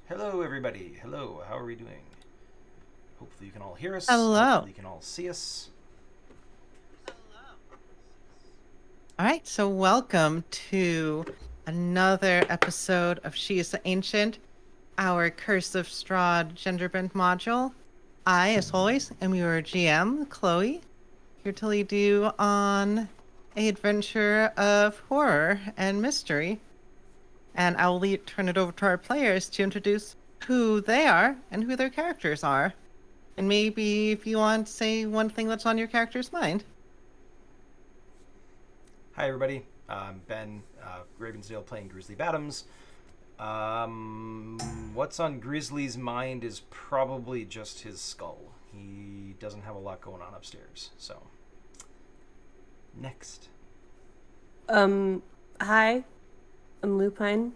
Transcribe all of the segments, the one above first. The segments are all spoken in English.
Hello, everybody. Hello, how are we doing? Hopefully, you can all hear us. Hello. Hopefully, you can all see us. All right, so welcome to another episode of She is the Ancient, our Curse of Strahd gender bent module. I, as always, am your GM, Chloe, here to lead you on a adventure of horror and mystery. And I will turn it over to our players to introduce who they are and who their characters are. And maybe if you want, say one thing that's on your character's mind. Hi, everybody. I'm Ben Ravensdale playing Grizzly Bottoms. What's on Grizzly's mind is probably just his skull. He doesn't have a lot going on upstairs. So, next. Um, Hi, I'm Lupine.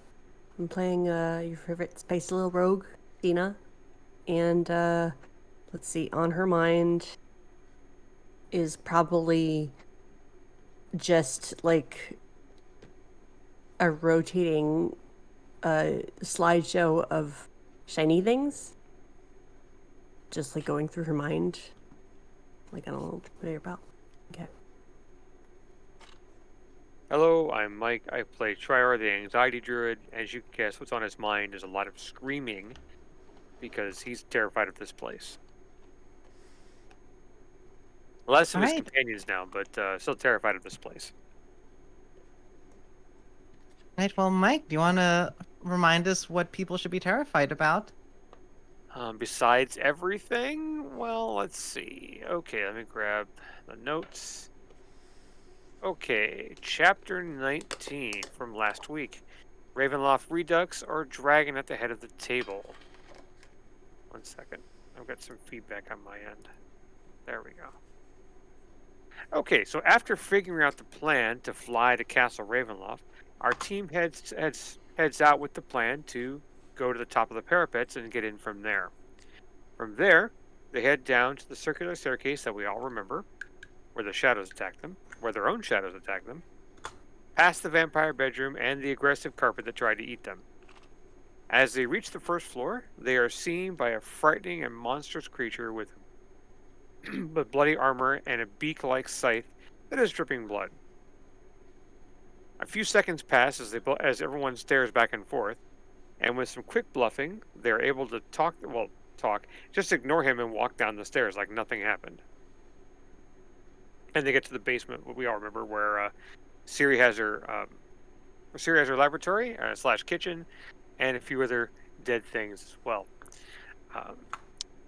I'm playing your favorite spicy little rogue, Dina. And let's see, on her mind is probably just like a rotating slideshow of shiny things. Just like going through her mind. Like, I don't know what you're about. Okay. Hello, I'm Mike. I play Triar, the Anxiety Druid. As you can guess, what's on his mind is a lot of screaming because he's terrified of this place. Less of All his right. companions now, but still terrified of this place. Right. Well, Mike, do you want to remind us what people should be terrified about? Besides everything, well, let's see. Okay, let me grab the notes. Okay, chapter 19 from last week. Ravenloft Redux or Dragon at the head of the table. 1 second. I've got some feedback on my end. There we go. Okay, so after figuring out the plan to fly to Castle Ravenloft, our team heads out with the plan to go to the top of the parapets and get in from there. From there, they head down to the circular staircase that we all remember, where the shadows attack them, where their own shadows attack them, past the vampire bedroom and the aggressive carpet that tried to eat them. As they reach the first floor, they are seen by a frightening and monstrous creature with bloody armor and a beak-like scythe that is dripping blood. A few seconds pass as everyone stares back and forth, and with some quick bluffing, they are able to talk, just ignore him and walk down the stairs like nothing happened. And they get to the basement, what we all remember, where Siri has her laboratory slash kitchen, and a few other dead things as well.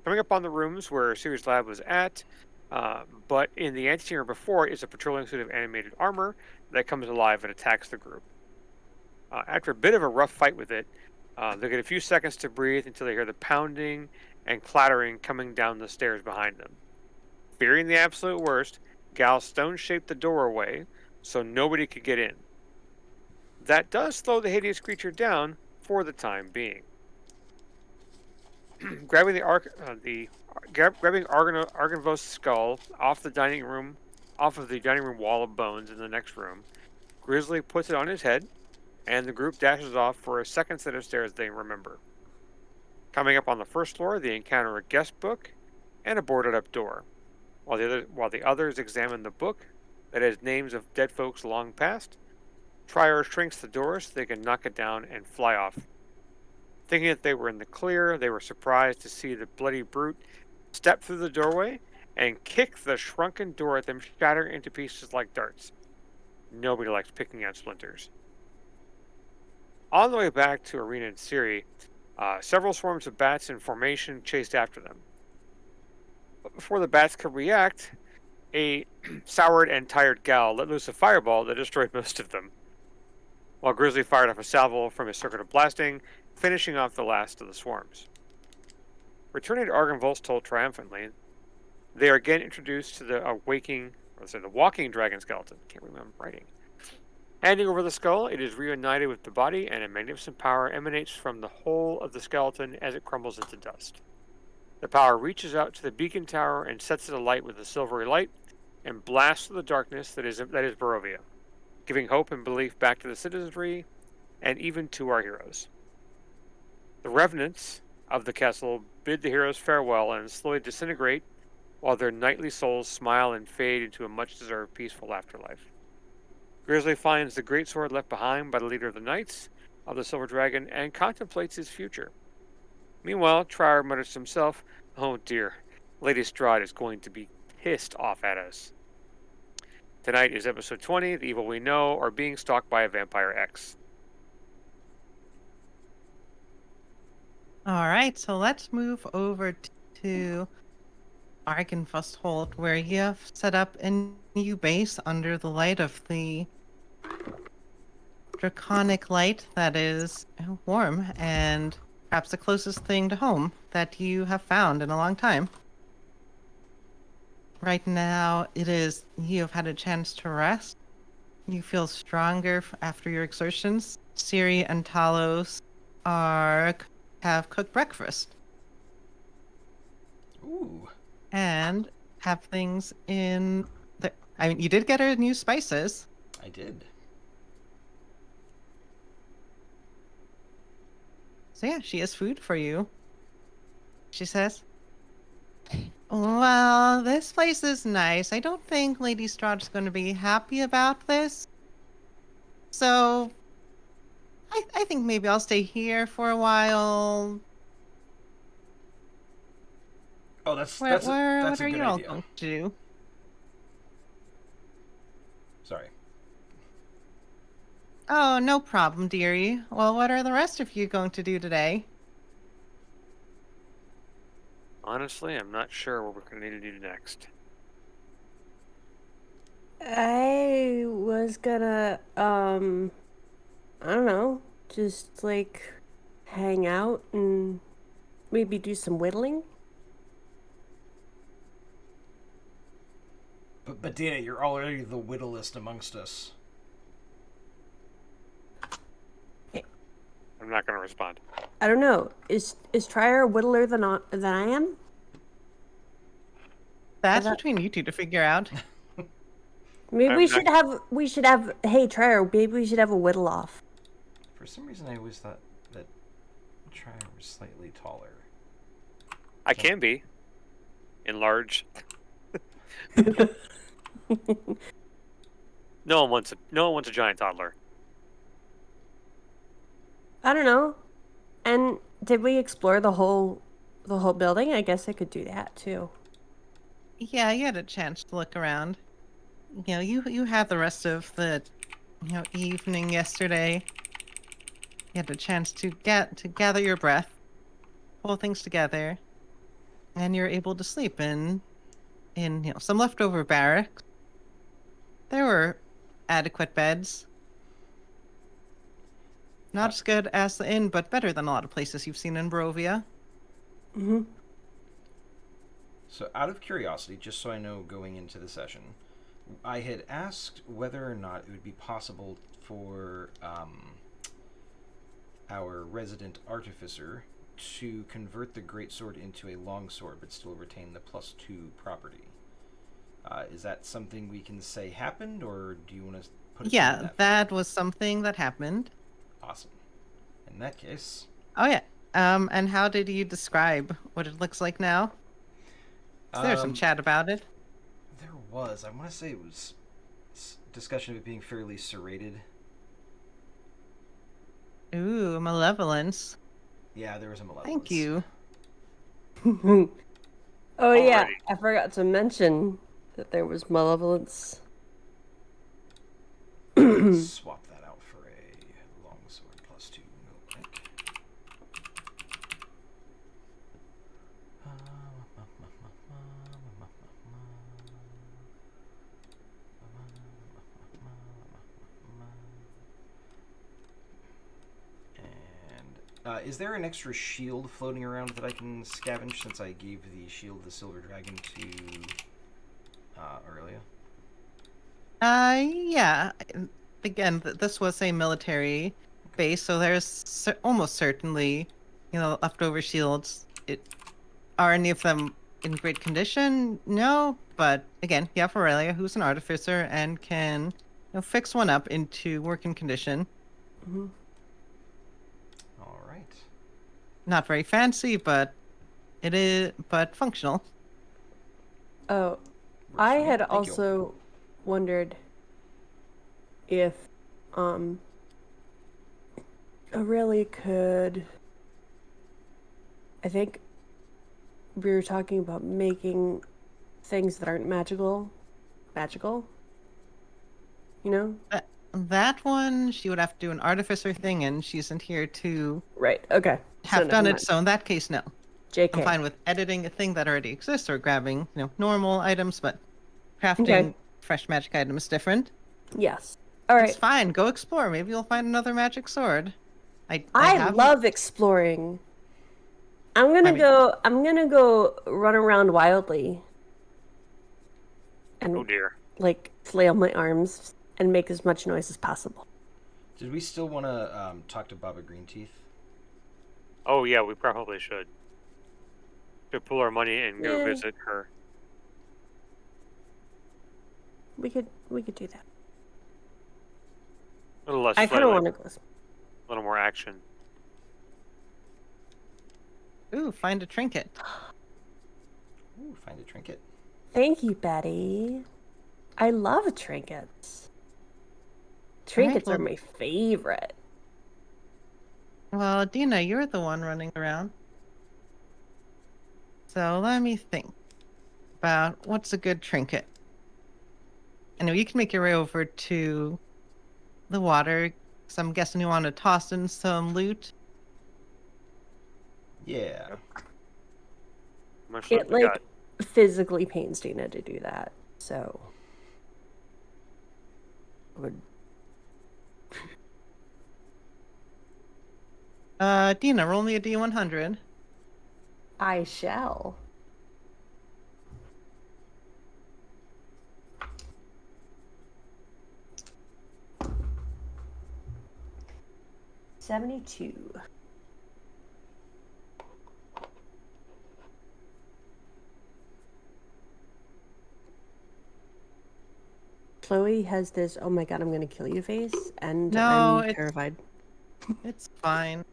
Coming up on the rooms where Siri's lab was at, but in the antechamber before is a patrolling suit of animated armor that comes alive and attacks the group. After a bit of a rough fight with it, they get a few seconds to breathe until they hear the pounding and clattering coming down the stairs behind them. Fearing the absolute worst, Gal stone-shaped the doorway so nobody could get in. That does slow the hideous creature down for the time being. Grabbing Arganvost's skull off of the dining room wall of bones in the next room, Grizzly puts it on his head, and the group dashes off for a second set of stairs they remember. Coming up on the first floor, they encounter a guest book and a boarded-up door. While the others examine the book that has names of dead folks long past, Trier shrinks the door so they can knock it down and fly off. Thinking that they were in the clear, they were surprised to see the bloody brute step through the doorway and kick the shrunken door at them, shattering into pieces like darts. Nobody likes picking at splinters. On the way back to Arena and Siri, several swarms of bats in formation chased after them. But before the bats could react, a soured and tired Gal let loose a fireball that destroyed most of them, while Grizzly fired off a salvo from his circuit of blasting, finishing off the last of the swarms. Returning to Arganvolstol triumphantly, they are again introduced to the walking dragon skeleton. Can't remember writing. Handing over the skull, it is reunited with the body, and a magnificent power emanates from the whole of the skeleton as it crumbles into dust. The power reaches out to the beacon tower and sets it alight with a silvery light, and blasts through the darkness that is Barovia, giving hope and belief back to the citizenry, and even to our heroes. The revenants of the castle bid the heroes farewell and slowly disintegrate, while their knightly souls smile and fade into a much-deserved peaceful afterlife. Grizzly finds the great sword left behind by the leader of the knights of the Silver Dragon and contemplates his future. Meanwhile, Trier mutters to himself, "Oh dear, Lady Strahd is going to be pissed off at us." Tonight is episode 20, The Evil We Know, or Being Stalked by a Vampire X. All right, so let's move over to Arkenfusthold, where you have set up a new base under the light of the draconic light that is warm and perhaps the closest thing to home that you have found in a long time. Right now, you have had a chance to rest. You feel stronger after your exertions. Ciri and Talos have cooked breakfast. Ooh. And have things in the. I mean, you did get her new spices. I did. So yeah, she has food for you. She says, "Well, this place is nice. I don't think Lady Strahd's going to be happy about this. So I think maybe I'll stay here for a while. Oh, that's What a are good you all idea. going to do?" Sorry. "Oh, no problem, dearie. Well, what are the rest of you going to do today?" Honestly, I'm not sure what we're going to need to do next. I was gonna, I don't know, just like hang out and maybe do some whittling. But Dana, you're already the whittlest amongst us. I'm not going to respond. I don't know. Is Trier a whittler than I am? That's that- between you two to figure out. Maybe I'm we not- should have. Hey, Trier, maybe we should have a whittle off. For some reason, I always thought that Trier was slightly taller. I can be. Enlarge. No one wants a giant toddler. I don't know. And did we explore the whole building? I guess I could do that too. Yeah, you had a chance to look around. You know, you had the rest of the evening yesterday. You had a chance to gather your breath, pull things together, and you're able to sleep in some leftover barracks. There were adequate beds. Not as good as the inn, but better than a lot of places you've seen in Barovia. Mm-hmm. So, out of curiosity, just so I know going into the session, I had asked whether or not it would be possible for our resident artificer to convert the greatsword into a longsword, but still retain the +2 property. Is that something we can say happened, or do you want to put? Yeah, that was something that happened. Awesome. In that case. Oh yeah. And how did you describe what it looks like now? Is there some chat about it? There was. I want to say it was discussion of it being fairly serrated. Ooh, malevolence. Yeah, there was a malevolence. Thank you. Oh yeah, Alrighty. I forgot to mention that there was malevolence. Swap that out for a longsword +2 real quick. And is there an extra shield floating around that I can scavenge, since I gave the shield of the Silver Dragon to Aurelia? Yeah. Again, this was a military base, so there's almost certainly, leftover shields. Are any of them in great condition? No, but again, you have Aurelia, who's an artificer and can, fix one up into working condition. Mm-hmm. All right. Not very fancy, but it is, but functional. Oh, Works I for me. had Thank you. also wondered if Aurelia could. I think we were talking about making things that aren't magical. You know? That one, she would have to do an artificer thing, and she isn't here to Right. Okay. So have never done it. mind. So in that case, no. JK. I'm fine with editing a thing that already exists or grabbing, normal items, but crafting Okay. fresh magic items is different. Yes. All It's right. fine. Go explore. Maybe you'll find another magic sword. I I have. love exploring. I'm I gonna mean, go. I'm gonna go run around wildly and Oh dear. like flail my arms and make as much noise as possible. Did we still want to talk to Baba Greenteeth? Oh yeah, we probably should. Should pull our money and go Yeah. visit her. We could do that. A little less I kind of flailing, want to go. a little more action. ooh, find a trinket. Ooh, find a trinket. Thank you, Betty. I love trinkets. Trinkets well- are my favorite. Well, Dina, you're the one running around. So let me think about what's a good trinket. Anyway, you can make your way over to the water. So I'm guessing you want to toss in some loot. Yeah. How much loot It we got? physically pains Dina to do that. So would Dina, roll me a D100. I shall. $72. Chloe has this "oh my god, I'm gonna kill you" face, and No, I'm it's terrified. it's fine.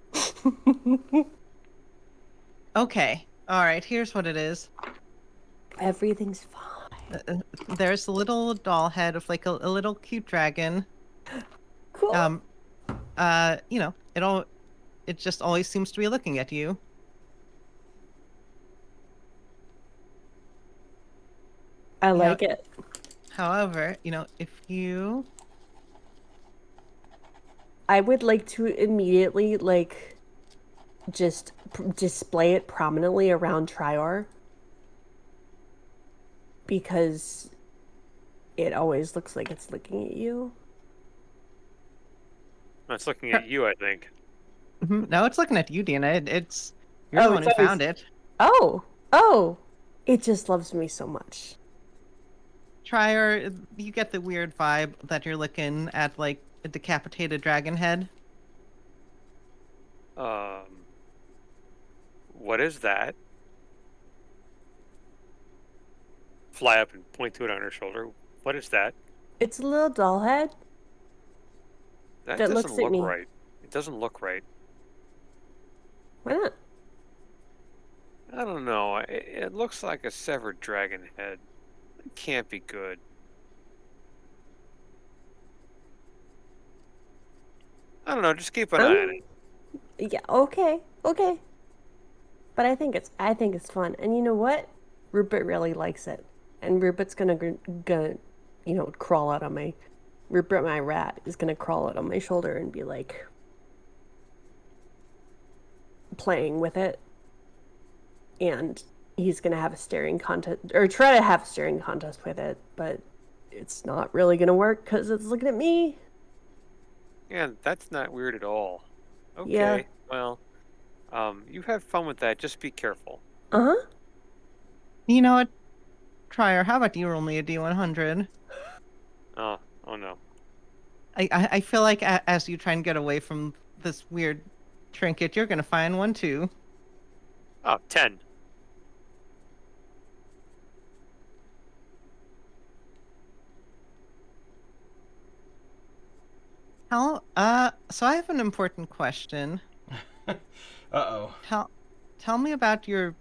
Okay. All right. Here's what it is. Everything's fine. There's a little doll head of like a little cute dragon. Cool. It just always seems to be looking at you. I Yeah. like it. However, if you I would like to immediately just display it prominently around Trior because it always looks like it's looking at you. It's looking at you, I think. no, it's looking at you, Dina. You're the one who it's always- found it. Oh, it just loves me so much. Trier, you get the weird vibe that you're looking at like a decapitated dragon head. What is that? Fly up and point to it on her shoulder. What is that? It's a little doll head. That That doesn't looks at look me. right. It doesn't look right. Why not? I don't know. It looks like a severed dragon head. It can't be good. I don't know. Just keep an eye on it. Yeah, okay. But I think it's fun. And you know what? Rupert really likes it. And Rupert's gonna crawl out on my Rupert, my rat, is gonna crawl out on my shoulder and be like playing with it. And he's gonna have a staring contest, or try to have a staring contest with it, but it's not really gonna work because it's looking at me. Yeah, that's not weird at all. Okay. Yeah. Well, you have fun with that. Just be careful. Uh-huh. You know what, Trier? How about you roll me a D100? Oh no. I feel like as you try and get away from this weird trinket, you're gonna find one too. Oh, 10. So I have an important question. Uh-oh. Tell me about your,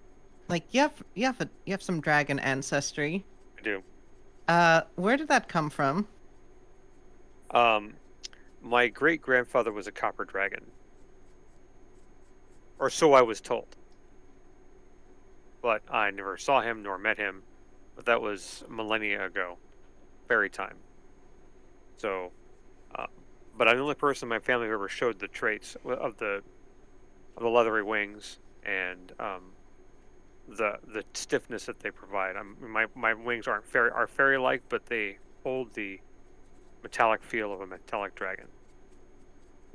like, you have some dragon ancestry. I do. Where did that come from? My great grandfather was a copper dragon, or so I was told. But I never saw him nor met him. But that was millennia ago, fairy time. So, uh, but I'm the only person in my family who ever showed the traits of the leathery wings and the stiffness that they provide. My wings are fairy like, but they hold the metallic feel of a metallic dragon.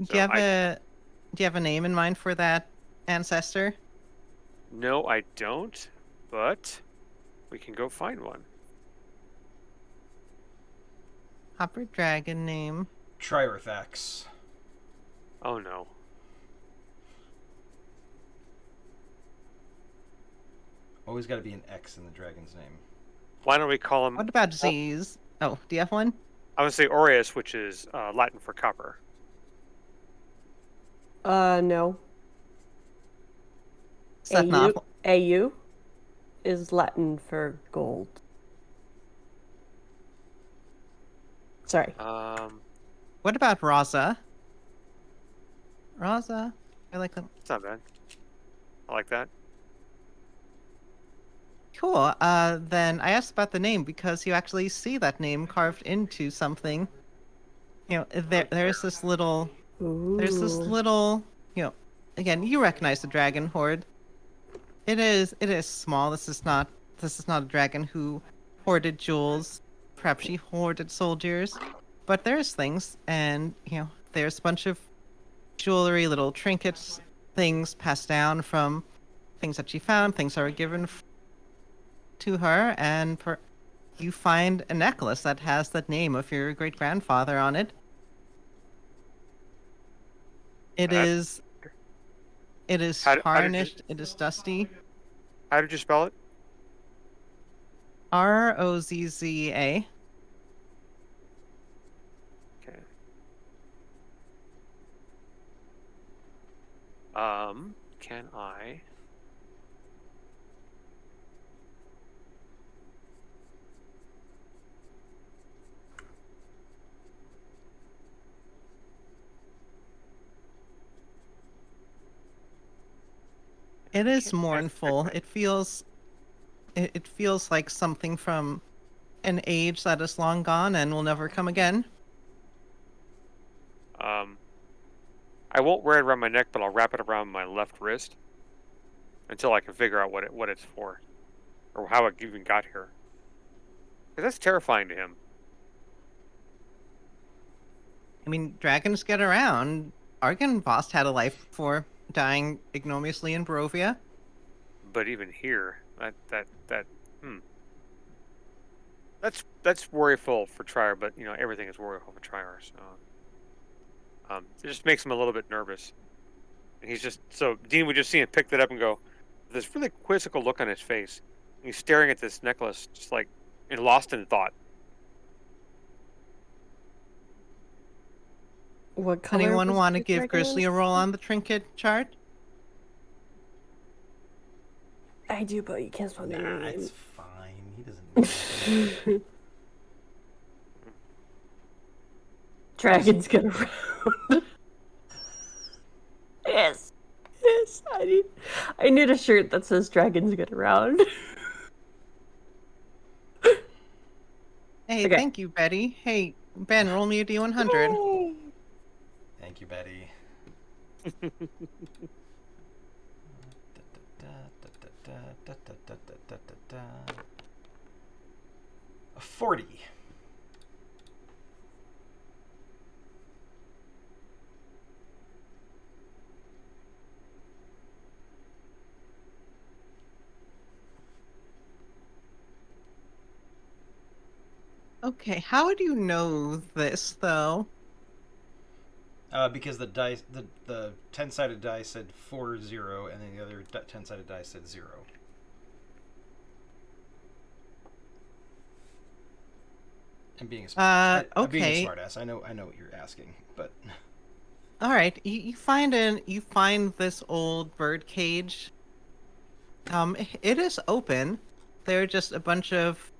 Do you So have a do you have a name in mind for that ancestor? no, I don't, but we can go find one. Copper dragon name. Triorthax. Oh no. Always got to be an X in the dragon's name. Why don't we call him? What about Z's? Oh, do you have one? I would say Aureus, which is Latin for copper. No. Is that not? AU is Latin for gold. Sorry. What about Raza? Raza? I like them. It's not bad. I like that. Cool. Then I asked about the name because you actually see that name carved into something. You know, there's this little, there's this Ooh. little, you know, again, you recognize the dragon horde. It is small. This is not a dragon who hoarded jewels. Perhaps she hoarded soldiers. But there's things, and, you know, there's a bunch of jewelry, little trinkets, things passed down from things that she found, things that were given to her, and you find a necklace that has the name of your great grandfather on it. It That's- is How did you- tarnished. It is dusty. How did you spell it? Rozza. Okay. Can I? It is Can't- mournful. It feels like something from an age that is long gone and will never come again. I won't wear it around my neck, but I'll wrap it around my left wrist until I can figure out what it's for, or how it even got here. 'Cause that's terrifying to him. I mean, dragons get around. Argynvost had a life before dying ignominiously in Barovia. But even here, hmm. That's worryful for Trier, but everything is worryful for Trier. So it just makes him a little bit nervous. And he's just so Dean would just see him pick that up and go, this really quizzical look on his face. And he's staring at this necklace, just like lost in thought. What color? Anyone was want to the give dragon Grizzly a roll on the trinket chart? I do, but you can't spell Nah, the it's fine. He doesn't need it. Dragons get around. Yes. Yes, I need a shirt that says dragons get around. Hey, Okay. thank you, Betty. Hey, Ben, roll me a D100. Thank you, Betty. A 40. Okay, how do you know this, though? Because the dice, the 10-sided die said 4-0, and then the other 10-sided die said 0. I'm being a okay. being a smartass. I know what you're asking, but All right, you find this old bird cage. It is open. There are just a bunch of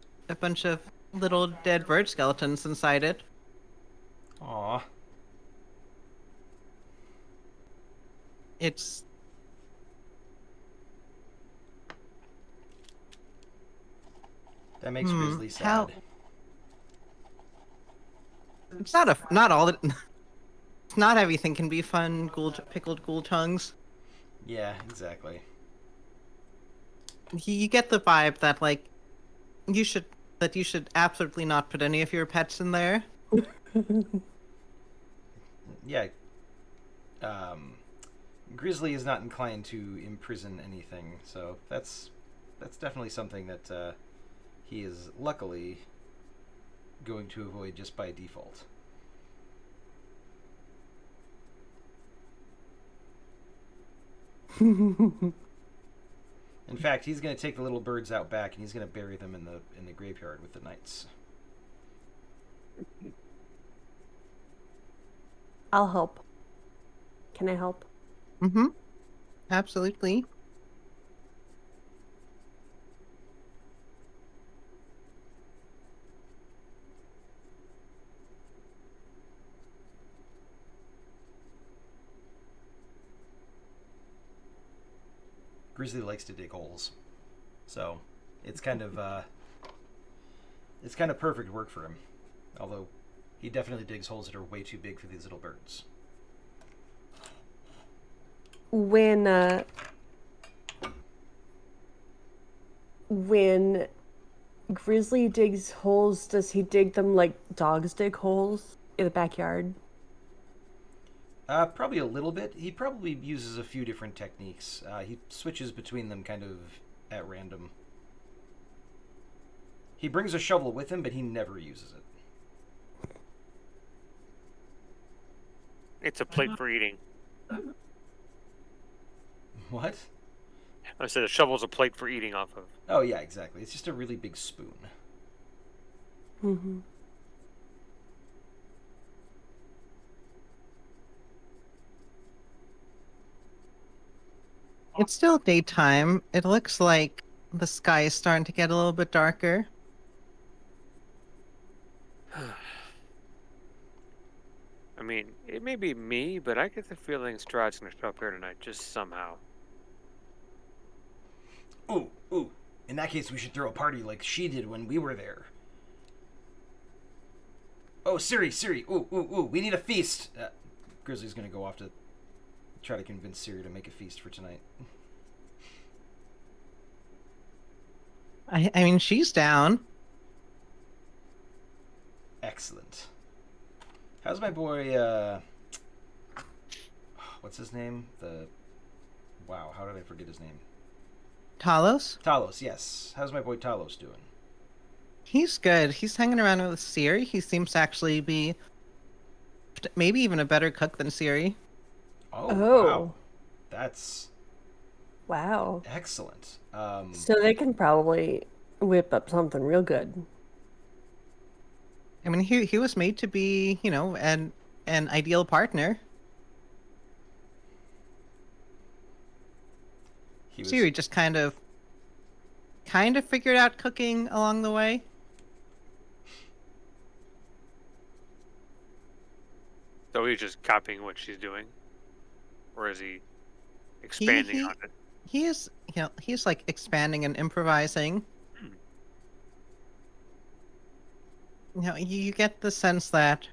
little dead bird skeletons inside it. Aw. It's That makes Grizzly sad. how it's not all that it's not everything can be fun. Pickled ghoul tongues. Yeah, exactly. You get the vibe that like you should you should absolutely not put any of your pets in there. Yeah. Grizzly is not inclined to imprison anything, so that's definitely something that he is luckily going to avoid just by default. In fact, he's going to take the little birds out back and he's going to bury them in the graveyard with the knights. I'll help. Can I help? Mm-hmm. Absolutely. Grizzly likes to dig holes, so it's kind of perfect work for him. Although he definitely digs holes that are way too big for these little birds. When Grizzly digs holes, does he dig them like dogs dig holes in the backyard? Probably a little bit. He probably uses a few different techniques. He switches between them kind of at random. He brings a shovel with him, but he never uses it. It's a plate for eating. What? I said a shovel's a plate for eating off of. Oh, yeah, exactly. It's just a really big spoon. Mm-hmm. It's still daytime. It looks like the sky is starting to get a little bit darker. I mean, it may be me, but I get the feeling Strahd's gonna show up here tonight, just somehow. Ooh. In that case, we should throw a party like she did when we were there. Oh, Siri. Ooh. We need a feast. Grizzly's gonna go off to try to convince Siri to make a feast for tonight. I mean, she's down. Excellent. How's my boy, what's his name? Wow, how did I forget his name? Talos? Talos, yes. How's my boy Talos doing? He's good. He's hanging around with Siri. He seems to actually be maybe even a better cook than Siri. Oh, Oh. wow. That's Wow. excellent. So they can probably whip up something real good. I mean, he was made to be, an ideal partner. he was, Siri just kind of figured out cooking along the way. So he's just copying what she's doing? Or is he expanding on it? He is, he's like expanding and improvising. You get the sense that,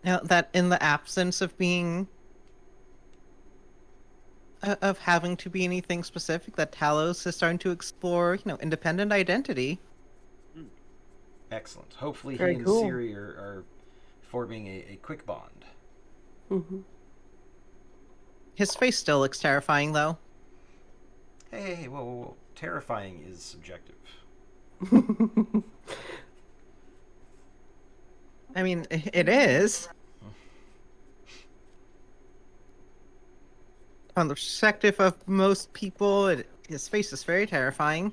that in the absence of being, of having to be anything specific, that Talos is starting to explore, independent identity. excellent. Hopefully Very he and cool. Siri are forming a quick bond. Mm-hmm. His face still looks terrifying, though. Hey, whoa. Terrifying is subjective. I mean, it is. On the perspective of most people, his face is very terrifying.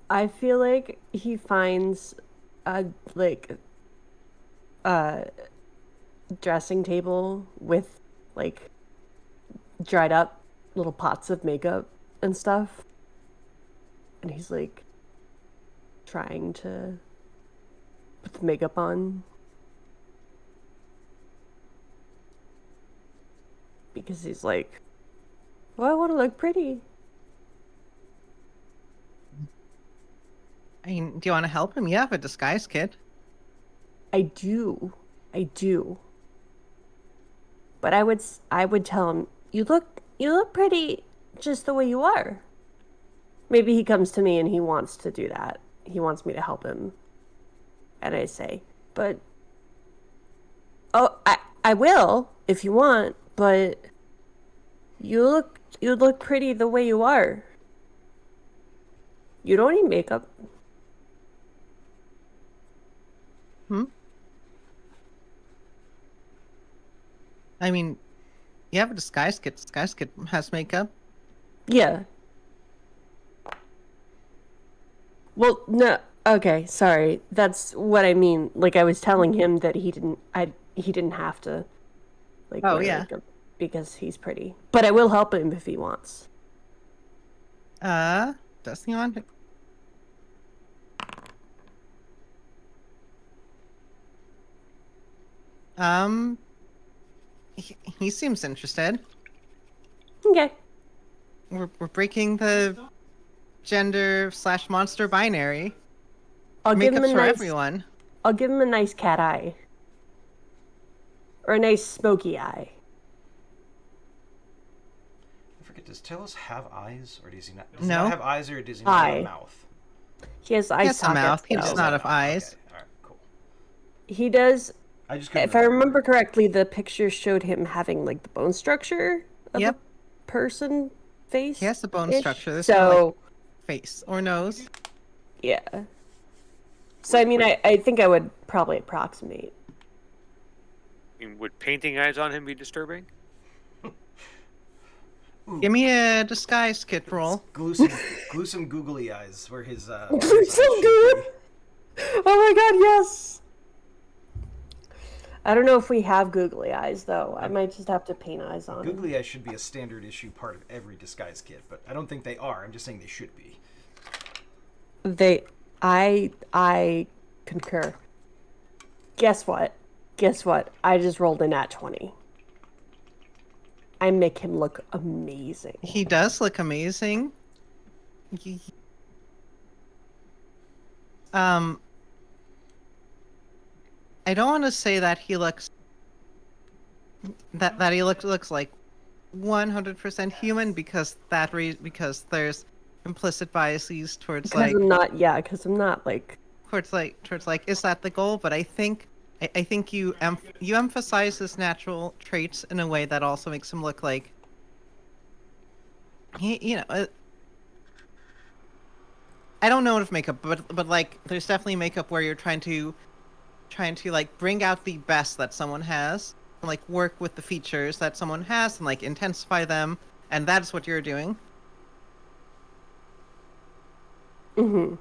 I feel like he finds a dressing table with like dried up little pots of makeup and stuff. And he's like trying to put the makeup on because he's like, well, I want to look pretty. I mean, do you want to help him? You have a disguise kit. I do. But I would tell him, you look pretty just the way you are. Maybe he comes to me and he wants to do that. He wants me to help him. And I say, but I will if you want, but you look pretty the way you are. You don't need makeup. I mean, you have a disguise kit. Disguise kit has makeup. Yeah. Well, no. Okay, sorry. That's what I mean. Like I was telling him that he didn't have to like Oh, wear yeah. makeup because he's pretty. But I will help him if he wants. Does he want it? He seems interested. Okay. We're breaking the gender/monster binary. I'll give him Makeup's a for nice everyone. I'll give him a nice cat eye. Or a nice smoky eye. I forget, does Telos have eyes, or does he not? Does No. he not have eyes, or does he not have Eye. a mouth? He has eye He has a sockets, mouth, he though. does not have eyes. Okay, alright, cool. He does. I just couldn't If I remember correctly, the picture showed him having like the bone structure of Yep. a person face. He has the bone structure. There's So no, like, face or nose. yeah. So I mean, I think I would probably approximate. I mean, would painting eyes on him be disturbing? Give me a disguise kit roll. glue some googly eyes where his where his So eyes should good. be. Oh my god, yes. I don't know if we have googly eyes though. I might just have to paint eyes on him. Googly eyes should be a standard issue part of every disguise kit, but I don't think they are. I'm just saying they should be. I concur. Guess what? I just rolled a nat 20. I make him look amazing. He does look amazing. I don't want to say that he looks that he looks like 100% human because because there's implicit biases towards Because I'm not like towards like is that the goal? But I think you you emphasize his natural traits in a way that also makes him look like I don't know if makeup, but like there's definitely makeup where you're trying to like bring out the best that someone has, and, like work with the features that someone has and like intensify them, and that's what you're doing. Mm-hmm.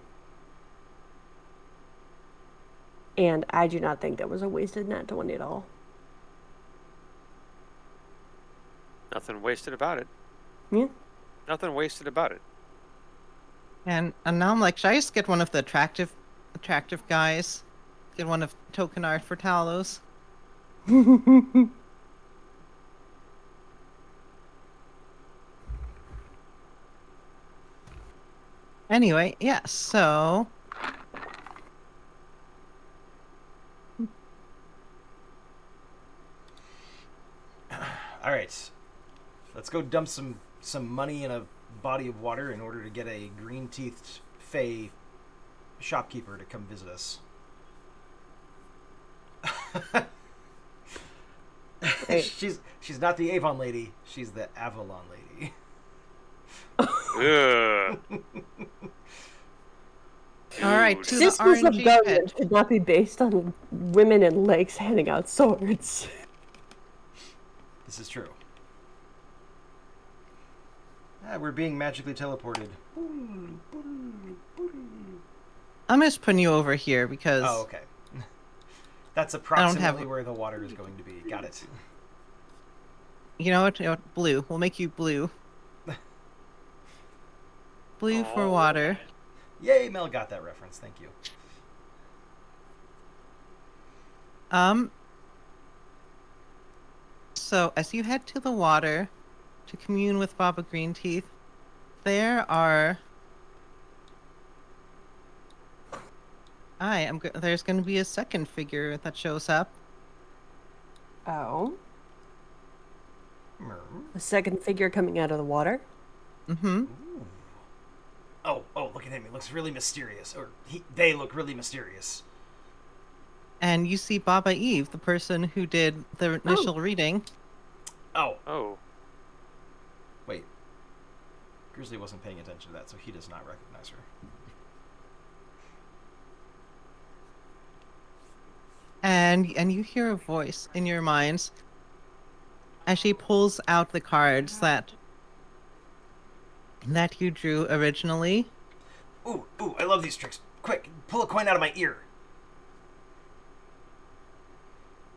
And I do not think that was a wasted nat 20 at all. Nothing wasted about it. Yeah. Nothing wasted about it. And now I'm like, should I just get one of the attractive guys? Get one of token art for Talos. Anyway, yeah, so All right, let's go dump some money in a body of water in order to get a green-teethed Fey shopkeeper to come visit us. Right. she's not the Avon lady. She's the Avalon lady. Ugh. all right, to Systems the of RNG government pit. should not be based on women in lakes handing out swords. This is true. We're being magically teleported. I'm just putting you over here because Oh, okay. That's approximately where the water is going to be. Got it. You know what? Blue. We'll make you blue. Blue for Oh. water. Yay, Mel got that reference. Thank you. So as you head to the water to commune with Baba Greenteeth, there's going to be a second figure that shows up. Oh. Merm. A second figure coming out of the water? Mm-hmm. Ooh. Oh, look at him. He looks really mysterious. They look really mysterious. And you see Baba Eve, the person who did the initial reading. Oh. Wait. Grizzly wasn't paying attention to that, so he does not recognize her. And you hear a voice in your minds as she pulls out the cards that you drew originally. Ooh, I love these tricks. Quick, pull a coin out of my ear.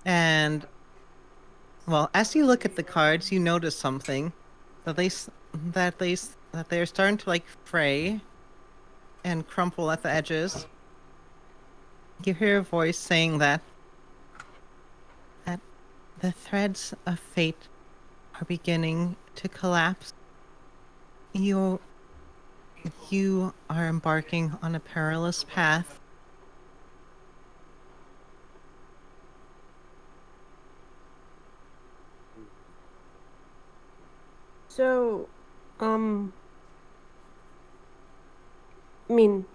And, well, as you look at the cards, you notice something. That they're starting to, like, fray and crumple at the edges. You hear a voice saying that the threads of fate are beginning to collapse. You are embarking on a perilous path. So, I mean,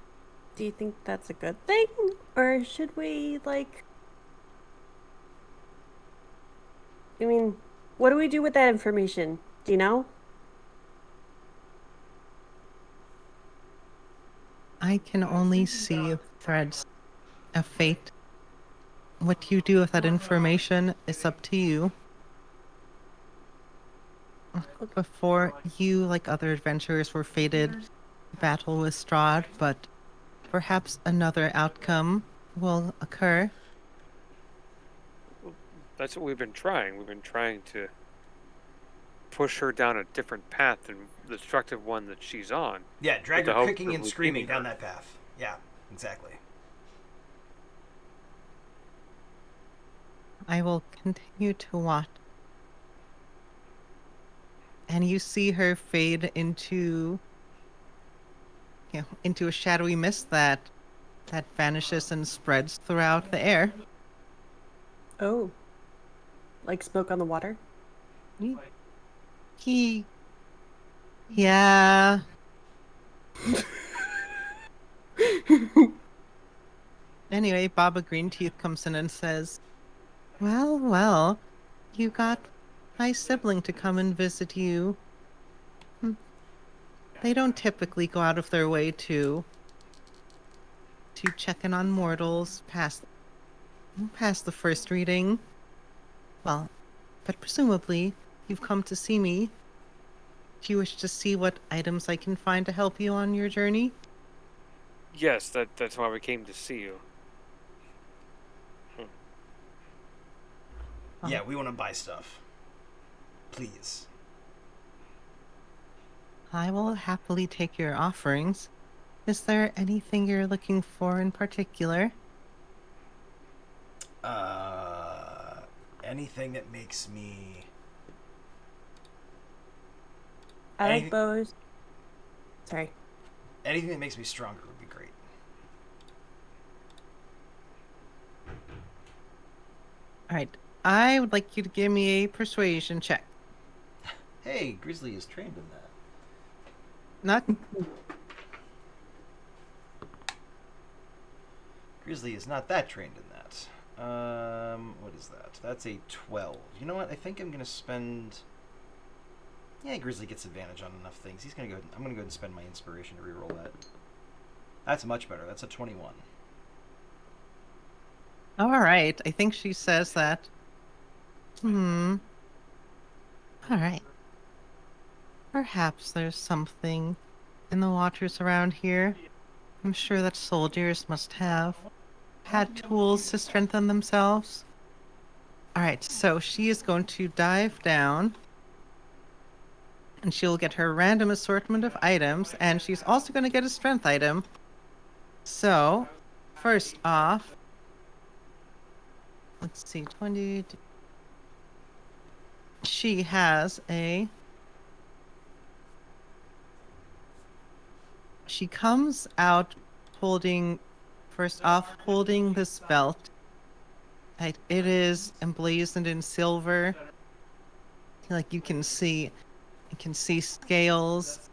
do you think that's a good thing? Or should we, like... I mean, what do we do with that information? Do you know? I can only see threads of fate. What you do with that information is up to you. Before, you, like other adventurers, were fated to battle with Strahd, but perhaps another outcome will occur. That's what we've been trying. We've been trying to push her down a different path than the destructive one that she's on. Yeah, drag with the her hopes kicking of and screaming redeeming down her. that path. Yeah, exactly. I will continue to watch. And you see her fade into a shadowy mist that vanishes and spreads throughout the air. Oh. Like smoke on the water? Yeah. Anyway, Baba Greenteeth comes in and says, well, you got my sibling to come and visit you. They don't typically go out of their way to check in on mortals past the first reading. Well, but presumably you've come to see me. Do you wish to see what items I can find to help you on your journey? Yes, that's why we came to see you. Yeah, we want to buy stuff. Please. I will happily take your offerings. Is there anything you're looking for in particular? Anything that makes me... I like bows. Sorry. Anything that makes me stronger would be great. Alright, I would like you to give me a persuasion check. Hey, Grizzly is trained in that. Not... Grizzly is not that trained in that. What is that? That's a 12. You know what? I think I'm gonna spend... Yeah, Grizzly gets advantage on enough things. I'm gonna go ahead and spend my inspiration to reroll that. That's much better. That's a 21. Alright, I think she says that. Alright. Perhaps there's something in the waters around here. I'm sure that soldiers must have had tools to strengthen themselves. All right, so she is going to dive down and she'll get her random assortment of items, and she's also going to get a strength item. So, first off, let's see, 20. She has a. She comes out holding, first off, holding this belt. It is emblazoned in silver. Like you can see scales.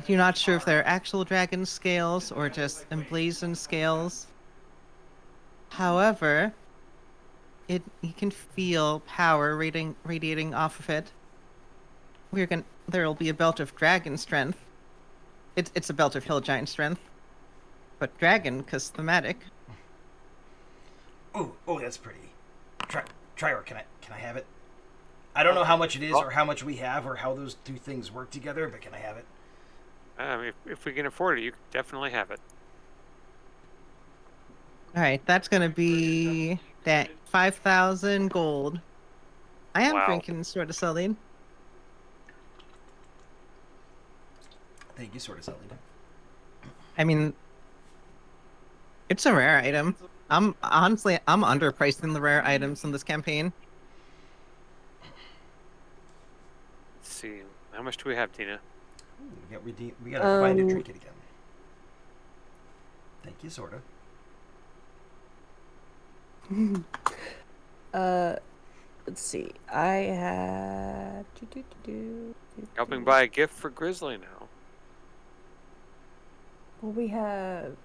You're not sure if they're actual dragon scales or just emblazoned scales. However, you can feel power radiating off of it. There will be a belt of dragon strength. It's a belt of hill giant strength, but dragon because thematic. Oh, that's pretty. Trior, can I have it? I don't know how much it is or how much we have or how those two things work together, but can I have it? If we can afford it, you can definitely have it. All right, that's gonna be that 5,000 gold. I am Wow. drinking Sword of Selene. Thank you, Sword of Selene. I mean, it's a rare item. I'm underpricing the rare items in this campaign. Let's see. How much do we have, Tina? Ooh, we gotta find a trinket again. Thank you, sorta. Let's see. I have Helping buy a gift for Grizzly now. Well, we have.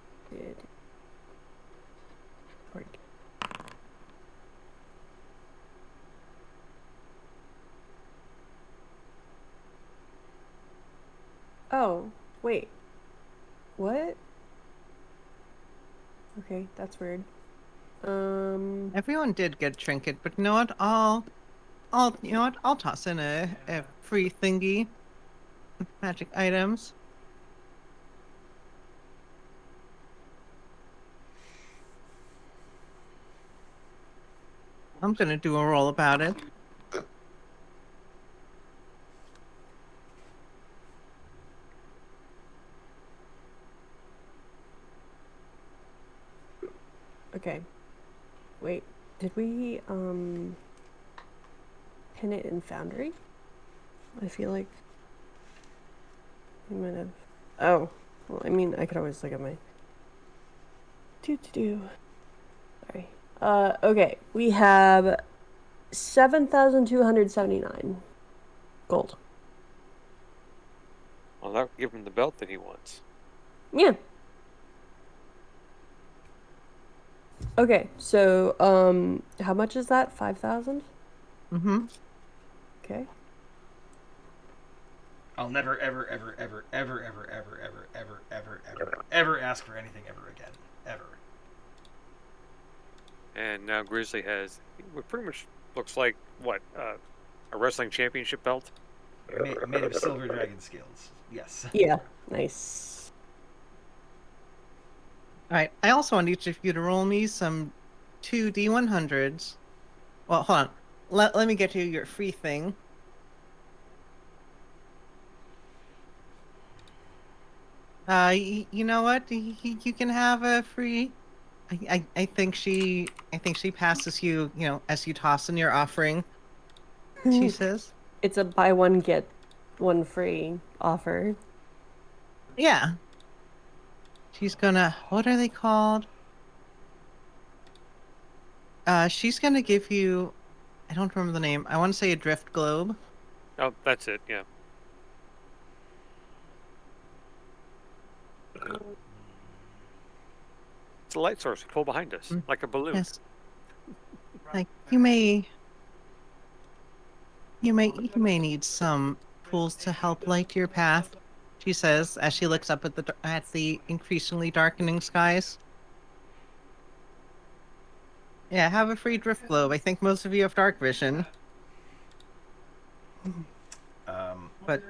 Oh, wait. What? Okay, that's weird. Everyone did get trinket, but you know what? I'll toss in a free thingy with magic items. I'm gonna do a roll about it. Okay. Wait, did we pin it in Foundry? I feel like we might have. Oh, well, I mean, I could always look at my. Sorry. Okay, we have 7,279 gold. Well, that would give him the belt that he wants. Yeah. Okay, so how much is that? 5,000? Mm-hmm. Okay. I'll never, ever, ever, ever, ever, ever, ever, ever, ever, ever, ever, ever ask for anything ever again. Ever. And now Grizzly has what pretty much looks like what a wrestling championship belt. Made of silver dragon scales. Yes. Yeah. Nice. All right. I also want each of you to roll me some 2 D100s. Well, hold on. Let me get you your free thing. You know what? You can have a free. I think she passes you. You know, as you toss in your offering. She says, It's a buy one get one free offer. "Yeah." She's gonna. What are they called? She's gonna give you. I don't remember the name. I want to say a drift globe. Oh, that's it. Yeah. It's a light source. Pull behind us like a balloon. Yes. Like you may need some tools to help light your path, she says as she looks up at the increasingly darkening skies. Yeah, have a free drift globe. I think most of you have dark vision. But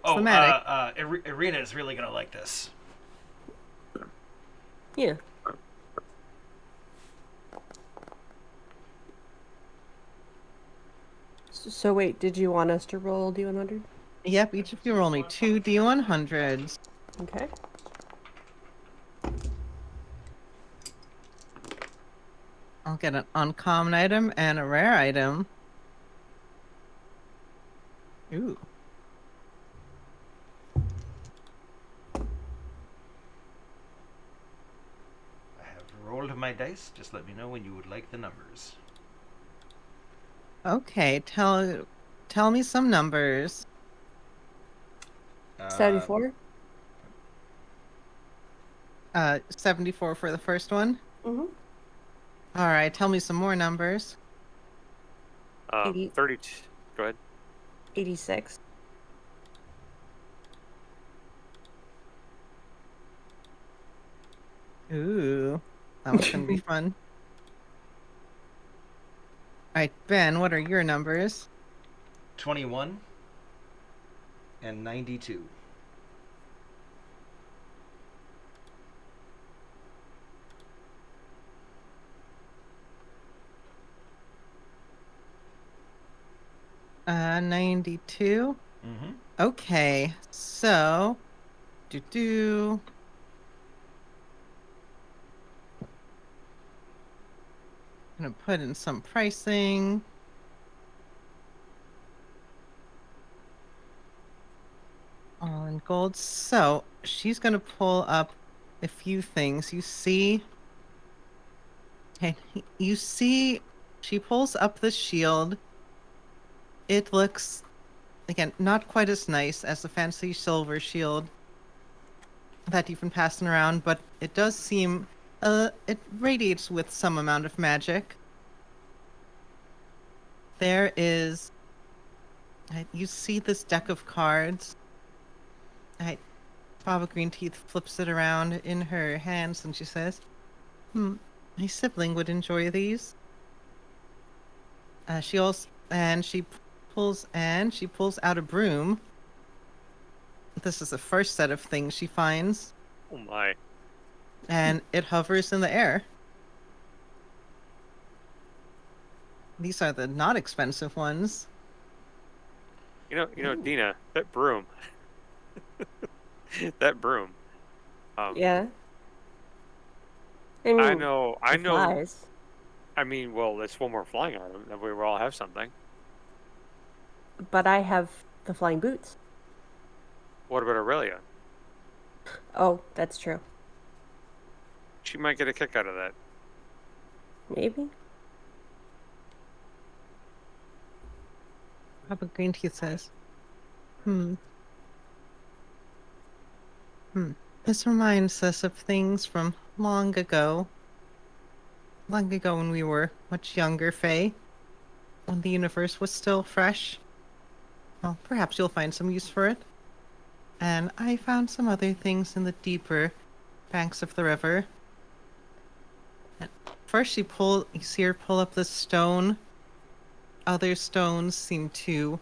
thematic. Irina is really gonna like this. Yeah. So wait, did you want us to roll D100? Yep, each of you roll me 2d100s. Okay. I'll get an uncommon item and a rare item. Ooh. I have rolled my dice. Just let me know when you would like the numbers. Okay, tell me some numbers. 74? 74 for the first one. Mm-hmm. All right, tell me some more numbers. 80, 30. Go ahead. 86. Ooh, that one's gonna be fun. All right, Ben, what are your numbers? 21 and 92. 92. Mm-hmm. Okay, so do. I'm gonna put in some pricing. All in gold. So she's gonna pull up a few things. Okay, you see, she pulls up the shield. It looks, again, not quite as nice as the fancy silver shield that you've been passing around, but it does seem, it radiates with some amount of magic. There is, you see this deck of cards. Baba Greenteeth flips it around in her hands and she says, my sibling would enjoy these. She also, and she pulls out a broom. This is the first set of things she finds, Oh my. and it hovers in the air. These are the not expensive ones. Dina, that broom. That broom. Yeah. I mean, I know. it flies. I mean, well, it's one more flying item. That way we all have something. But I have the flying boots. What about Aurelia? Oh, that's true. She might get a kick out of that. Maybe. Papa Greenteeth says, This reminds us of things from long ago. Long ago when we were much younger, Faye. When the universe was still fresh. Well, perhaps you'll find some use for it. And I found some other things in the deeper banks of the river. And first you see her pull up the stone. Other stones seem to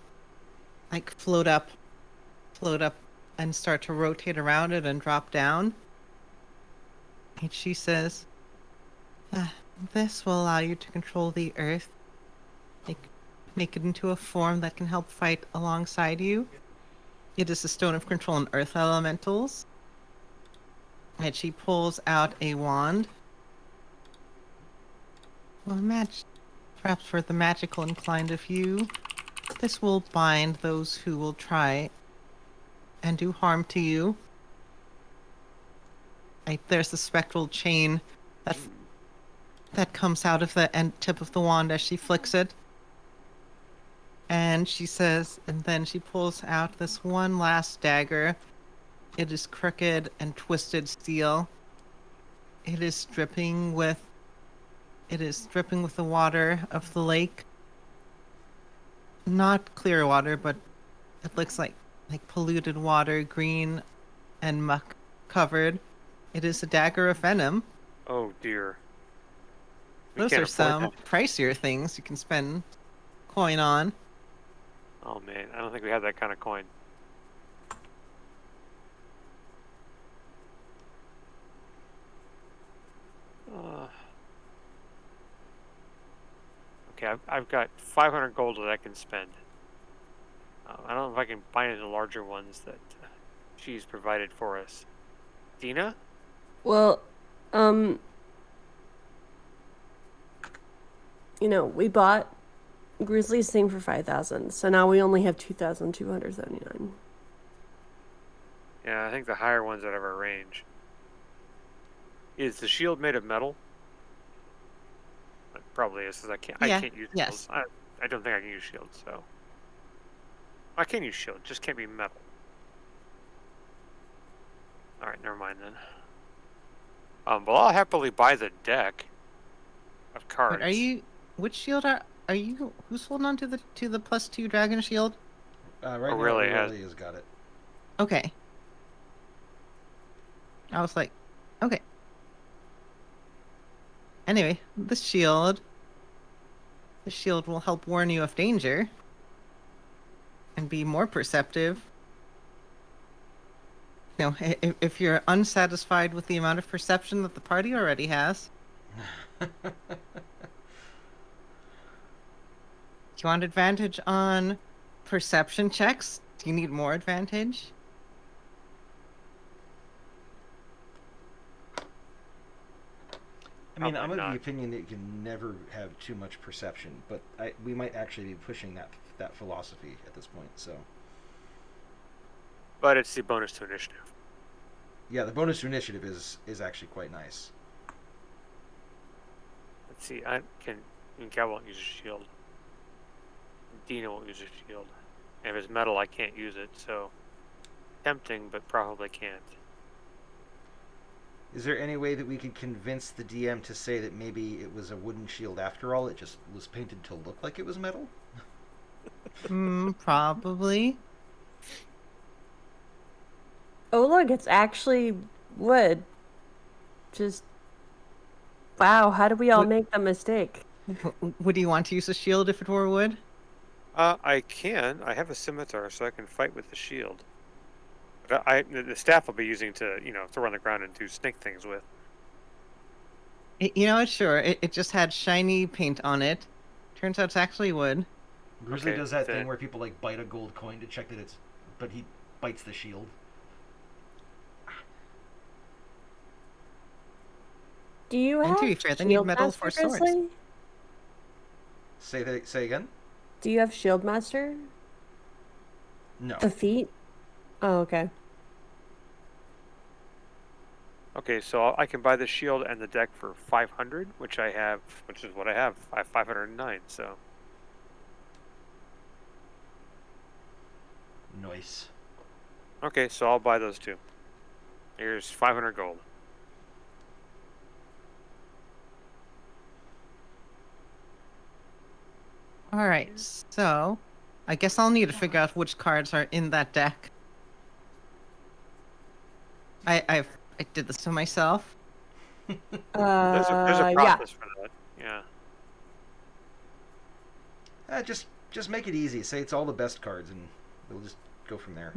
float up and start to rotate around it and drop down. And she says, this will allow you to control the earth. Make it into a form that can help fight alongside you. It is a stone of control in earth elementals. And she pulls out a wand. Well, perhaps for the magical inclined of you, this will bind those who will try and do harm to you. There's the spectral chain that comes out of the tip of the wand as she flicks it. And she says, and then she pulls out this one last dagger. It is crooked and twisted steel. It is dripping with the water of the lake. Not clear water, but it looks like polluted water, green and muck covered. It is a dagger of venom. Oh dear. Those can't are afford some that. pricier things you can spend coin on. Oh man, I don't think we have that kind of coin. Okay, I've got 500 gold that I can spend. I don't know if I can buy any of the larger ones that she's provided for us. Dina? Well, um, we bought Grizzly's thing for 5,000, so now we only have 2,279. Yeah, I think the higher one's out of our range. Is the shield made of metal? It probably is, because I Yeah, can't use yes. shields. I don't think I can use shields, so. I can use shield, just can't be metal. Alright, never mind then. Well, I'll happily buy the deck of cards. Wait, which shield are you? Who's holding on to the +2 dragon shield? Right now, Aurelia Aurelia's got it. Okay. I was like, okay. Anyway, the shield will help warn you of danger and be more perceptive. If you're unsatisfied with the amount of perception that the party already has, do you want advantage on perception checks? Do you need more advantage? I mean, Probably I'm of not. the opinion that you can never have too much perception, but we might actually be pushing that philosophy at this point. So, But it's the bonus to initiative. yeah, the bonus to initiative is actually quite nice. Let's see, Cal won't use a shield. Dina won't use a shield. And if it's metal, I can't use it, so tempting, but probably can't. Is there any way that we could convince the DM to say that maybe it was a wooden shield after all? It just was painted to look like it was metal? Probably. Oh, look, it's actually wood. Just, wow, how did we all make the mistake? Would you want to use a shield if it were wood? I can. I have a scimitar, so I can fight with the shield. But the staff I'll be using to, throw on the ground and do snake things with. Sure. It just had shiny paint on it. Turns out it's actually wood. Grizzly Okay, does that then- thing where people like bite a gold coin to check that but he bites the shield. Do you And have to be fair, they need Shield metal Master, for swords. Grizzly? Say again? Do you have Shield Master? No. The feat? Oh, okay. Okay, so I can buy the shield and the deck for 500, which is what I have. I have 509, so. Nice. Okay, so I'll buy those two. Here's 500 gold. All right, so I guess I'll need to figure out which cards are in that deck. I did this to myself. There's a Yeah. process for that. Yeah. Just make it easy. Say it's all the best cards, and we'll just go from there.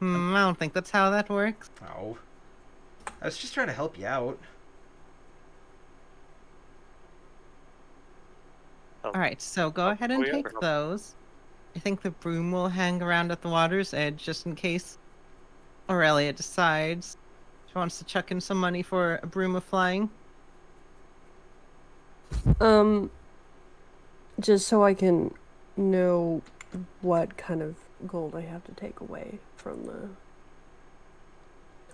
I don't think that's how that works. Oh. I was just trying to help you out. Oh, All right, so go ahead and yeah, take or- those. I think the broom will hang around at the water's edge just in case Aurelia decides she wants to chuck in some money for a broom of flying. Just so I can know what kind of gold I have to take away from the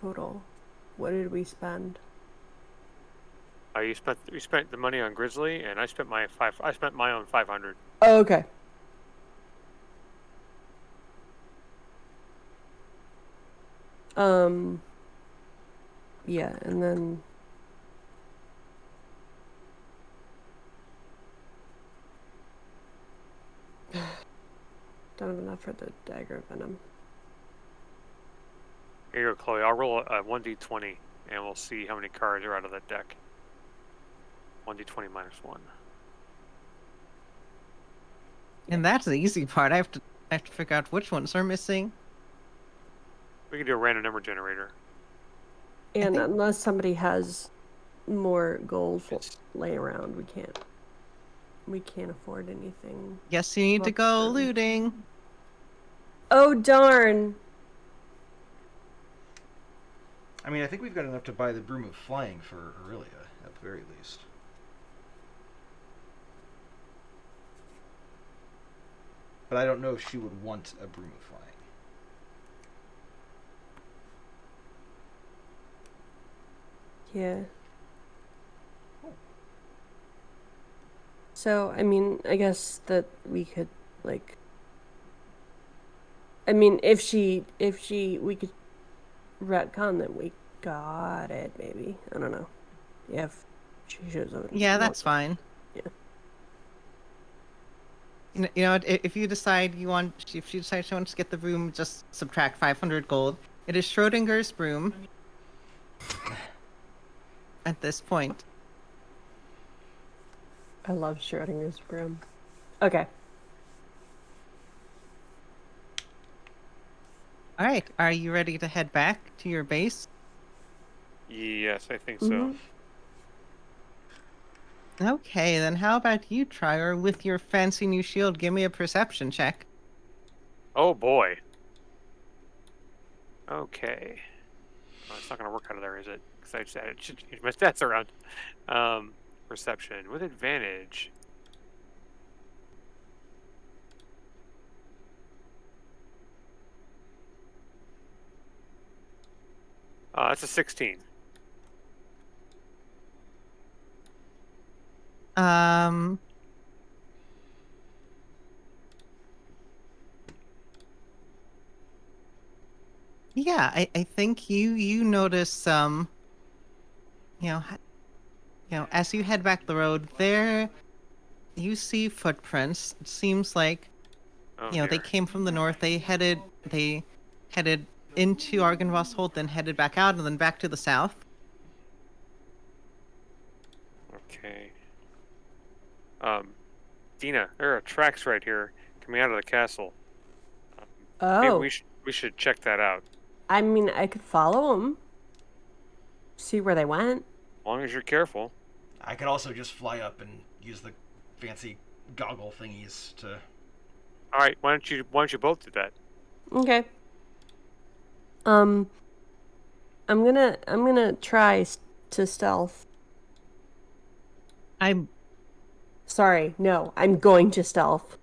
total. What did we spend? You spent the money on Grizzly, and I spent my own 500. Oh, okay. Yeah, and then don't have enough for the dagger of venom. Here you go, Chloe. I'll roll a 1d20, and we'll see how many cards are out of that deck. 1d20 minus 1. And that's the easy part. I have to figure out which ones are missing. We can do a random number generator. And think- unless somebody has more gold It's- laying around. We can't afford anything. Guess you need to go looting. Oh darn! I mean, I think we've got enough to buy the Broom of Flying for Aurelia, at the very least. But I don't know if she would want a Broom of Flying. Yeah. So, I mean, I guess that we could, like... I mean, if we could retcon that we got it, maybe. I don't know. Yeah, if she shows up. Yeah, that's fine. Yeah. You know, if you decide if she decides she wants to get the broom, just subtract 500 gold. It is Schrodinger's broom. At this point. I love Schrodinger's broom. Okay. All right, are you ready to head back to your base? Yes, I think Mhm. so. Okay, then how about you, Trier, with your fancy new shield? Give me a perception check. Oh boy. Okay. Oh, it's not going to work out of there, is it? Because I just added change my stats around. Perception with advantage. That's a 16. Um. Yeah, I think you notice some. As you head back the road, there you see footprints. It seems like Oh, they dear. came from the north. They headed into Argynvost, then headed back out, and then back to the south. Okay. Dina, there are tracks right here coming out of the castle. Maybe Oh. we should check that out. I mean, I could follow them. See where they went. As long as you're careful. I could also just fly up and use the fancy goggle thingies to... All right, why don't you both do that? Okay. I'm gonna try to stealth. Sorry, no, I'm going to stealth.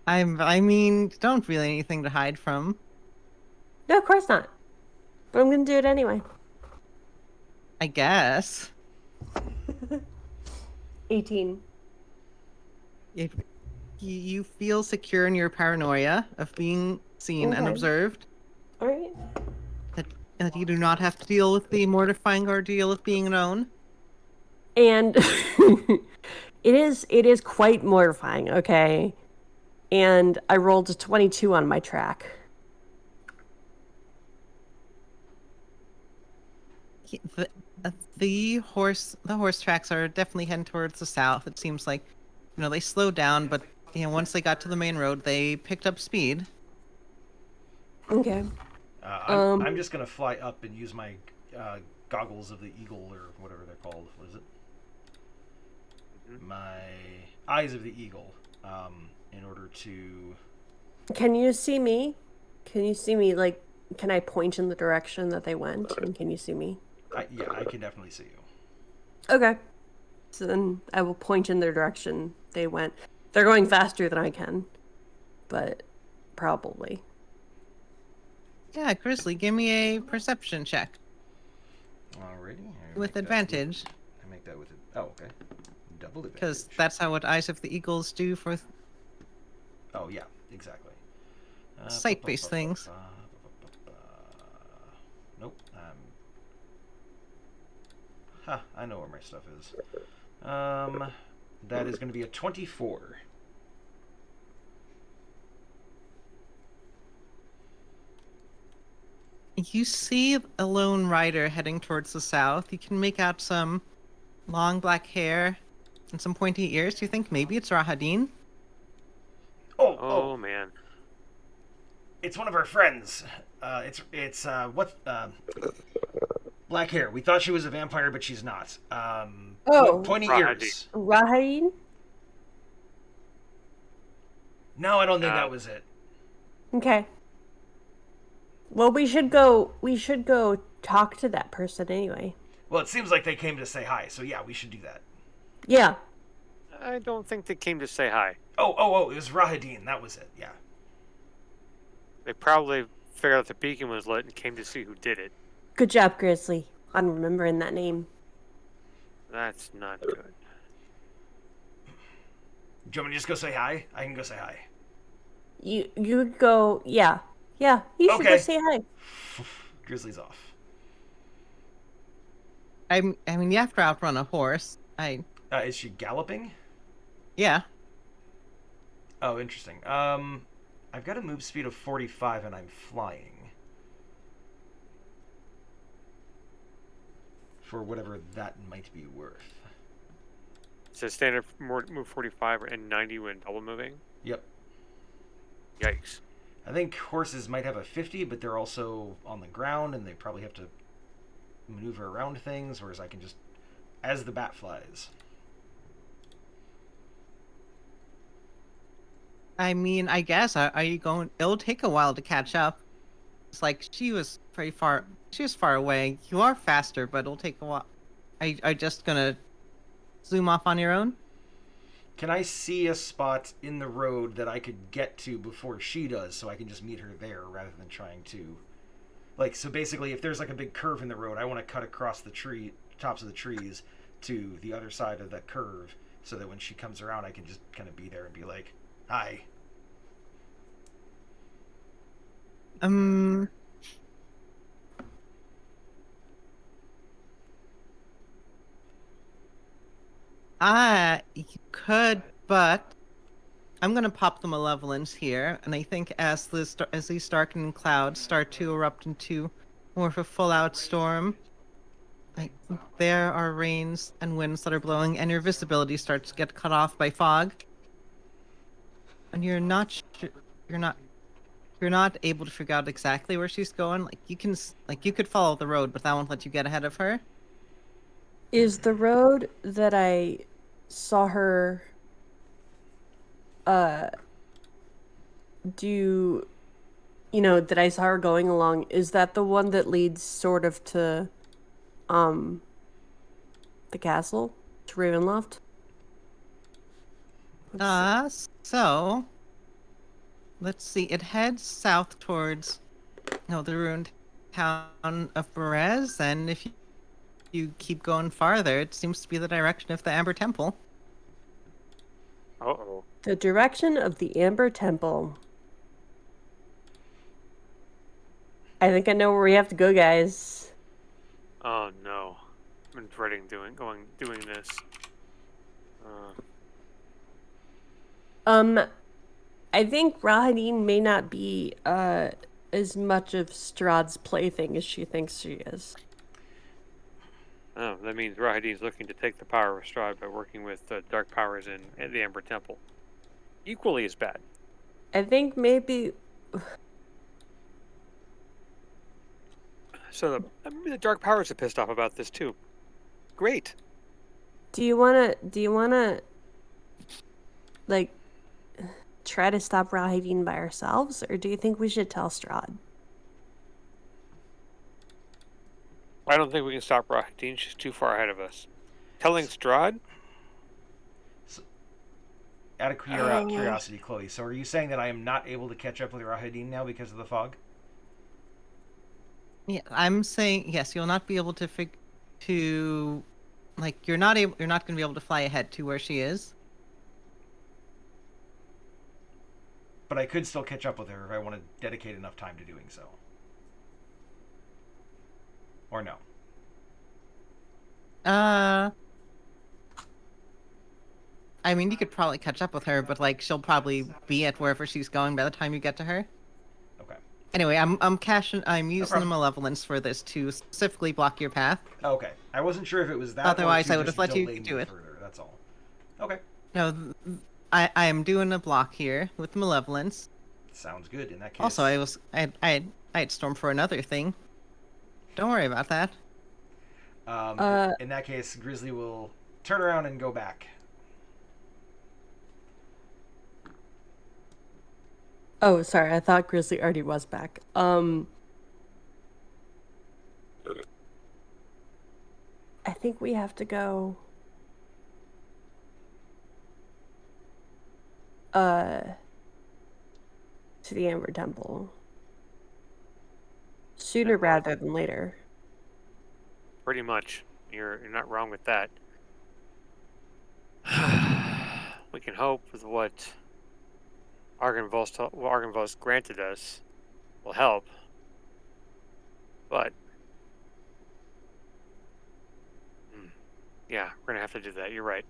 I mean, don't really anything to hide from. No, of course not. But I'm gonna do it anyway. I guess. 18. If you feel secure in your paranoia of being seen and Okay. observed, All right. that you do not have to deal with the mortifying ordeal of being known. And it is quite mortifying, okay? And I rolled a 22 on my track. The horse tracks are definitely heading towards the south. It seems like, they slowed down, but once they got to the main road, they picked up speed. Okay. I'm just going to fly up and use my goggles of the eagle, or whatever they're called. What is it? My eyes of the eagle, in order to... Can you see me? Can you see me, like, can I point in the direction that they went? And can you see me? Yeah, I can definitely see you. Okay. So then I will point in their direction they went. They're going faster than I can. But probably. Yeah, Grizzly, give me a perception check. Alrighty. With advantage. I make that with... Oh, okay. Double advantage. Because that's how what Eyes of the Eagles do for Oh, yeah, exactly. sight-based things. Nope. I know where my stuff is. That is going to be a 24. You see a lone rider heading towards the south. You can make out some long black hair and some pointy ears. Do you think maybe it's Rahadin? Oh man. It's one of our friends. Black hair. We thought she was a vampire, but she's not. Oh. Pointy Rahadi. ears. Rahadin? No, I don't think No. that was it. Okay. Well, we should go talk to that person anyway. Well, it seems like they came to say hi, so yeah, we should do that. Yeah. I don't think they came to say hi. Oh, it was Rahadin. That was it, yeah. They probably figured out the beacon was lit and came to see who did it. Good job, Grizzly, on remembering that name. That's not good. Do you want me to just go say hi? I can go say hi. You go, yeah. Yeah, you should go Okay. say hi. Grizzly's off. I mean, you have to outrun a horse. Is she galloping? Yeah. Oh, interesting. I've got a move speed of 45 and I'm flying. For whatever that might be worth. It says standard move 45 and 90 when double moving. Yep. Yikes. I think horses might have a 50, but they're also on the ground and they probably have to maneuver around things, whereas I can just, as the bat flies. I mean, I guess, are you going... It'll take a while to catch up. It's like, she was far away. You are faster, but it'll take a while. Are you just gonna zoom off on your own? Can I see a spot in the road that I could get to before she does, so I can just meet her there rather than trying to... Like, so basically, if there's like a big curve in the road, I want to cut across the tops of the trees to the other side of that curve, so that when she comes around, I can just kind of be there and be like, hi. You could, but I'm gonna pop the malevolence here, and I think as these darkening clouds start to erupt into more of a full-out storm, like there are rains and winds that are blowing, and your visibility starts to get cut off by fog, and you're not able to figure out exactly where she's going. Like you could follow the road, but that won't let you get ahead of her. Is the road that I saw her that I saw her going along, is that the one that leads sort of to the castle? To Ravenloft? So let's see. It heads south towards the ruined town of Berez, and if you keep going farther, it seems to be the direction of the Amber Temple. Uh-oh. The direction of the Amber Temple. I think I know where we have to go, guys. Oh no. I've been dreading doing this. I think Rahadin may not be as much of Strahd's plaything as she thinks she is. Oh, that means Rahadi's looking to take the power of Strahd by working with dark powers in the Amber Temple. Equally as bad. I think maybe... So the dark powers are pissed off about this too. Great. Do you wanna like try to stop Rahadin by ourselves, or do you think we should tell Strahd? I don't think we can stop Rahadin. She's too far ahead of us. Telling Strahd? Out of curiosity, Chloe, so are you saying that I am not able to catch up with Rahadin now because of the fog? Yeah, I'm saying yes. You'll not be able to you're not going to be able to fly ahead to where she is. But I could still catch up with her if I want to dedicate enough time to doing so. Or no? I mean, you could probably catch up with her, but she'll probably be at wherever she's going by the time you get to her. Okay. Anyway, I'm using the problem. malevolence for this to specifically block your path. Okay. I wasn't sure if it was that. Otherwise, or to I would just have let you delay me do it. Further. That's all. Okay. No, I am doing a block here with Sounds malevolence. good. In that case. Also, I had Storm for another thing. Don't worry about that. In that case, Grizzly will turn around and go back. Oh, sorry. I thought Grizzly already was back. I think we have to go. To the Amber Temple. Sooner rather than later. Pretty much. You're not wrong with that. We can hope with what Argenvost granted us will help. But yeah, we're gonna have to do that. You're right.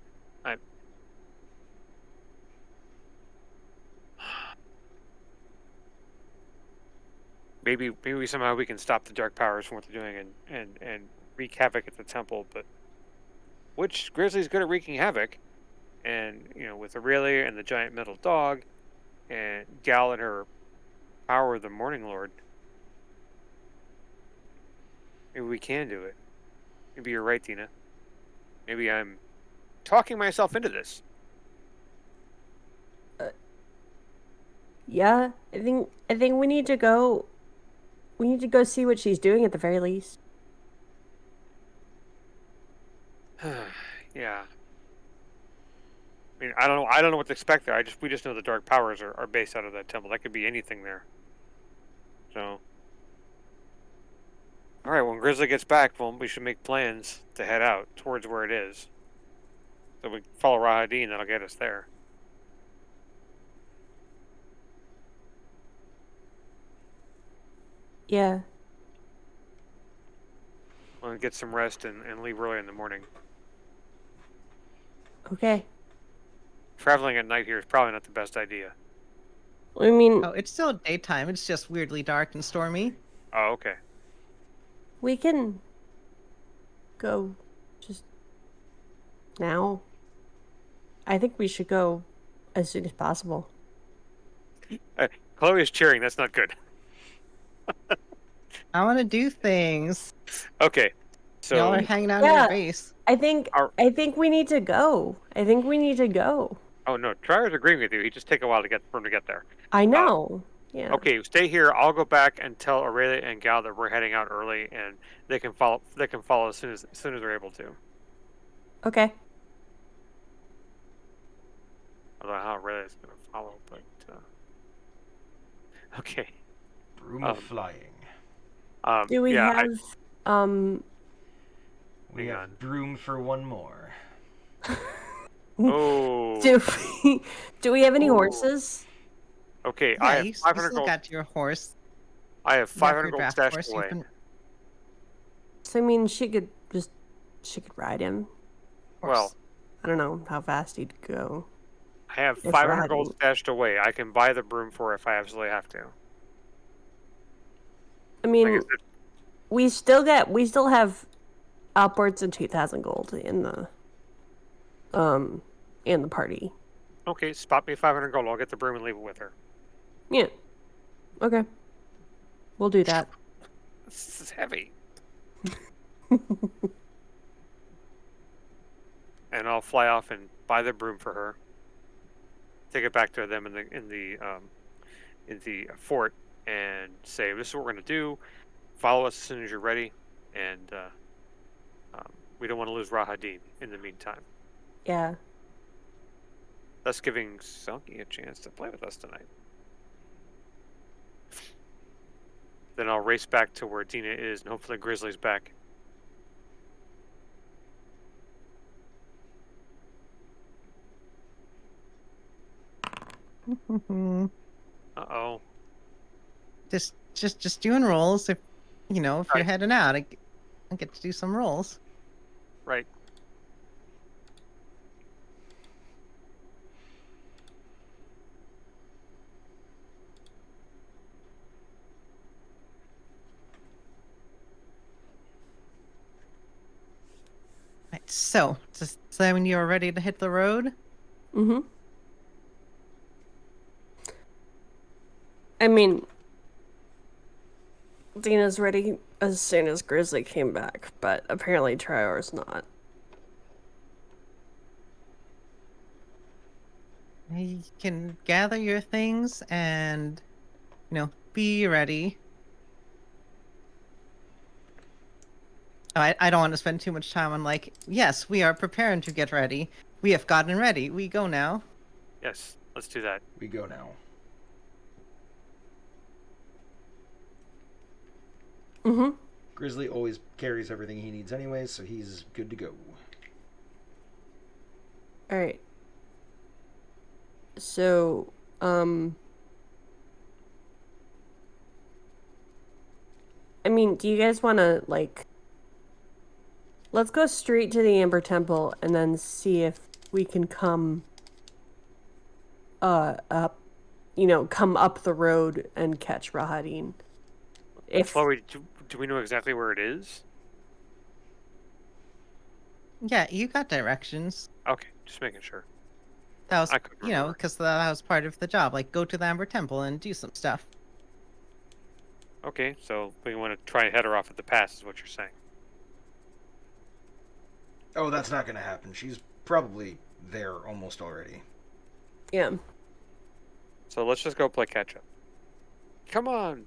Maybe somehow we can stop the dark powers from what they're doing and wreak havoc at the temple. But which Grizzly's good at wreaking havoc, and with Aurelia and the giant metal dog, and Gal and her power of the Morning Lord. Maybe we can do it. Maybe you're right, Tina. Maybe I'm talking myself into this. Yeah, I think we need to go. We need to go see what she's doing at the very least. Yeah. I mean, I don't know what to expect there. We just know the dark powers are based out of that temple. That could be anything there. So, all right. When Grizzly gets back, well, we should make plans to head out towards where it is. So we follow Rahadin. That'll get us there. Yeah. We'll get some rest and leave early in the morning. Okay. Traveling at night here is probably not the best idea. I mean, Oh, it's still daytime. It's just weirdly dark and stormy. Oh, okay. we can go just now. I think we should go as soon as possible. Chloe is cheering. That's not good. I want to do things. Okay. So Y'all are hanging out Yeah. in your base. I think we need to go. I think we need to go. Oh no, Tryer's agreeing with you. He just take a while for him to get there. I know. Yeah. Okay, stay here. I'll go back and tell Aurelia and Gal that we're heading out early, and they can follow. They can follow as soon as they're able to. Okay. I don't know how Aurelia's going to follow, but okay. Broom of flying. Do we yeah, have We Hang have on. room for one more. Oh. do we have any Ooh. horses? Okay, Yeah, I have you 500 still gold. got your horse. I have You got 500 your gold draft stashed horse. You away. can- So I mean, she could ride him. horse. Well, I don't know how fast he'd go. I have If 500 gold riding. stashed away. I can buy the broom for it if I absolutely have to. I mean, Like I said, we still have upwards of 2,000 gold in the party. okay, spot me 500 gold. I'll get the broom and leave it with her. Yeah. Okay. We'll do that. This is heavy. And I'll fly off and buy the broom for her. Take it back to them in the fort and say, "This is what we're gonna do. Follow us as soon as you're ready." And we don't want to lose Rahadin in the meantime. Yeah. Thus giving Selkie a chance to play with us tonight. Then I'll race back to where Dina is, and hopefully Grizzly's back. Uh-oh. just doing rolls. If you're Right. heading out, I get to do some rolls. Right. Right, so just say when you're ready to hit the road. Mm-hmm. I mean, Dina's ready. as soon as Grizzly came back, but apparently Trior's not. You can gather your things and, be ready. I don't want to spend too much time on yes, we are preparing to get ready. We have gotten ready. We go now. Yes, let's do that. We go now. Mm-hmm. Grizzly always carries everything he needs anyways, so he's good to go. All right. So, I mean, do you guys want to, let's go straight to the Amber Temple and then see if we can come, up, come up the road and catch Rahadin. If Chloe, do we know exactly where it is? Yeah, you got directions. Okay, just making sure. That was, I couldn't remember. because that was part of the job. Go to the Amber Temple and do some stuff. Okay, so we want to try and head her off at the pass, is what you're saying. Oh, that's not going to happen. She's probably there almost already. yeah. So let's just go play catch up. Come on.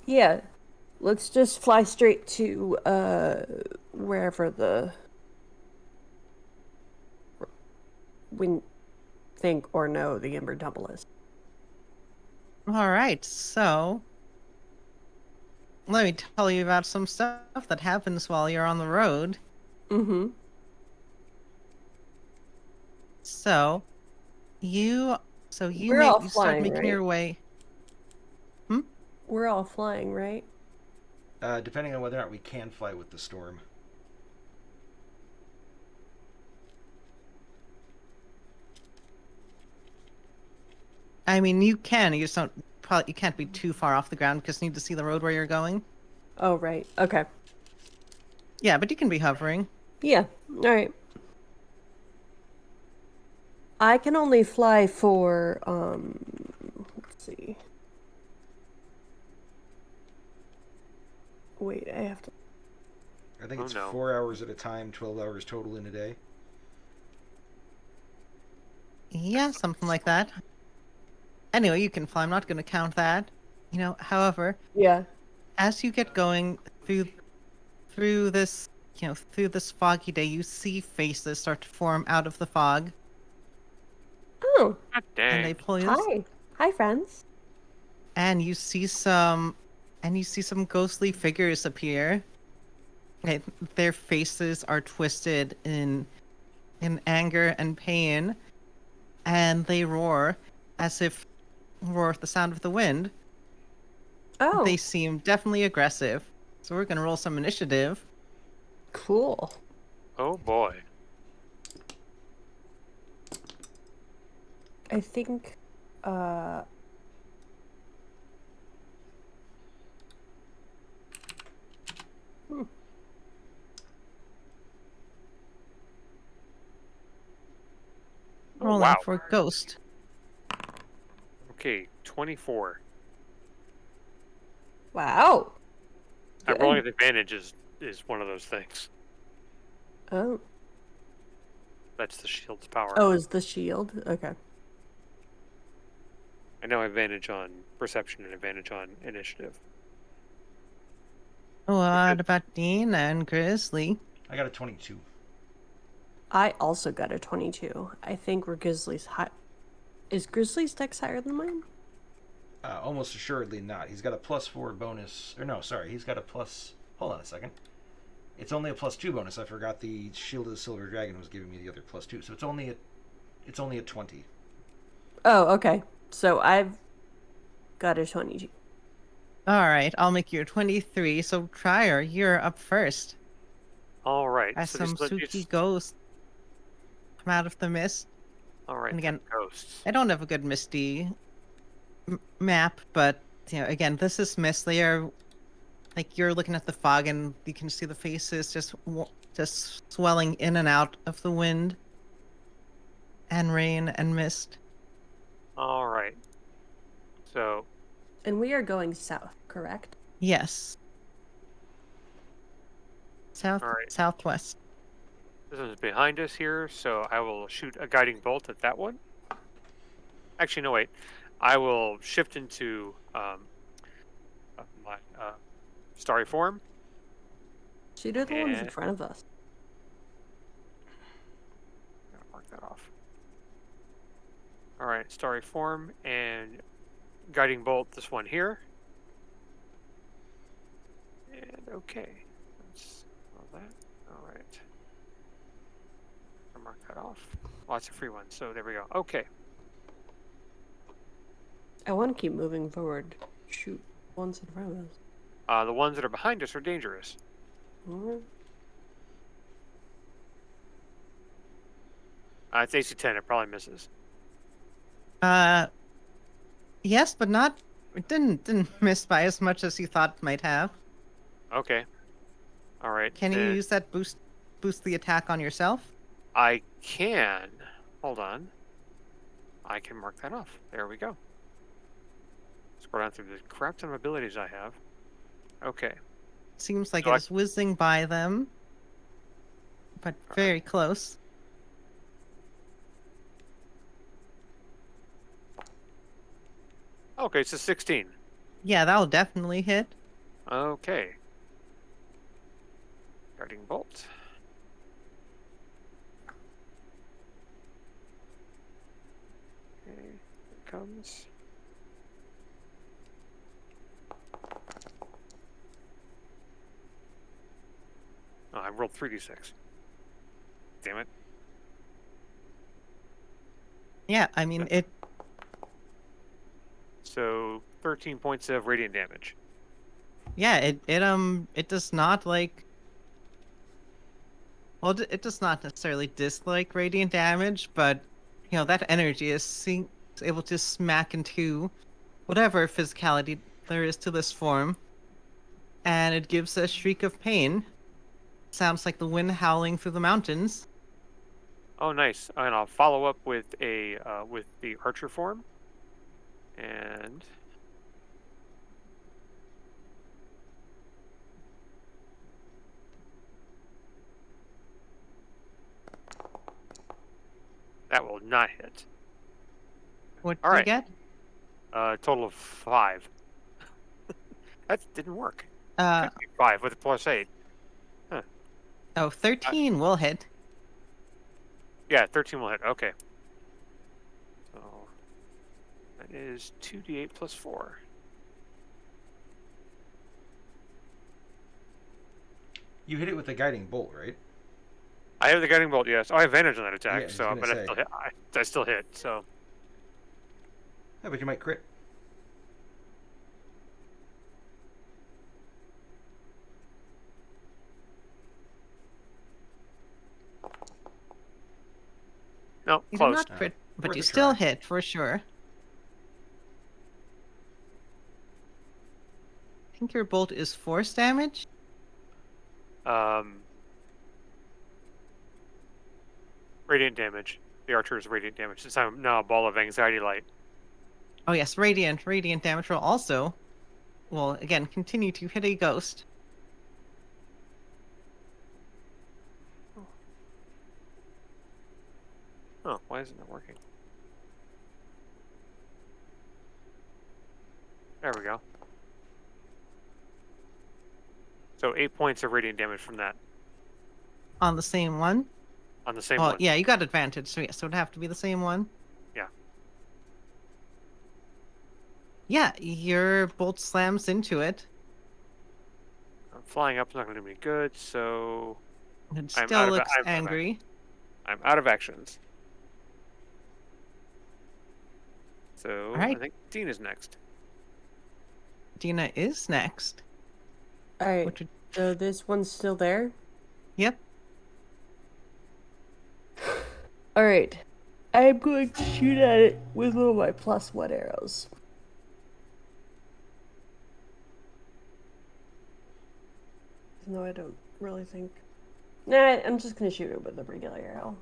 Yeah. Let's just fly straight to, wherever we think or know the Amber Temple is. All right, so let me tell you about some stuff that happens while you're on the road. Mm-hmm. So you We're all you start flying, making right? your way. We're all flying, right? Depending on whether or not we can fly with the storm. I mean, you can. You just don't. Probably you can't be too far off the ground because you need to see the road where you're going. Oh, right. Okay. Yeah, but you can be hovering. Yeah. All right. I can only fly for, let's see. Wait, I have to. I think Oh, it's no. 4 hours at a time, 12 hours total in a day. Yeah, something like that. Anyway, you can fly. I'm not going to count that. However, Yeah. as you get going through this, through this foggy day, you see faces start to form out of the fog, Oh, God and they dang. pull you. hi. Hi, friends. And you see some ghostly figures appear. Their faces are twisted in anger and pain, and they roar with the sound of the wind. Oh, They seem definitely aggressive. So we're gonna roll some initiative. cool. Oh boy. I think, Oh, Rolling wow. for ghost. Okay, 24. Wow. I'm rolling Good. with advantage is one of those things. Oh. That's the shield's power. Oh, is the shield? Okay. I know advantage on perception and advantage on initiative. What about Dean and Grizzly? I got a 22. I also got a 22. I think Grizzly's high. Is Grizzly's dex higher than mine? Almost assuredly not. He's got a +4 bonus. Or no, sorry. He's got a plus... Hold on a second. It's only a +2 bonus. I forgot the Shield of the Silver Dragon was giving me the other +2. So it's only a 20. Oh, okay. So I've got a 22. All right, I'll make you a 23. So Trier, you're up first. All right. As So some spooky ghosts come out of the mist. All right. And again, ghosts. I don't have a good misty map, but again, this is mist. They are you're looking at the fog, and you can see the faces just swelling in and out of the wind and rain and mist. All right. So And we are going south, correct? Yes. All right. Southwest. This one's behind us here, so I will shoot a guiding bolt at that one. Actually, no, wait. I will shift into my starry form. Shoot at the ones in And front of us. I'm gonna mark that off. All right, starry form and guiding bolt. This one here. And okay, that's all that. All right. I'll mark that off. Lots of free ones. So there we go. Okay. I want to keep moving forward. Shoot ones in front of us. The ones that are behind us are dangerous. Alright. It's AC 10. It probably misses. Yes, but not. It didn't miss by as much as you thought it might have. Okay. All right. Can you then use that boost the attack on yourself? I can. Hold on. I can mark that off. There we go. Scroll down through the crap ton of abilities I have. Okay. Seems like So it I- is whizzing by them, but very close. Okay, it's a 16. Yeah, that'll definitely hit. Okay. Guarding bolt. Okay, here it comes. Oh, I rolled 3d6. Damn it. Yeah, I mean it. So 13 points of radiant damage. Yeah, it does not like. Well, it does not necessarily dislike radiant damage, but that energy is able to smack into whatever physicality there is to this form, and it gives a shriek of pain. Sounds like the wind howling through the mountains. Oh, nice. And I'll follow up with with the archer form. And that will not hit. What All do you right. get? Total of 5. That didn't work. Uh, 5 with a +8. oh, 13 will hit. Yeah, 13 will hit. Okay. So that is 2d8 plus 4. You hit it with a guiding bolt, right? I have the guiding bolt, yes. Oh, I have advantage on that attack, Yeah, I was so gonna but I say. still hit. I still hit. So Yeah, but you might crit. no, You do close. not crit, but Worth you a still try. hit for sure. I think your bolt is force damage. Radiant damage. The archer is radiant damage. Since I'm now a ball of anxiety light. Oh yes, radiant damage will also, well, again, continue to hit a ghost. Oh, why isn't it working? There we go. So 8 points of radiant damage from that On the same one. on the same Oh one. yeah, you got advantage, so yes, it would have to be the same one. Yeah. Yeah, your bolt slams into it. Flying up is not going to do me good, so It I'm still out of- looks I'm out of angry. I'm out of actions. So I Alright. think Dean is next. Dina is next. Alright, Which would, so this one's still there? yep. Alright. I'm going to shoot at it with one of my +1 arrows. No, I don't really think. Nah, I'm just gonna shoot it with a regular arrow.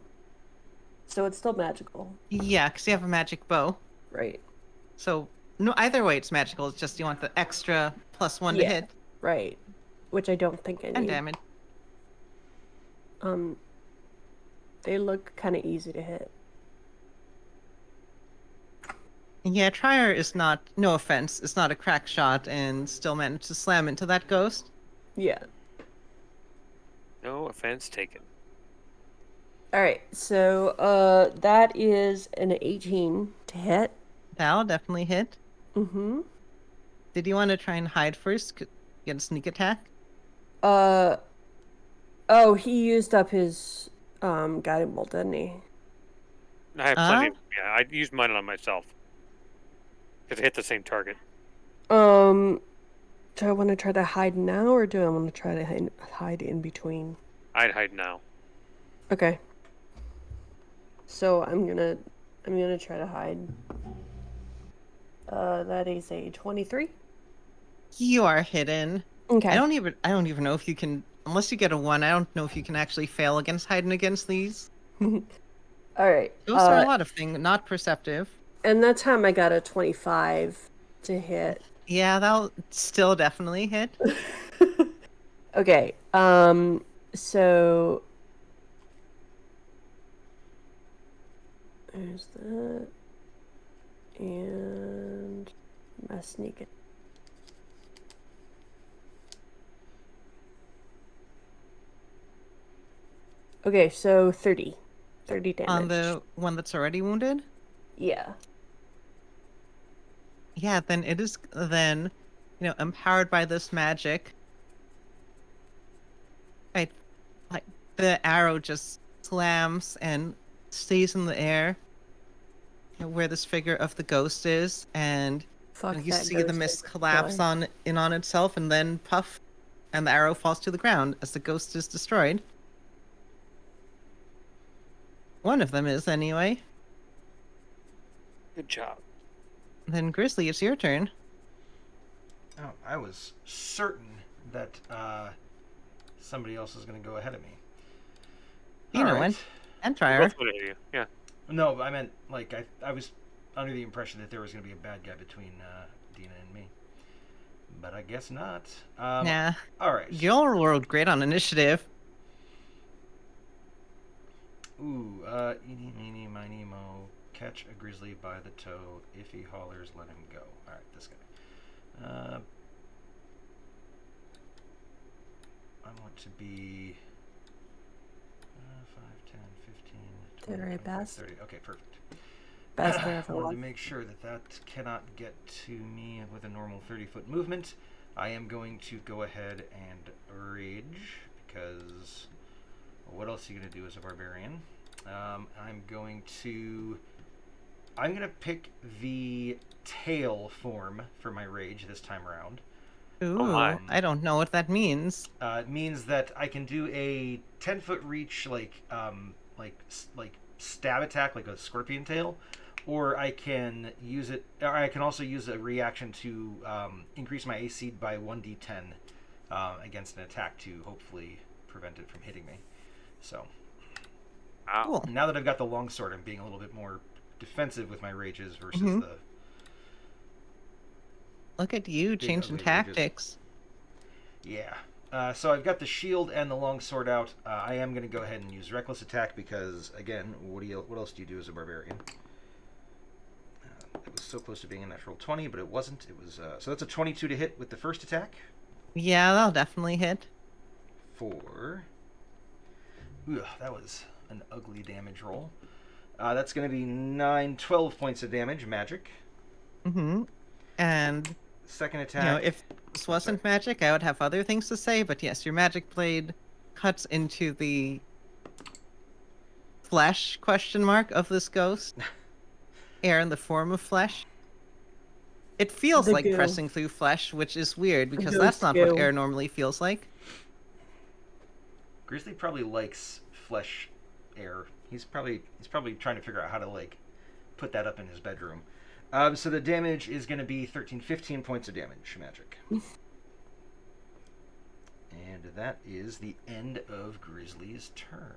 So it's still magical, Yeah, because you have a magic bow. right? So no, either way it's magical. It's just you want the extra +1 to Yeah. hit Right. Which I don't think I and need. damage. Um, they look kind of easy to hit. Yeah, Trier is not, no offense, is not a crack shot and still managed to slam into that ghost. Yeah. No offense taken. All right. So, that is an 18 to hit. That'll definitely hit. Mm-hmm. Did you want to try and hide first? Get a sneak attack? Oh, he used up his guiding bolt, didn't he? I have plenty. Yeah, I used mine on myself because it hit the same target. Do I want to try to hide now, or do I want to try to hide in between? I'd hide now. Okay. So I'm gonna try to hide. That is a 23. You are hidden. Okay. I don't even know if you can, unless you get a 1, I don't know if you can actually fail against hiding against these. All right. Those are a lot of things, not perceptive. And that time I got a 25 to hit. Yeah, that'll still definitely hit. Okay. So there's that. And my sneak it. Okay, so 30. 30 damage. On the one that's already wounded? Yeah. Yeah, then it is then, empowered by this magic. Right, like the arrow just slams and stays in the air, where this figure of the ghost is, and Fuck you that see the ghost mist is collapse killer. on itself, and then puff, and the arrow falls to the ground as the ghost is destroyed. One of them is, anyway. Good job. Then Grizzly, it's your turn. Oh, I was certain that somebody else was going to go ahead of me. You know, Alright. and We Trier. both would hit you. Yeah. No, I meant, like, I was under the impression that there was going to be a bad guy between Dina and me. But I guess not. Nah. Alright. You'll rolled great on initiative. Ooh, eeny, meeny, miny, mo. Catch a grizzly by the toe. If he hollers, let him go. Alright, this guy. I want to be 5, 10, 15, Did 20, I 25, pass? 30. Okay, perfect. Best there I ever wanted was. to make sure that that cannot get to me with a normal 30-foot movement. I am going to go ahead and rage, because what else are you going to do as a barbarian? I'm going to pick the tail form for my rage this time around. Ooh, my. I don't know what that means. It means that I can do a 10-foot reach, like stab attack, like a scorpion tail, or I can use it. Or I can also use a reaction to increase my AC by 1d10 against an attack to hopefully prevent it from hitting me. So Wow. Cool. now that I've got the longsword, I'm being a little bit more defensive with my rages versus Mhm. the. Look at you Big changing ugly rages. tactics. Yeah. So I've got the shield and the longsword out. I am going to go ahead and use reckless attack because, again, what else do you do as a barbarian? It was so close to being a natural 20, but it wasn't. It was so that's a 22 to hit with the first attack. Yeah, that'll definitely hit. 4. Ugh, that was an ugly damage roll. That's going to be 12 points of damage, magic. Mm-hmm. And Second attack. if this wasn't magic, I would have other things to say, but yes, your magic blade cuts into the flesh of this ghost. Air in the form of flesh. It feels The like goo. pressing through flesh, which is weird because ghost that's not goo. what air normally feels like. Grizzly probably likes flesh air. He's probably trying to figure out how to put that up in his bedroom. So the damage is going to be 15 points of damage, magic. And that is the end of Grizzly's turn.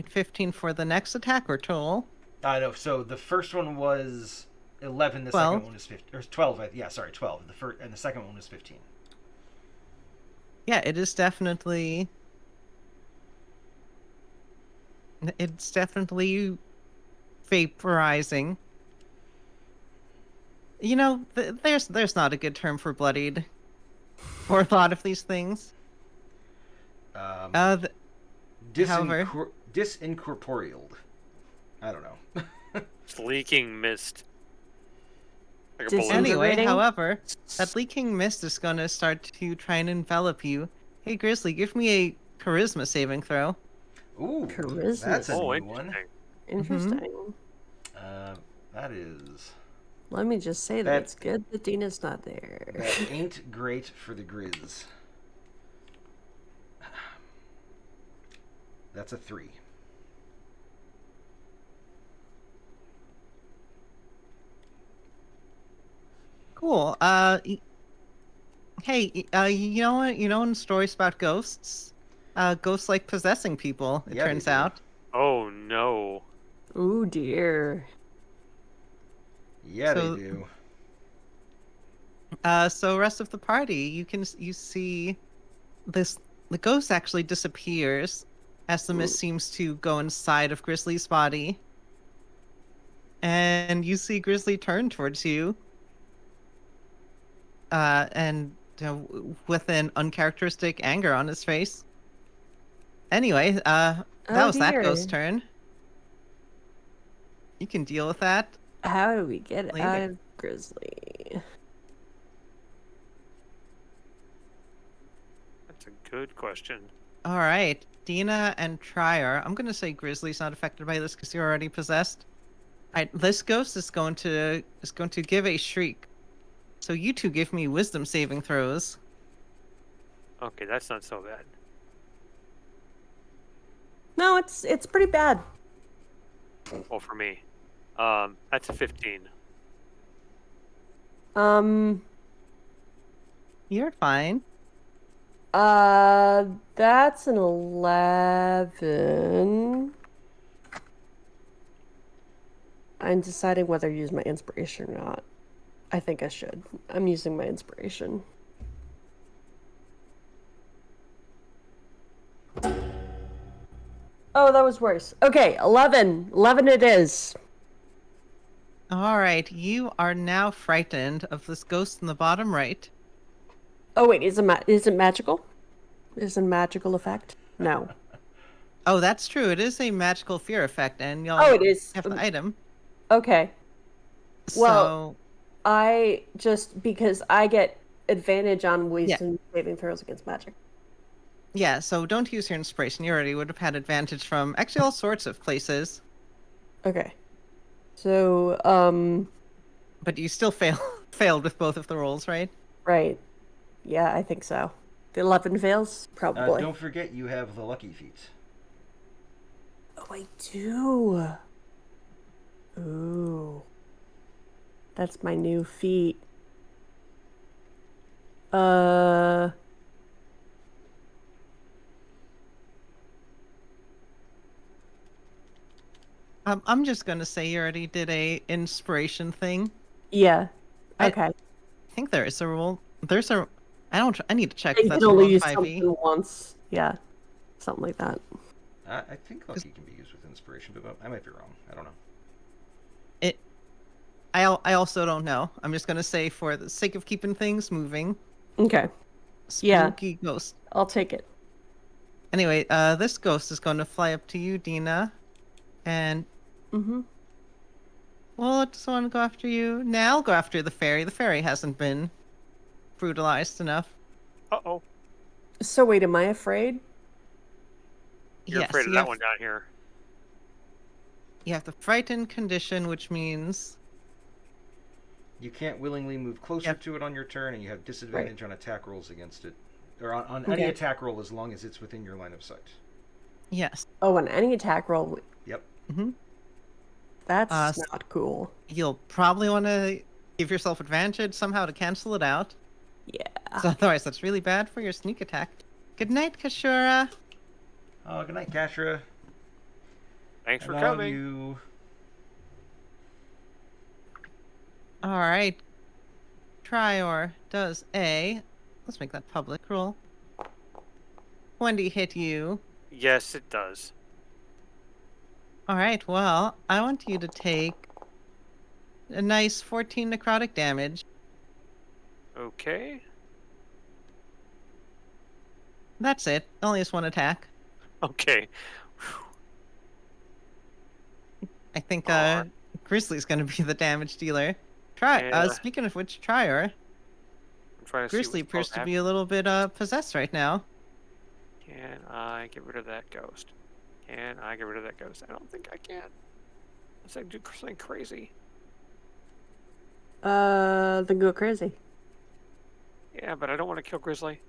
15 for the next attack or total. No, so the first one was 11. The 12. second one is 15, or 12. Yeah, sorry, 12. The first and the second one was 15. Yeah, it is definitely It's definitely vaporizing. You know, there's not a good term for bloodied for a lot of these things. Um, However, disincorporealed. I don't know. It's leaking mist. Like a balloon. anyway, Disintegrating? however, that leaking mist is going to start to try and envelop you. Hey, Grizzly, give me a charisma saving throw. Ooh, Charisma. that's a Oh, new one. interesting. Interesting. That is. Let me just say that That- it's good that Dina's not there. That ain't great for the Grizz. That's a 3. Cool. Hey, you know what? You know in stories about ghosts? Ghosts like possessing people, it Yeah, they turns do. out. Oh no. Ooh dear. Yeah, So- they do. So rest of the party, you see the ghost actually disappears as the mist seems to go inside of Grizzly's body. And you see Grizzly turn towards you. And with an uncharacteristic anger on his face. Anyway, that Oh, was that dear. ghost turn. You can deal with that. How do we get Later. out of Grizzly? That's a good question. All right, Dina and Trier. I'm gonna say Grizzly's not affected by this because you're already possessed. All right, this ghost is going to give a shriek. So you two give me wisdom saving throws. Okay, that's not so bad. No, it's pretty bad. Well, for me. That's a 15. You're fine. That's an 11. I'm deciding whether to use my inspiration or not. I think I should. I'm using my inspiration. Oh, that was worse. Okay, 11. 11 it is. All right, you are now frightened of this ghost in the bottom right. Oh, wait, is it magical? Is it a magical effect? No. Oh, that's true. It is a magical fear effect, and you'll Oh, it is. have the item. Okay. Well- So, I just, because I get advantage on wisdom saving throws against magic. yeah, so don't use your inspiration. You already would have had advantage from actually all sorts of places, Okay. So, but you still failed with both of the rolls, right? right. Yeah, I think so. The 11 fails? Probably. Don't forget you have the lucky feat. Oh, I do. Ooh. That's my new feat. I'm just gonna say you already did a inspiration thing. Yeah. I- Okay. I think there is a rule. There's a. I need to check I if that's can a rule only in use 5e. something once. Yeah. Something like that. I think lucky can be used with inspiration, but I might be wrong. I don't know. I also don't know. I'm just gonna say for the sake of keeping things moving. Okay. Yeah. Spooky ghost. I'll take it. Anyway, this ghost is going to fly up to you, Dina, and Mm-hmm. well, it doesn't want to go after you. Now I'll go after the fairy. The fairy hasn't been brutalized enough. Uh-oh. So wait, am I afraid? You're Yes, afraid of you that have, one down here. you have the frightened condition, which means You can't willingly move closer Yep. to it on your turn, and you have disadvantage on attack rolls against it. Or on any Okay. attack roll as long as it's within your line of sight. yes. Oh, on any attack roll. Yep. hmm That's s- not cool. You'll probably want to give yourself advantage somehow to cancel it out. Yeah. So otherwise, that's really bad for your sneak attack. Good night, Kashura. Oh, good night, Kashra. Thanks I for love coming. you. All right. Trior does a. Let's make that public roll. 20 hit you. Yes, it does. All right, well, I want you to take a nice 14 necrotic damage. Okay. That's it. Only has one attack. Okay. I think Alright. Grizzly's gonna be the damage dealer. Try. Yeah. Speaking of which, Trier, I'm trying to see Grizzly what's appears supposed to to be happen. a little bit possessed right now. Can I get rid of that ghost? Can I get rid of that ghost? I don't think I can. Unless I do something crazy. Then go crazy. Yeah, but I don't want to kill Grizzly.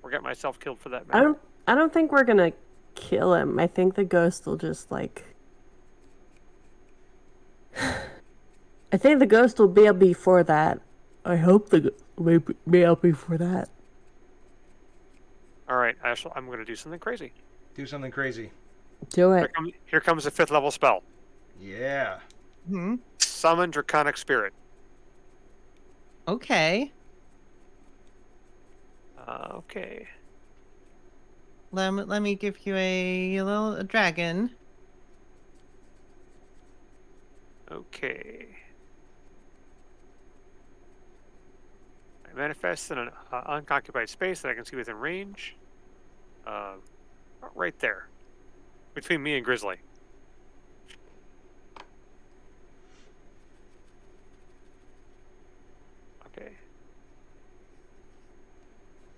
Or get myself killed for that I matter. don't think we're gonna kill him. I think the ghost will just like. I think the ghost will be up before that. I hope the ghost will be up before that. Alright, I'm going to do something crazy. Do something crazy. Do it. Here comes a 5th level spell. Yeah. Hmm. Summon Draconic Spirit. Okay. Okay. Let me give you a dragon. Okay. I manifest in an unoccupied space that I can see within range. Right there. Between me and Grizzly. Okay.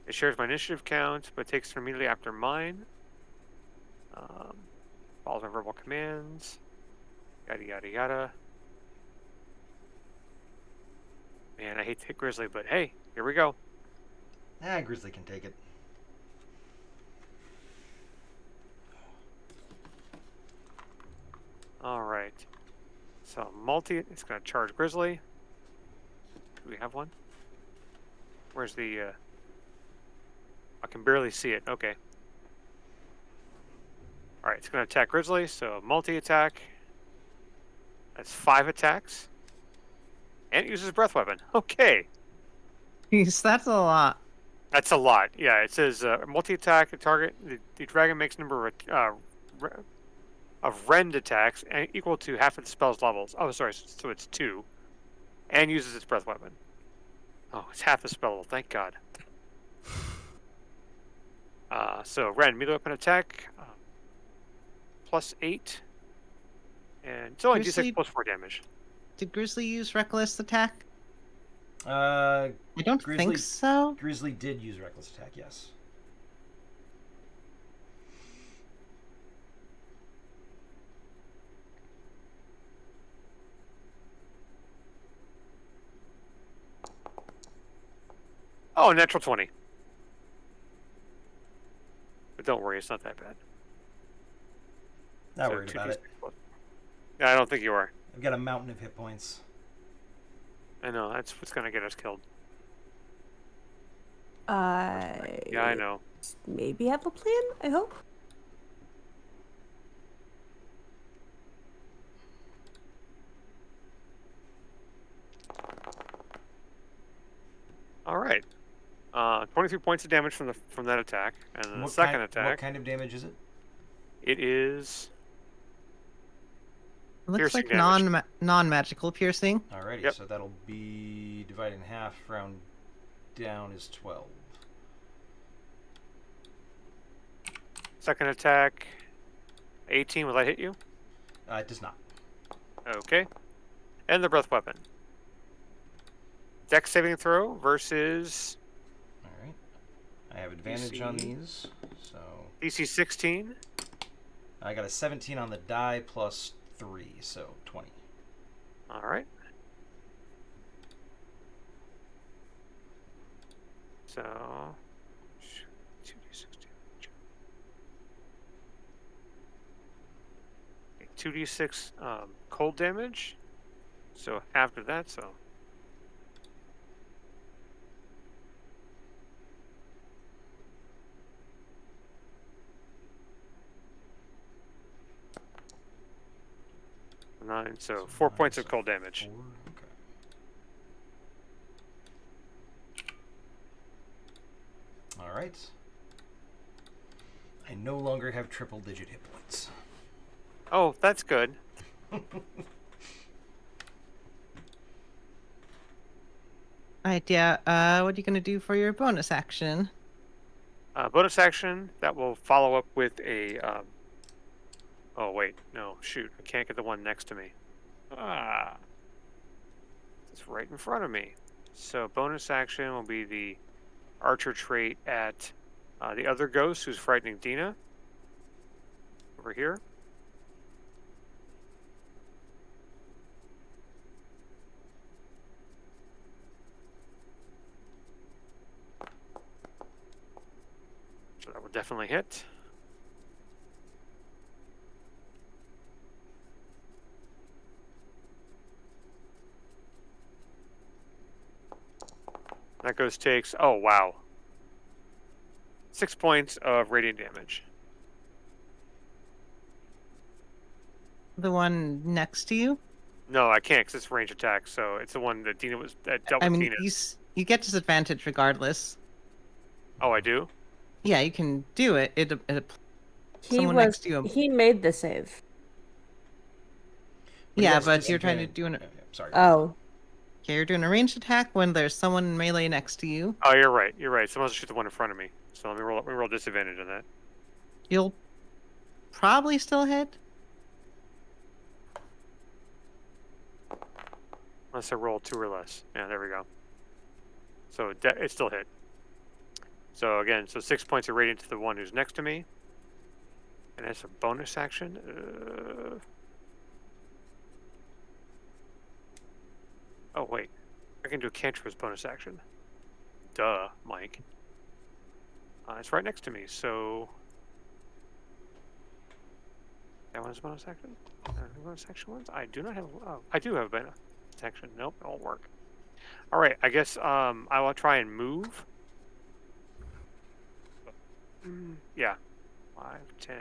It shares my initiative count, but takes it immediately after mine. Follows my verbal commands. Yada yada yada. Man, I hate to hit Grizzly, but hey, here we go. Grizzly can take it. Alright. So, it's going to charge Grizzly. Do we have one? Where's the, I can barely see it. Okay. Alright, it's going to attack Grizzly, so multi-attack. That's 5 attacks. And it uses Breath Weapon. Okay. Jeez, that's a lot. That's a lot. Yeah, it says multi-attack. The target, the dragon makes number of rend attacks equal to half of the spell's levels. Oh, sorry. So it's 2, and uses its breath weapon. Oh, it's half the spell level. Thank God. So rend melee weapon attack +8, and it's only Grizzly- d6 +4 damage. Did Grizzly use reckless attack? Uh, I don't Grizzly- think so. Grizzly did use reckless attack. Yes. Oh, natural 20. But don't worry, it's not that bad. Not So worried about it. 2d6 Yeah, I don't think you are. I've got a mountain of hit points. I know, that's what's going to get us killed. I Yeah, I know. maybe have a plan. I hope. All right. 23 points of damage from that attack, and then the What second kind, attack. What kind of damage is it? It is It looks piercing like damage. non-magical piercing. Alrighty, Yep. so that'll be divided in half. Round down is 12. Second attack, 18. Will that hit you? It does not. Okay. And the breath weapon. Dex saving throw versus Alright. I have advantage on DC. these, so DC 16. I got a 17 on the die plus 3, so 20. All right. So 2d6 damage. 2d6 cold damage. So after that, so nine. So 4 9, points of so cold damage. 4, okay. Alright. I no longer have triple digit hit points. Oh, that's good. Right, yeah. What are you gonna do for your bonus action? Bonus action that will follow up with a. Oh wait, no, shoot! I can't get the one next to me. Ah, it's right in front of me. So bonus action will be the archer trait at the other ghost who's frightening Dina. Over here. So that will definitely hit. That ghost takes, oh wow, 6 points of radiant damage. The one next to you? No, I can't because it's range attack. So it's the one that Dina was that dealt I with mean, Dina. you get disadvantage regardless. Oh, I do. Yeah, you can do it. He someone was. next to you. He made the save. What do you Yeah, guys but you're trying to disadvantage- do an. yeah, sorry. Oh, Okay, you're doing a ranged attack when there's someone in melee next to you. Oh, you're right. You're right. Someone else shoot the one in front of me. So let me roll disadvantage on that. You'll probably still hit. Unless I roll 2 or less. Yeah, there we go. So it still hit. So again, so 6 points of radiant to the one who's next to me. And that's a bonus action. Oh wait, I can do a cantrip as bonus action. Duh, Mike. It's right next to me, so that one's bonus action. Bonus action ones. I do not have. Oh, I do have a bonus action. Nope, it won't work. All right, I guess I will try and move. Yeah, 5, 10,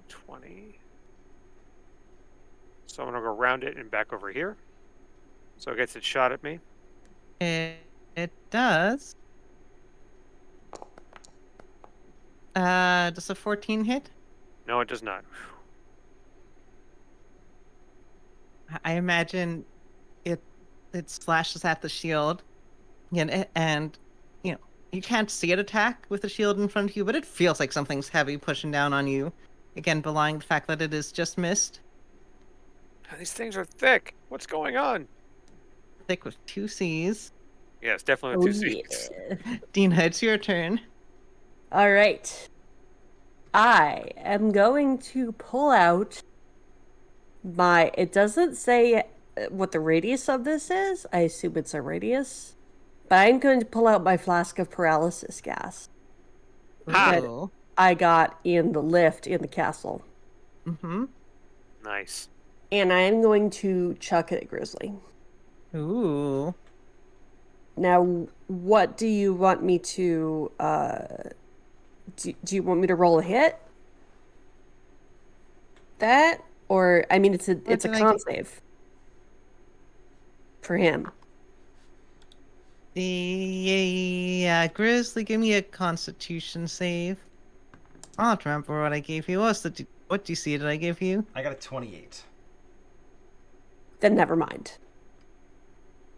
20. So I'm gonna go around it and back over here. So it gets its shot at me. It does. Does a 14 hit? No, it does not. I imagine it slashes at the shield, and you know you can't see it attack with the shield in front of you, but it feels like something's heavy pushing down on you. Again, belying the fact that it is just missed. These things are thick. What's going on? Thick with 2 C's. Yes, definitely oh 2 C's. yeah. Dina, it's your turn. All right. I am going to pull out my. It doesn't say what the radius of this is. I assume it's a radius. But I'm going to pull out my flask of paralysis gas that Ooh. I got in the lift in the castle. Mm-hmm. Nice. And I am going to chuck it at Grizzly. Ooh. Now, what do you want me to, do you want me to roll a hit? That? Or, I mean, it's a did I con get? save. For him. Yeah, Grizzly, give me a Constitution save. I don't remember what I gave you. What DC did I give you? I got a 28. Then never mind.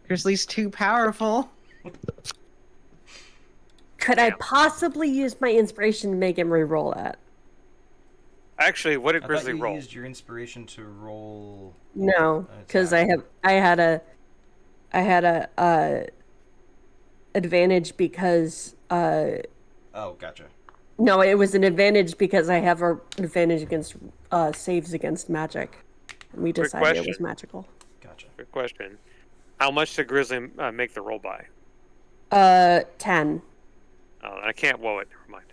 Grizzly's too powerful. Could I Damn. possibly use my inspiration to make him re-roll that? Actually, what did I Grizzly thought you roll? used your inspiration to roll. No, because I had a advantage because Oh, gotcha. no, it was an advantage because I have an advantage against saves against magic. And we Quick decided it was question. magical. Gotcha. Good question. How much did Grizzly make the roll by? 10. Oh, I can't woe it. Never mind.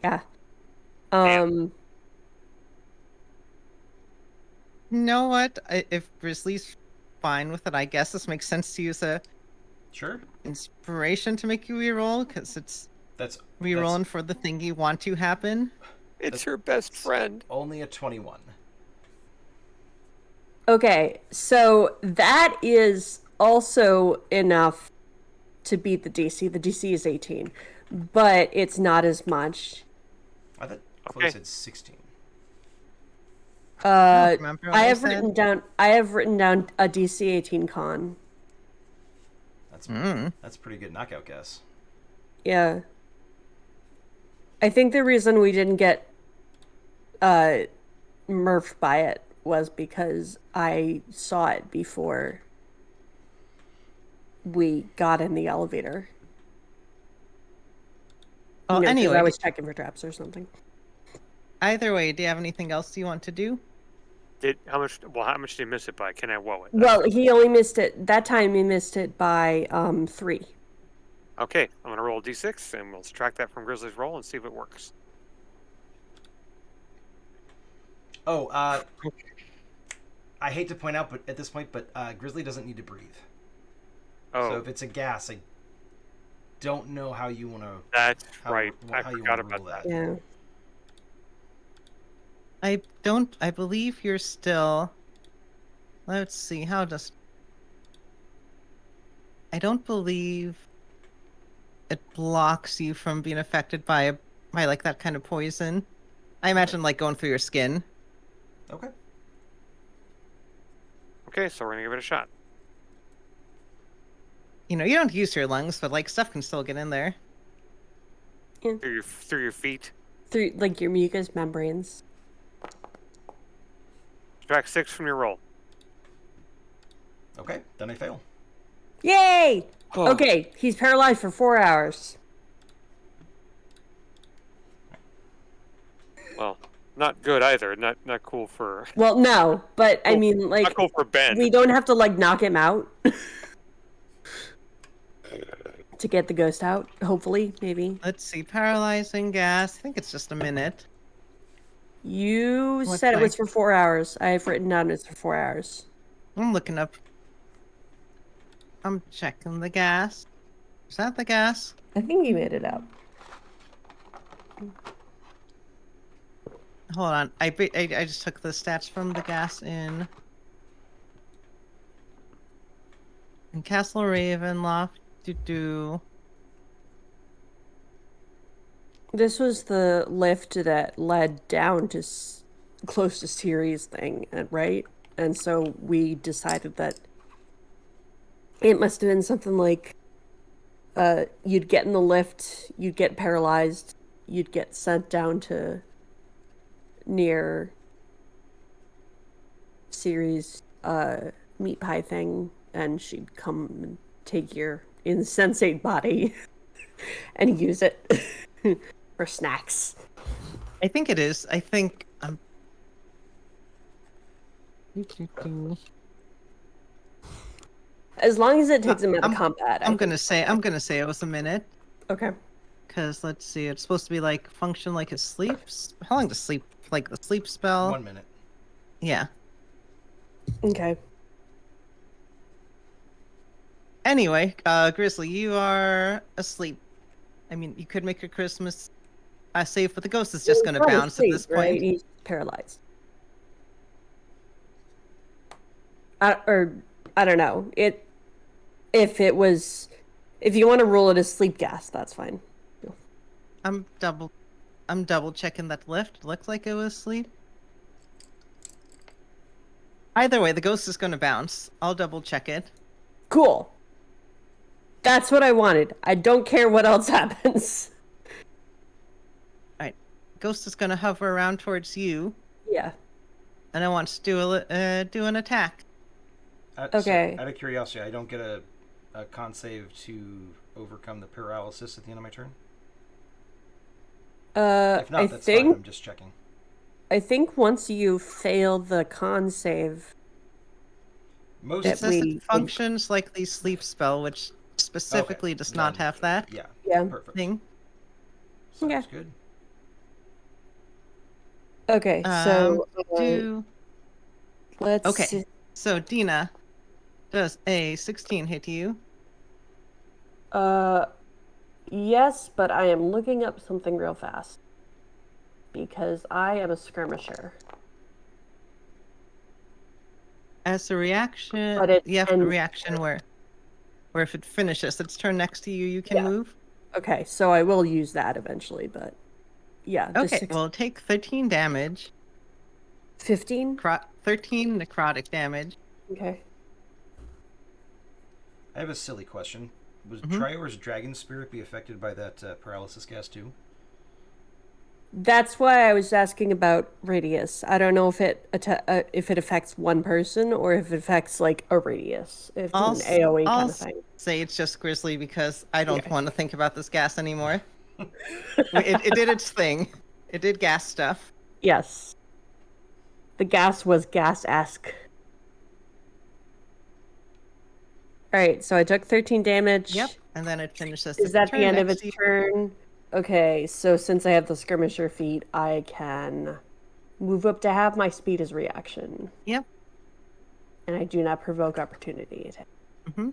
Yeah. Damn. You know what? If Grizzly's fine with it, I guess this makes sense to use a Sure. inspiration to make you reroll, because it's That's rerolling for the thing you want to happen. It's her best friend. only a 21. Okay, so that is also enough to beat the DC. The DC is 18, but it's not as much. I thought Chloe Okay. said 16. I Uh, don't remember what I I have said. written down a DC 18 con. That's Mm. that's a pretty good knockout guess. Yeah. I think the reason we didn't get murphed by it was because I saw it before we got in the elevator. Well, Because anyway, I was checking for traps or something. either way, do you have anything else you want to do? How much did he miss it by? Can I whoa it? Well, he only missed it that time. He missed it by 3. Okay, I'm gonna roll a d6 and we'll subtract that from Grizzly's roll and see if it works. Oh, I hate to point out, but at this point, Grizzly doesn't need to breathe. Oh, So if it's a gas, I don't know how you want to. that's how, right. I how you forgot wanna about rule that. Yeah. I believe you're still. Let's see, how does. I don't believe it blocks you from being affected by like that kind of poison. I imagine like going through your skin. Okay. Okay, so we're gonna give it a shot. You know, you don't use your lungs, but like stuff can still get in there. Through your feet. Through like your mucous membranes. Subtract 6 from your roll. Okay. Then I fail. Yay! Oh. Okay, he's paralyzed for 4 hours. Well, not good either. Not cool for. Well, no, but I Cool. mean, like, Not cool for Ben. we don't have to like knock him out to get the ghost out. Hopefully, maybe. Let's see, paralyzing gas. I think it's just a minute. You What said it was time? for 4 hours. I have written down it's for 4 hours. I'm looking up. I'm checking the gas. Is that the gas? I think you made it up. Hold on. I just took the stats from the gas in Castle Ravenloft. Do. This was the lift that led down to close to Siri's thing, right? And so we decided that it must have been something like you'd get in the lift, you'd get paralyzed, you'd get sent down to near Siri's meat pie thing, and she'd come and take your insensate body and use it for snacks. I think it is. I think As long as it takes him out of I'm- combat. I'm gonna say it was a minute. Okay. Because let's see, it's supposed to be like function like it sleeps. How long does sleep? Like the sleep spell? 1 minute. Yeah. Okay. Anyway, Grizzly, you are asleep. I mean, you could make a Christmas save, but the ghost is just gonna bounce at this point. Right? He's paralyzed. Or I don't know. If you want to rule it as sleep gas, that's fine. I'm double checking that lift. Looks like it was sleep. Either way, the ghost is gonna bounce. I'll double check it. Cool. That's what I wanted. I don't care what else happens. Alright. Ghost is gonna hover around towards you, Yeah. and it wants to do an attack. Okay. So, out of curiosity, I don't get a con save to overcome the paralysis at the end of my turn? If not, I that's fine. think I'm just checking. once you fail the con save, Most It That says we- it functions like the sleep spell, which specifically does not then- have that Yeah. yeah. Perfect. thing. Sounds Okay. good. Okay, so let's Okay. see. So Dina, does a 16 hit you? Yes, but I am looking up something real fast because I am a skirmisher. As a reaction, But it you have a ends reaction where if it finishes its turn next to you, you can Yeah. move. Okay, so I will use that eventually, but yeah. the Okay, six- well, take 13 damage. 15? 13 necrotic damage. Okay. I have a silly question. Would Mhm. Trior's dragon spirit be affected by that paralysis gas too? That's why I was asking about radius. I don't know if if it affects one person or if it affects like a radius, if it's I'll, an s- AoE I'll kind of s- thing. say it's just Grizzly because I don't Okay. want to think about this gas anymore. It did its thing. It did gas stuff. Yes. The gas was gas-esque. All right, so I took 13 damage. Yep. And then it finishes Is the that the turn end of next its to you. turn? Okay, so since I have the skirmisher feat, I can move up to half my speed as reaction, Yep. and I do not provoke opportunity attack. hmm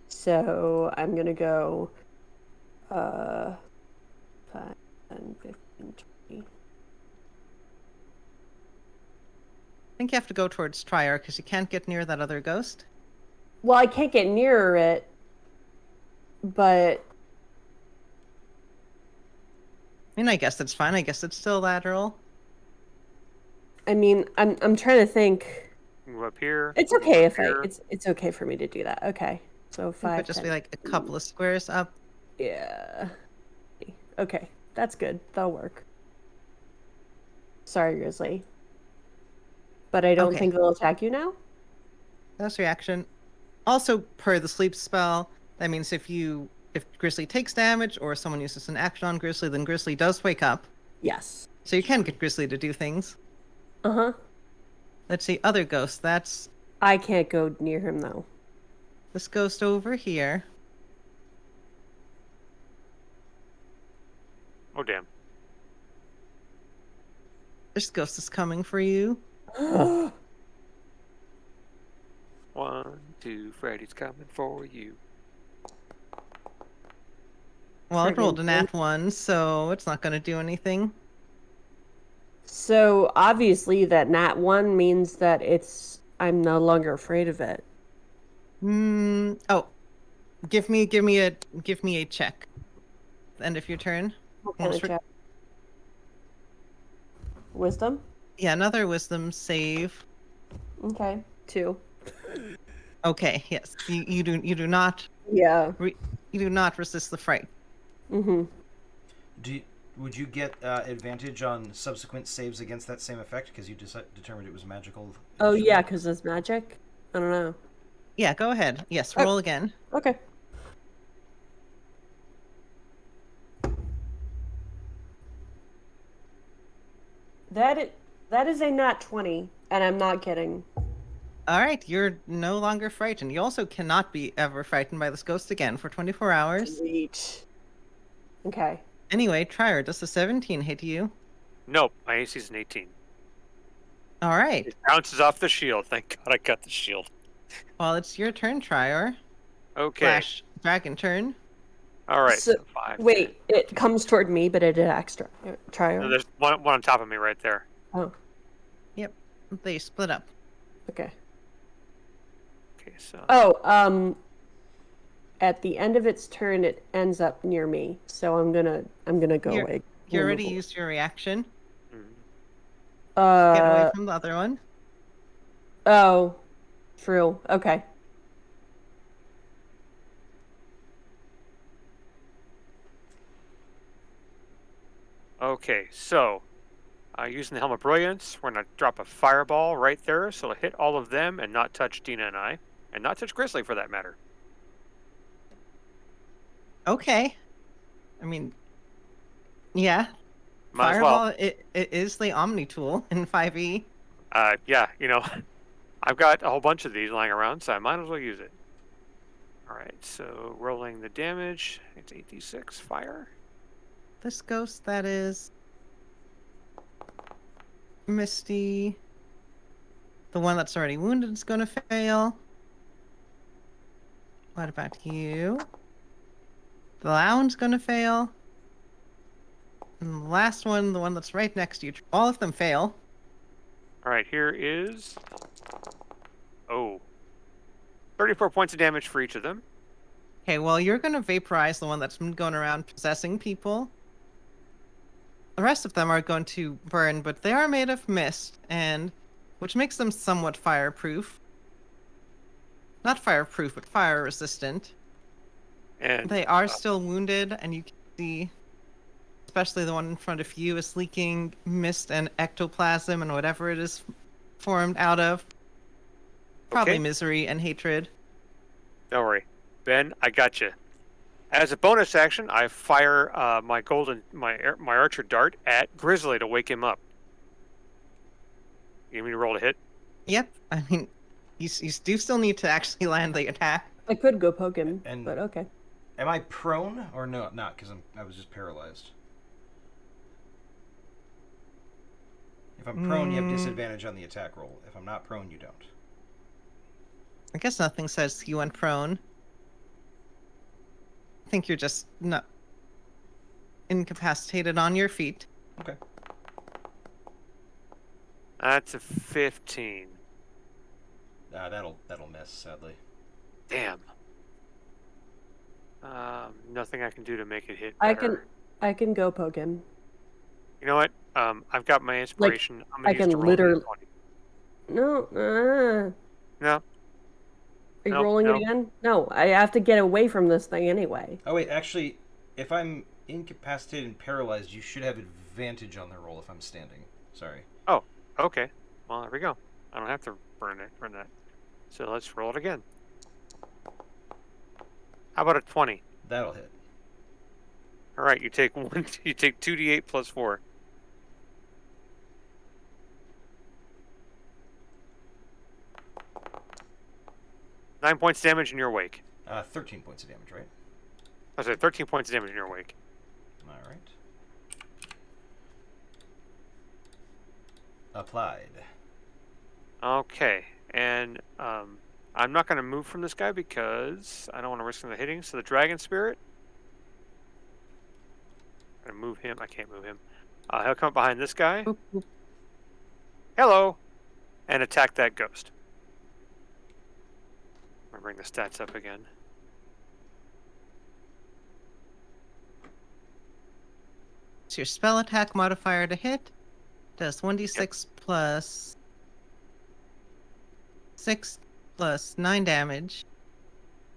So I'm gonna go 5, 10, 15, 20. I think you have to go towards Trier because you can't get near that other ghost. Well, I can't get nearer it, but I mean, I guess that's fine. I guess it's still lateral. I mean, I'm trying to think. Move up here. It's move okay up if here. it's okay for me to do that. Okay, so It 5, would just 10, be like a couple of squares up. yeah. Okay, that's good. That'll work. Sorry, Grizzly. But I don't Okay. think they'll attack you now? That's reaction. Also, per the sleep spell, that means if Grizzly takes damage or someone uses an action on Grizzly, then Grizzly does wake up. Yes. So you can get Grizzly to do things. Uh-huh. Let's see, other ghost. That's I can't go near him, though. this ghost over here. Oh, damn. This ghost is coming for you. 1, 2, Freddy's coming for you. Well, it rolled a Friggin' nat 1, so it's not going to do anything. So, obviously, that nat 1 means that I'm no longer afraid of it. Oh, give me a check. End of your turn. What kind of Almost check? Wisdom? Yeah, another wisdom save. Okay. 2. Okay, yes. You do not Yeah. you do not resist the fright. Mm-hmm. Would you get advantage on subsequent saves against that same effect because you determined it was magical? Oh, initially? yeah, because it's magic? I don't know. Yeah, go ahead. Yes, Oh. roll again. Okay. That is a nat 20, and I'm not kidding. All right, you're no longer frightened. You also cannot be ever frightened by this ghost again for 24 hours. Sweet. Okay. Anyway, Trier, does the 17 hit you? Nope, my AC's an 18. All right. It bounces off the shield. Thank God I got the shield. Well, it's your turn, Trier. Okay. Slash dragon turn. All right. So, 5. Wait, it comes toward me, but it extra. Try 10. her. There's one on top of me right there. Oh, Yep, they split up. okay. Okay, so. Oh, at the end of its turn, it ends up near me, so I'm gonna go You're- away. You already used your reaction. Mm. Get away from the other one. Oh, true. Okay. Okay, so. Using the Helm of Brilliance, we're going to drop a fireball right there, so it'll hit all of them and not touch Dina and I. And not touch Grizzly, for that matter. Okay. I mean, yeah. Might as Fireball, well. it is the Omni tool in 5e. Yeah, I've got a whole bunch of these lying around, so I might as well use it. Alright, so rolling the damage. It's 8d6 fire. This ghost, that is Misty. The one that's already wounded is going to fail. What about you? The Lounge's going to fail. And the last one, the one that's right next to you, all of them fail. Alright, here is. 34 points of damage for each of them. Okay, well, you're going to vaporize the one that's been going around possessing people. The rest of them are going to burn, but they are made of mist, and which makes them somewhat fireproof. Not fireproof, but fire resistant. And They are still wounded, and you can see, especially the one in front of you, is leaking mist and ectoplasm and whatever it is formed out of. Probably Okay. misery and hatred. don't worry, Ben. I got you. As a bonus action, I fire my archer dart at Grizzly to wake him up. You need me to roll a hit? Yep, I mean, you do still need to actually land the attack. I could go poke him, And- but okay. Am I prone or no? Not because I was just paralyzed. If I'm prone, you have disadvantage on the attack roll. If I'm not prone, you don't. I guess nothing says you went prone. I think you're just not incapacitated on your feet. Okay. That's a 15. That'll miss, sadly. Damn. Nothing I can do to make it hit I better. can go poke him. You know what? I've got my inspiration. I'm gonna I use can to roll literally- a No. No. Are you Nope, rolling nope. it again? No, I have to get away from this thing anyway. Oh wait, actually, if I'm incapacitated and paralyzed, you should have advantage on the roll if I'm standing. Sorry. Okay. Well, there we go. I don't have to burn that. So let's roll it again. How about a 20? That'll hit. All right, you take 2d8 plus 4. Nine points damage in your wake. 13 points of damage, right? I said 13 points of damage in your wake. All right. Applied. Okay, and I'm not going to move from this guy because I don't want to risk him hitting. So the dragon spirit, I'm going to move him. I can't move him. He'll come up behind this guy. Boop, boop. Hello, and attack that ghost. I'm going to bring the stats up again. So your spell attack modifier to hit does 1d6 plus 6 plus 9 damage.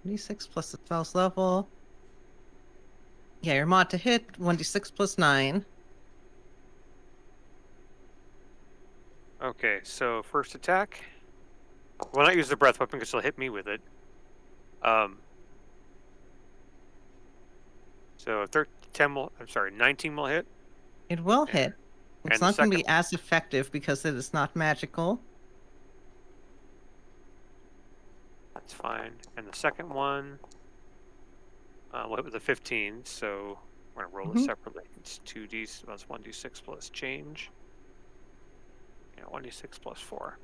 1d6 plus the spell's level. Yeah, your mod to hit 1d6 plus 9. Okay, so first attack. Will not use the breath weapon because he'll hit me with it. So 19 will hit. It will And- hit. It's and the not going to be second as effective because it is not magical. That's fine. And the second one, we'll hit with a 15. So we're gonna roll it Mhm. separately. It's 2d. So that's 1d6 plus change. Yeah, 1d6 plus 4.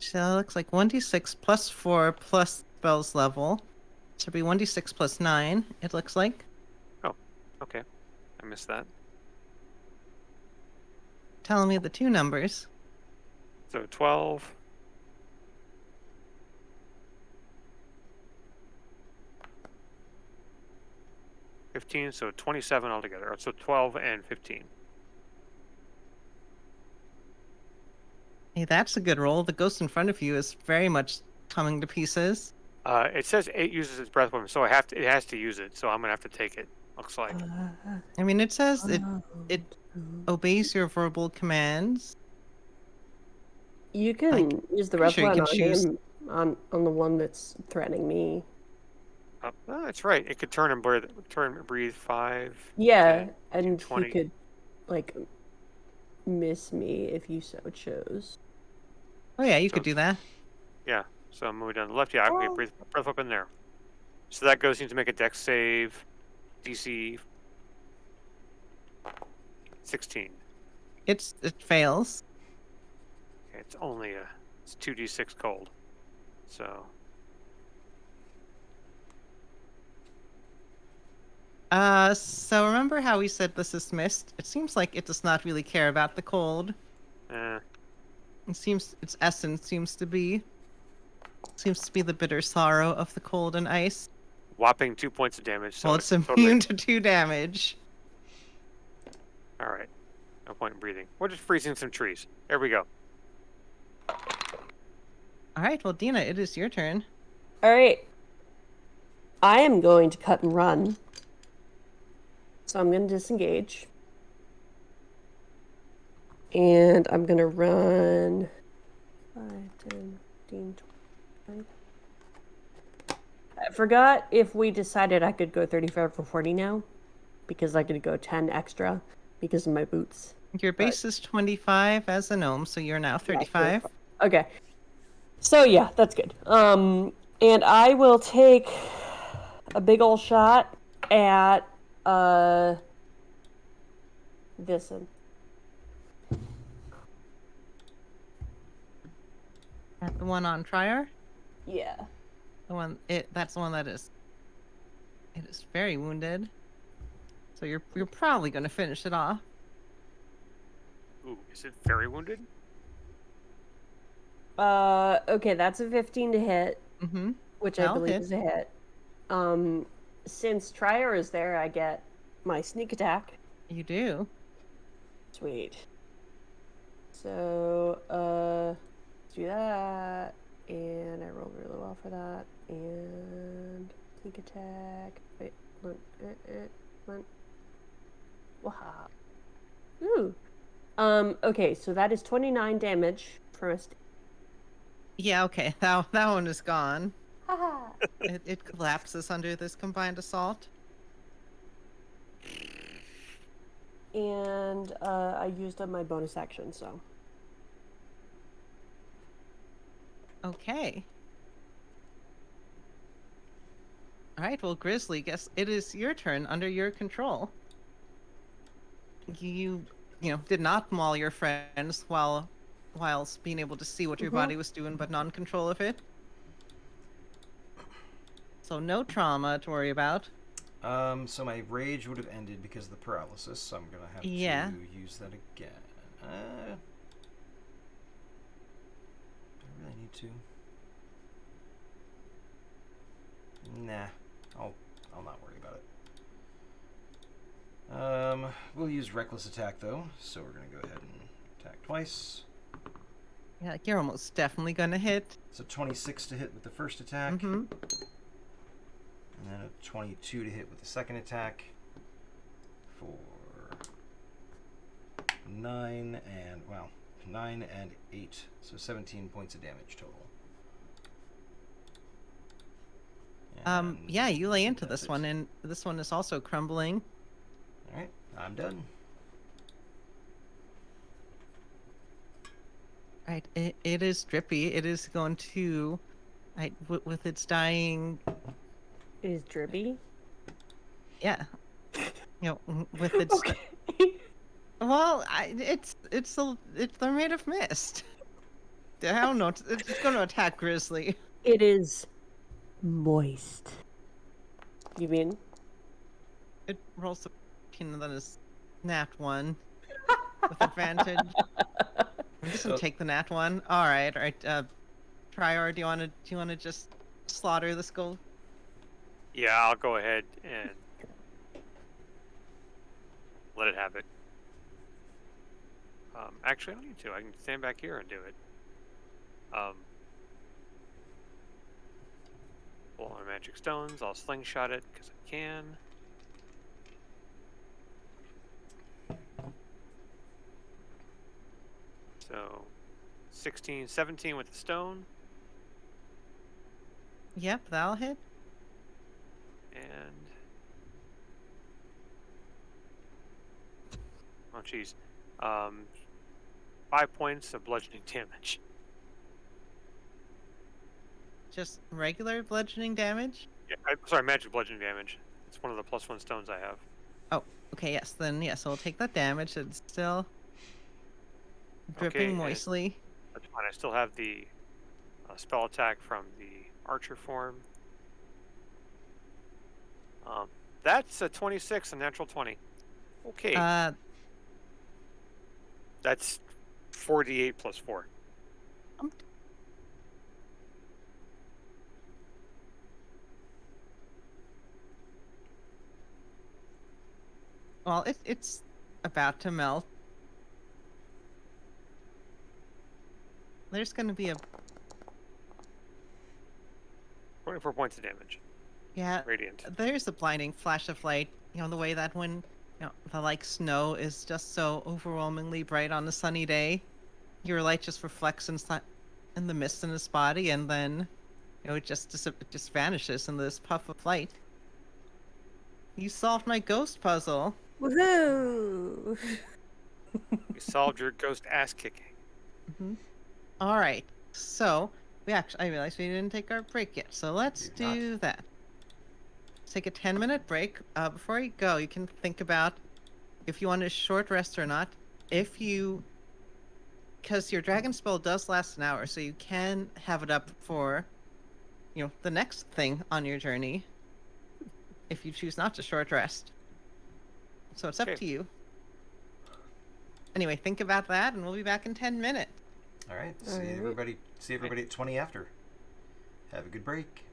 So it looks like 1d6 plus 4 plus spell's level. So it'll be 1d6 plus 9, it looks like. Okay, I missed that. Telling me the two numbers. So 12. $15, so 27 altogether. So 12 and 15. Hey, that's a good roll. The ghost in front of you is very much coming to pieces. It says it uses its breath weapon, so it has to use it. So I'm gonna have to take it. Looks like. I mean, it says it Oh. obeys your verbal commands. You can use the pretty red sure you one can on choose- him, on the one that's threatening me. Oh, that's right. It could turn and breathe 5. Yeah, 10, and 20. he could, like, miss me if you so chose. Oh yeah, you So- could do that. Yeah. So I'm moving down to the left. Yeah, I can breathe breath weapon there. So that ghost needs to make a dex save. DC 16. It fails. Okay, it's 2d6 cold. So So remember how we said this is mist? It seems like it does not really care about the cold. It seems its essence seems to be the bitter sorrow of the cold and ice. whopping 2 points of damage. So Well, it's totally- immune to 2 damage. All right. No point in breathing. We're just freezing some trees. There we go. All right, well, Dina, it is your turn. All right. I am going to cut and run. So I'm going to disengage. And I'm going to run 5, 10, 15, 20. I forgot if we decided I could go 35 or 40 now. Because I could go 10 extra because of my boots. Your base is 25 as a gnome, so you're now 35. Okay. So yeah, that's good. And I will take a big ol' shot at this one. At the one on Trier? Yeah. That's the one that is. It is very wounded. So you're probably going to finish it off. Ooh, is it very wounded? Okay, that's a 15 to hit, Mm-hmm. which I That'll believe hit. is a hit. Since Trier is there, I get my sneak attack. You do. Sweet. So, let's do that. And I rolled really well for that. And sneak attack. Wait, one. Wow. Ooh. Okay, so that is 29 damage from a Yeah, okay. That one is gone. Haha. It collapses under this combined assault. And I used up my bonus action, so. Okay. All right, well, Grizzly, guess it is your turn under your control. You did not maul your friends whilst being able to see what your body was doing, but not in control of it. So no trauma to worry about. So my rage would have ended because of the paralysis, so I'm gonna have to use that again. Do I really need to? Nah, I'll not worry about it. We'll use reckless attack though, so we're gonna go ahead and attack twice. Yeah, you're almost definitely gonna hit. So 26 to hit with the first attack. Mm-hmm. And then a 22 to hit with the second attack for 9 and 8, so 17 points of damage total. Yeah, you lay into that's this it. one, and this one is also crumbling. All right, I'm done. Right, it is drippy. It is going to, with its dying. It is drippy. Yeah, with its. Okay. Well, they're made of mist. I don't know. It's going to attack Grizzly. It is moist. You mean? It rolls a 15 and then is nat 1 with advantage. I'm just gonna take the nat 1. All right. Trior, do you want to just slaughter this gold? Yeah, I'll go ahead and let it have it. Actually, I don't need to. I can stand back here and do it. Pull on my magic stones. I'll slingshot it because I can. So, 16, 17 with the stone. Yep, that'll hit. And oh, jeez, 5 points of bludgeoning damage. Just regular bludgeoning damage. Yeah, sorry, magic bludgeoning damage. It's one of the +1 stones I have. Oh, okay. Yes, then yes, I'll take that damage. It's still dripping Okay, moistly. That's fine. I still have the spell attack from the archer form. That's a 26, a natural 20. Okay. That's 48 plus 4. Well, it's about to melt. there's going to be a 24 points of damage. yeah. Radiant. There's a blinding flash of light. You know the way that when the like snow is just so overwhelmingly bright on a sunny day, your light just reflects in the mist in his body, and then it just vanishes in this puff of light. You solved my ghost puzzle. Woohoo! You solved your ghost ass kicking. All right. So I realized we didn't take our break yet. So let's Did not. do that. Take a 10-minute break. Before you go, you can think about if you want a short rest or not. Because your dragon spell does last an hour, so you can have it up for, the next thing on your journey. If you choose not to short rest. So it's up Okay. to you. Anyway, think about that, and we'll be back in 10 minutes. All right. All right. See everybody at 20 after. Have a good break.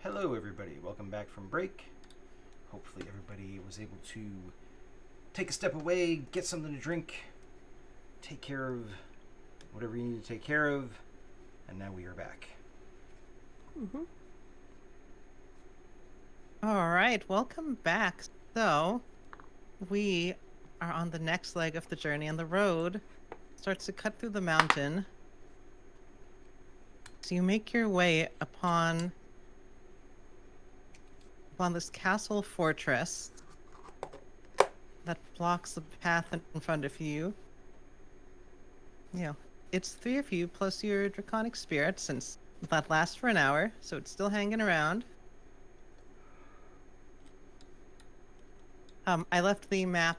Hello, everybody. Welcome back from break. Hopefully, everybody was able to take a step away, get something to drink, take care of whatever you need to take care of, and now we are back. Mm-hmm. All right, welcome back. So, we are on the next leg of the journey, and the road starts to cut through the mountain. So you make your way upon this castle fortress that blocks the path in front of you. You know, it's 3 of you plus your draconic spirit, since that lasts for an hour, so it's still hanging around. I left the map,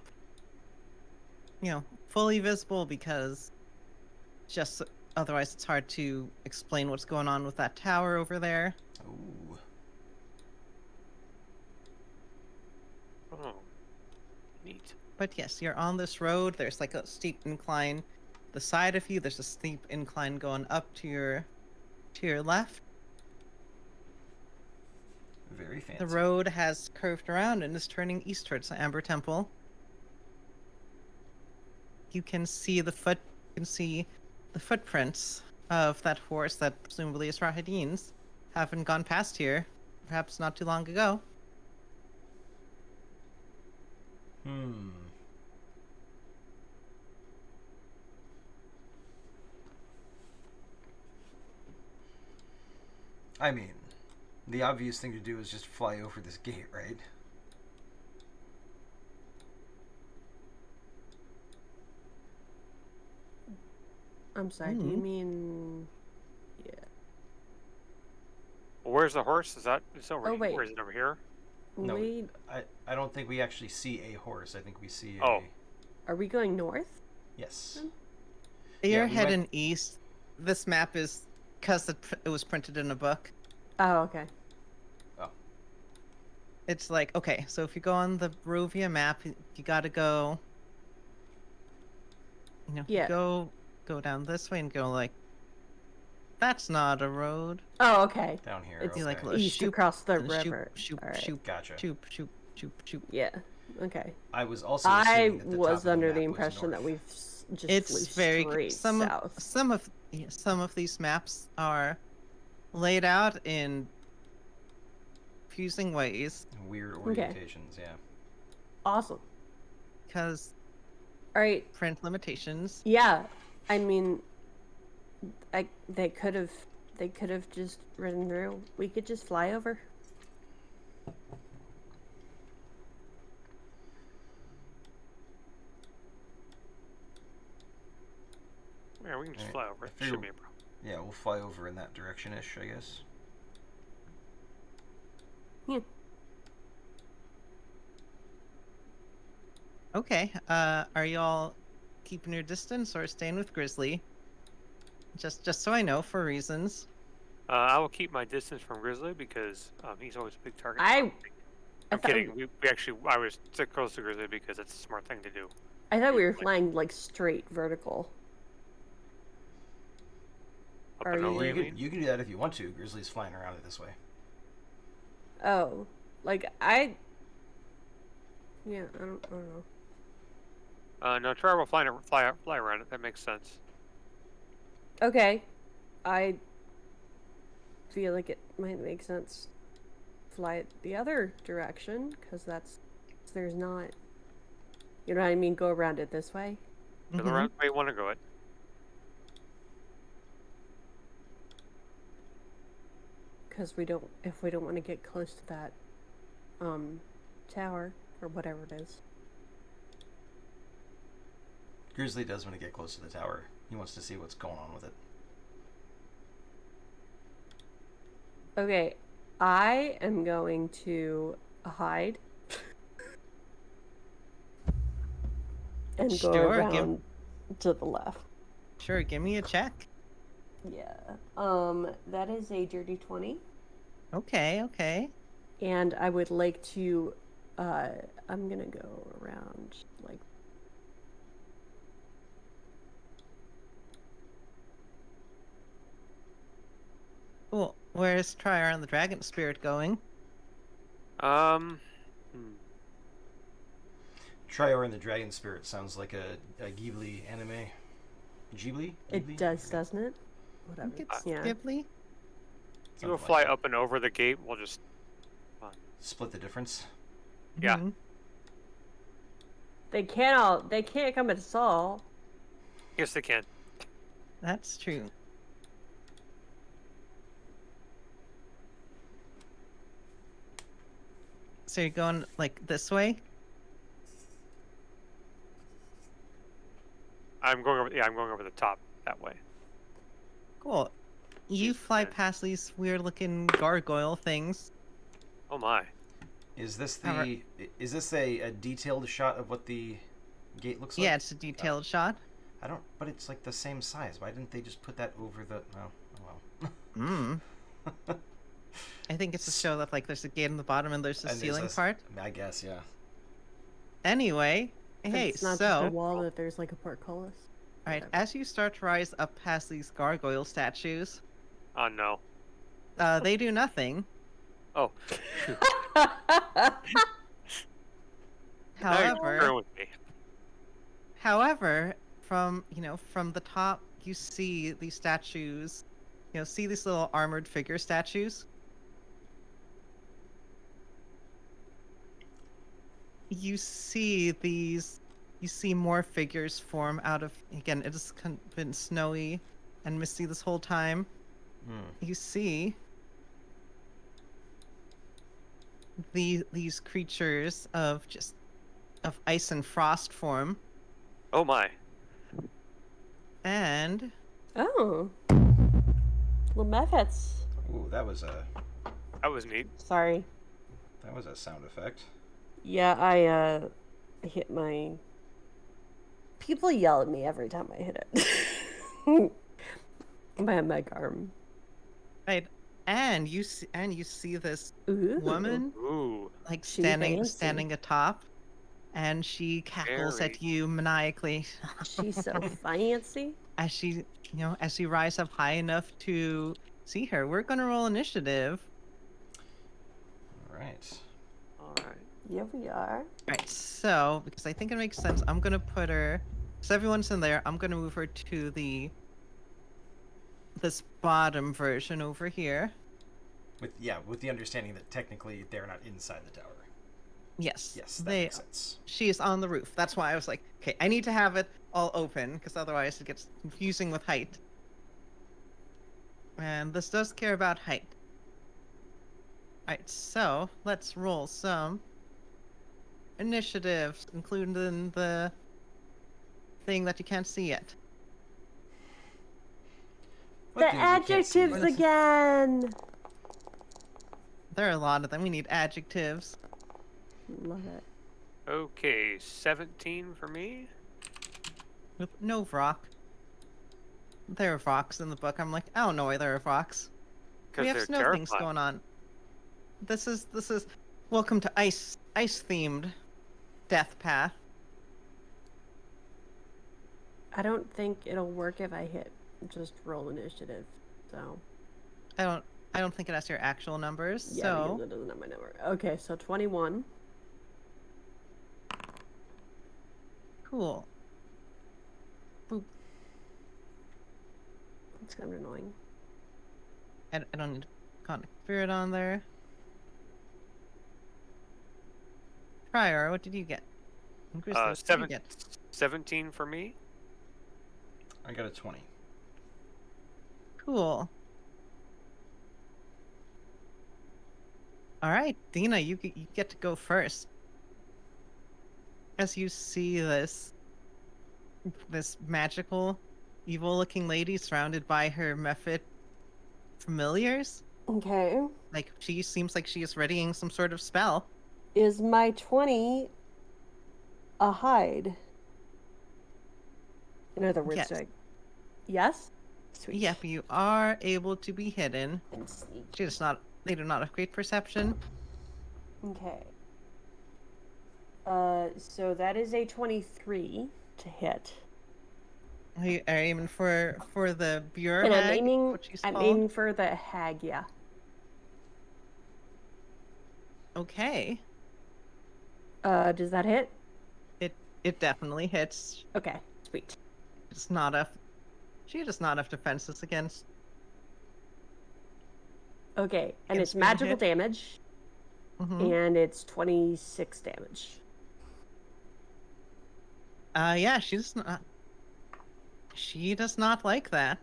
fully visible because just otherwise it's hard to explain what's going on with that tower over there. Ooh. Oh, neat. But yes, you're on this road. There's like a steep incline. The side of you, there's a steep incline going up to your left. Very fancy. The road has curved around and is turning east towards the Amber Temple. You can see the footprints of that horse that presumably is Rahadin's, having gone past here, perhaps not too long ago. I mean, the obvious thing to do is just fly over this gate, right? I'm sorry, do you mean... Yeah. Well, where's the horse? It's over Oh, here. wait. Or is it over here? No, Wait, I don't think we actually see a horse. I think we see a... Oh. are we going north? Yes. You're we heading went- east. This map is because it was printed in a book. Oh, okay. It's like, okay, so if you go on the Barovia map, you gotta go. Yeah. Go down this way and go like. That's not a road. Oh, okay. Down here. It's You like okay. little east shoop, across the and shoop, river. shoop, All right. shoop, Gotcha. shoop, shoop, shoop, shoop. Yeah. Okay. I was also I assuming that the top of was the under map the was impression that north. we've just It's flew very straight some south. some of these maps are laid out in confusing ways Weird Okay. orientations, yeah. Awesome. because All right. print limitations. Yeah. I mean, they could have just ridden through. We could just fly over. Yeah, we can just Alright, fly over. I It figure- shouldn't be a problem. Yeah, we'll fly over in that direction-ish, I guess. Yeah. Okay. Are y'all keeping your distance or staying with Grizzly? Just so I know for reasons. I will keep my distance from Grizzly because he's always a big target. I I'm thought kidding. I was too close to Grizzly because it's a smart thing to do. I thought we were flying like straight vertical. Up Are and over, you- you mean? You can do that if you want to. Grizzly's flying around it this way. Oh, like yeah, I don't know. No, try will fly around it. That makes sense. Okay, I feel like it might make sense. Fly it the other direction, because there's not. You know what I mean? Go around it this way. Go Mhm. around the way you want to go it. Because if we don't want to get close to that, tower or whatever it is. Grizzly does want to get close to the tower. He wants to see what's going on with it. Okay, I am going to hide and go Sure, around to the left. Sure, give me a check. Yeah. That is a dirty 20. Okay. And I would like to, I'm gonna go around, like... Cool. Where's Trier and the Dragon Spirit going? Hmm. Trior and the Dragon Spirit sounds like a Ghibli anime. Ghibli? It does, doesn't it? I Whatever. think it's Yeah. Ghibli. You will Something fly like that. up and over the gate. We'll just. Split the difference. Yeah. Mhm. They can't come at us all. Yes, they can. That's true. So you're going like this way? I'm going over. Yeah, I'm going over the top that way. Cool. You Yes, fly man. past these weird-looking gargoyle things. Oh my. Is this Alright. a detailed shot of what the gate looks like? Yeah, it's a detailed shot. I don't. But it's like the same size. Why didn't they just put that over the? Oh well. Hmm. I think it's to show that like there's a gate in the bottom and there's a And ceiling there's a- part. I guess, yeah. Anyway, But hey, it's not so just a wall that there's like a portcullis. alright, Whatever. as you start to rise up past these gargoyle statues, Oh no. they do nothing. Oh. Now you're However, screwing with me. However, from the top, you see these statues. See these little armored figure statues. You see these. You see more figures form out of. Again, it has been snowy and misty this whole time. Hmm. You see these creatures of ice and frost form, Oh my. and Oh. Little Mefets. Ooh, that was a That was neat. Sorry. sound effect. Yeah, I hit my. People yell at me every time I hit it. My meg arm. right, and you see this Ooh. woman Ooh. like She standing fancy. atop, and she cackles Very. at you maniacally She's so fancy. as as you rise up high enough to see her. We're gonna roll initiative. All right. All right. Yeah, we are. Right, so because I think it makes sense, I'm gonna put her. So everyone's in there. I'm gonna move her to this bottom version over here. With the understanding that technically they're not inside the tower. Yes, Yes, that they. makes sense. She is on the roof. That's why I was like, okay, I need to have it all open because otherwise it gets confusing with height. And this does care about height. Alright, so let's roll some initiatives, including the thing that you can't see yet. What The things we can't see adjectives yet? again. There are a lot of them. We need adjectives. Love it. Okay, 17 for me. With no Vrock. There are Vrocks in the book. I'm like, I don't know why there are Vrocks. Because We have they're snow things terrifying. going on. This is welcome to ice themed death path. I don't think it'll work if I hit just roll initiative. So I don't think it has your actual numbers. yeah, so because it doesn't have my number. Okay, so 21. cool. Boop. It's kind of annoying. I don't need Conic Spirit on there. Prior, what did you get? And Grizzly, what did you get? 17 for me. I got a 20. Cool. All right, Dina, you get to go first. As you see this magical, evil-looking lady surrounded by her Mephit familiars, Okay. like she seems like she is readying some sort of spell. Is my 20 a hide? In other words, Yes. yes? Sweet. Yep, you are able to be hidden. And sneak. They do not have great perception. Okay. So that is a 23 to hit. Are you aiming for the Bureau And hag? What she's I'm called? aiming for the hag, yeah. Okay. Does that hit? It definitely hits. Okay, sweet. It's not a. She does not have defenses against Okay, and it's being magical hit. damage, Mm-hmm. and it's 26 damage. Yeah, she does not like that.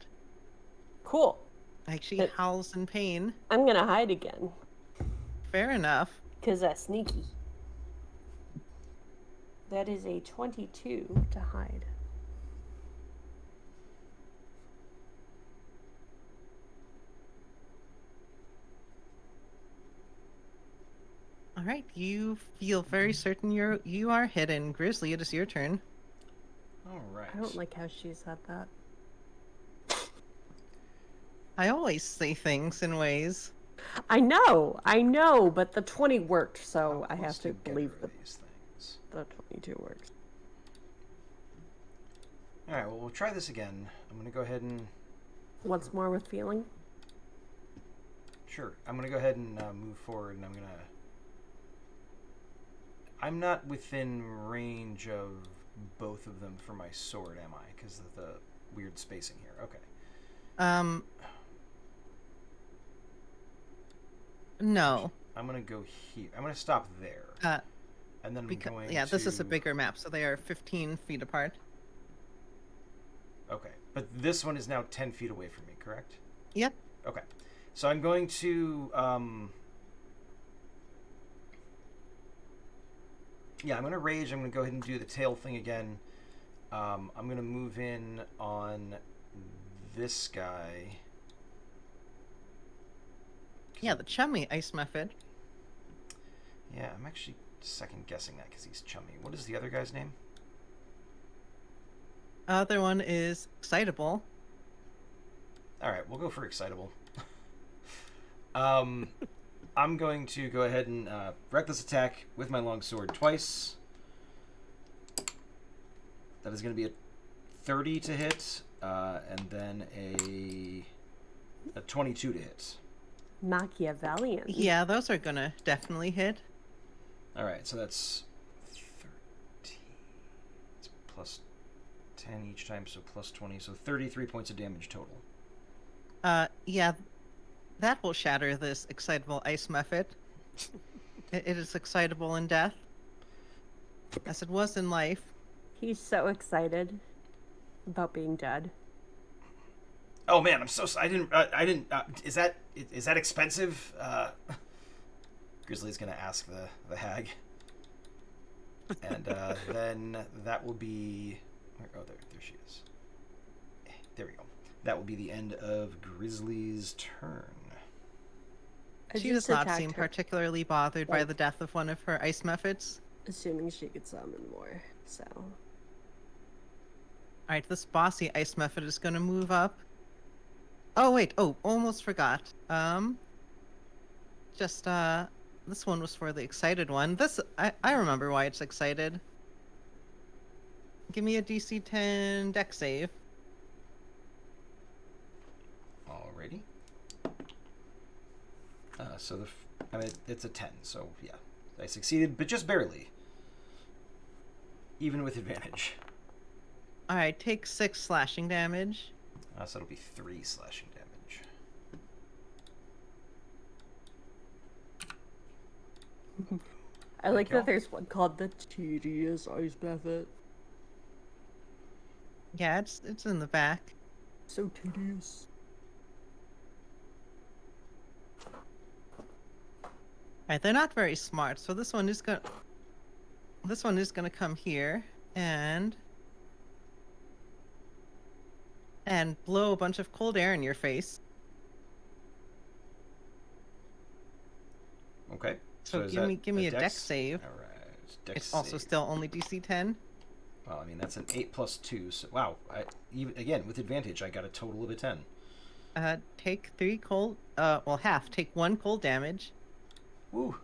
Cool. Like, she It- howls in pain. I'm gonna hide again, Fair enough. because that's sneaky. That is a 22 to hide. All right, you feel very certain you are hidden. Grizzly, it is your turn. All right. I don't like how she said that. I always say things in ways. I know, but the 20 worked, so How I close have to together believe are that these things? the 22 works. All right. Well, we'll try this again. I'm gonna go ahead and Once more with feeling. sure. I'm gonna go ahead and move forward, and I'm not within range of both of them for my sword, am I? Because of the weird spacing here. Okay. No. I'm gonna go here. I'm gonna stop there, and then I'm Because going yeah, this is a to- bigger map, so they are 15 feet apart. Okay, but this one is now 10 feet away from me, correct? Yep. Okay, so I'm going to yeah, I'm gonna rage. I'm gonna go ahead and do the tail thing again. I'm gonna move in on this guy. Yeah, the chummy ice method. Yeah, I'm actually second guessing that because he's chummy. What is the other guy's name? Other one is excitable. All right, we'll go for excitable. I'm going to go ahead and reckless attack with my longsword twice. That is going to be a 30 to hit, and then a 22 to hit. Machiavellian. Yeah, those are gonna definitely hit. All right, so that's 13. It's plus 10 each time, so plus 20, so 33 points of damage total. Yeah, that will shatter this excitable ice method. It is excitable in death, as it was in life. He's so excited about being dead. Oh man, I'm so I didn't. Is that expensive? Grizzly's gonna ask the hag, and then that will be. Oh, there she is. There we go. That will be the end of Grizzly's turn. I She just does not attacked seem her, particularly bothered by like- the death of one of her ice methods. assuming she could summon more. So Alright, this bossy ice method is gonna move up. Oh wait, almost forgot. This one was for the excited one. I remember why it's excited. Give me a DC 10 deck save. Alrighty. So it's a 10. So yeah, I succeeded, but just barely. Even with advantage. Alright, take 6 slashing damage. So it'll be 3 slashing damage. I like you. that there's one called the tedious ice method. Yeah, it's in the back. So tedious. Alright, they're not very smart, so this one is gonna come here and blow a bunch of cold air in your face. Okay. So is give me that a dex save. All right. Dex It's also save. still only DC 10. Well, I mean that's an 8 plus 2. So wow. Even again with advantage, I got a total of a 10. Take 3 cold. Half. Take 1 cold damage. Woo.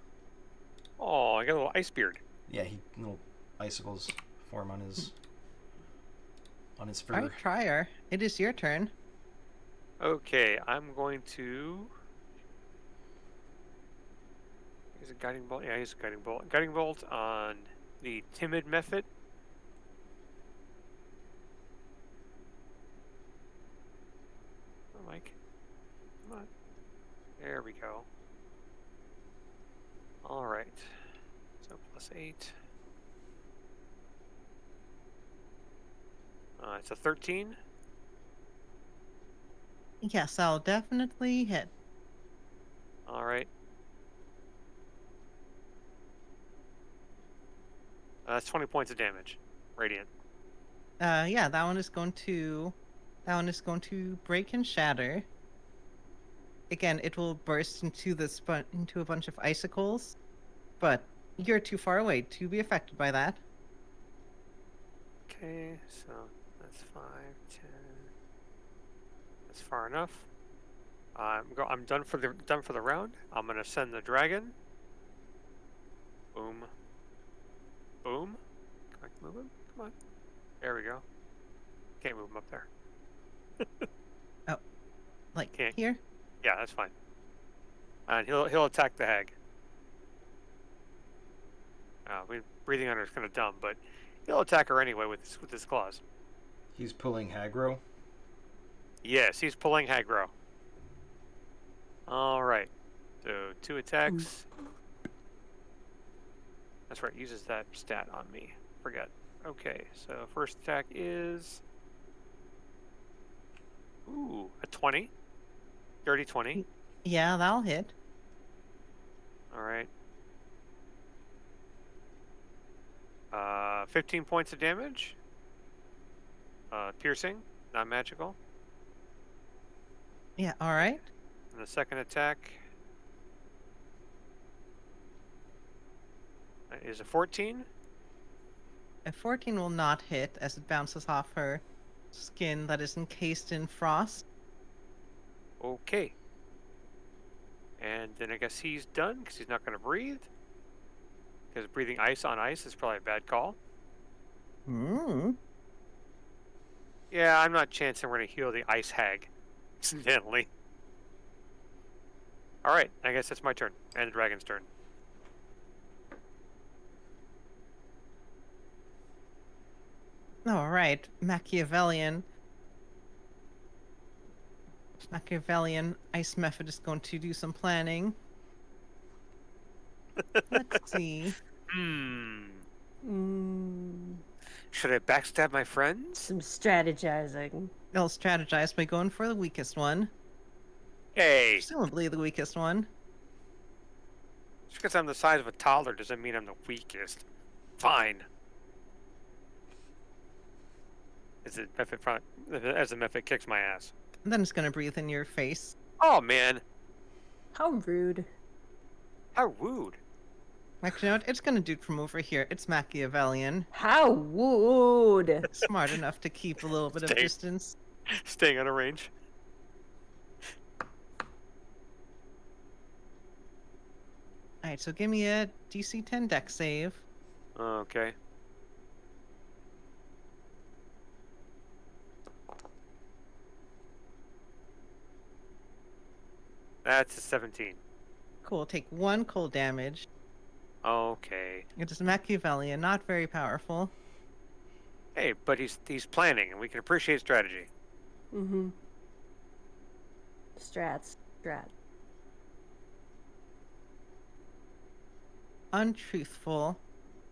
Oh, I got a little ice beard. Yeah, little icicles form on his fur. Alright, try her. It is your turn. Okay, I'm going to. He's a guiding bolt. Yeah, he's a guiding bolt. Guiding bolt on the timid method. Oh, Mike. Come on. There we go. All right. So +8. It's a 13. Yes, I'll definitely hit. All right. That's 20 points of damage. Radiant. Yeah, that one is going to break and shatter. Again, it will burst into into a bunch of icicles, but you're too far away to be affected by that. Okay, so that's 5, 10. That's far enough. I'm done for the round. I'm gonna send the dragon. Boom. Boom. Can I move him? Come on. There we go. Can't move him up there. Like Can't. here. Yeah, that's fine. And he'll attack the hag. Breathing on her is kind of dumb, but he'll attack her anyway with his claws. He's pulling Hagro. Yes, he's pulling Hagro. All right. So 2 attacks. That's right. Uses that stat on me. Forget. Okay. So first attack is a 20. Dirty 20. Yeah, that'll hit. All right. 15 points of damage. Piercing, not magical. Yeah, all right. And the second attack is a 14. A 14 will not hit as it bounces off her skin that is encased in frost. Okay. And then I guess he's done because he's not going to breathe. Because breathing ice on ice is probably a bad call. Hmm. Yeah, I'm not chancing we're going to heal the ice hag accidentally. All right, I guess it's my turn and the dragon's turn. All right, Machiavellian ice method is going to do some planning. Let's see. Should I backstab my friends? Some strategizing. They'll strategize by going for the weakest one. Hey, Presumably the weakest one. just because I'm the size of a toddler doesn't mean I'm the weakest. Fine. As the method kicks my ass. And then it's going to breathe in your face. Oh man, How rude. how rude. Actually, you know what? It's going to do it from over here. It's Machiavellian. How rude. Smart enough to keep a little bit of Stay. distance. Staying out of range. Alright, so give me a DC 10 deck save. Okay. That's a 17. Cool, take 1 cold damage. Okay. It is Machiavellian, not very powerful. Hey, but he's planning, and we can appreciate strategy. Mm-hmm. Strat. Untruthful.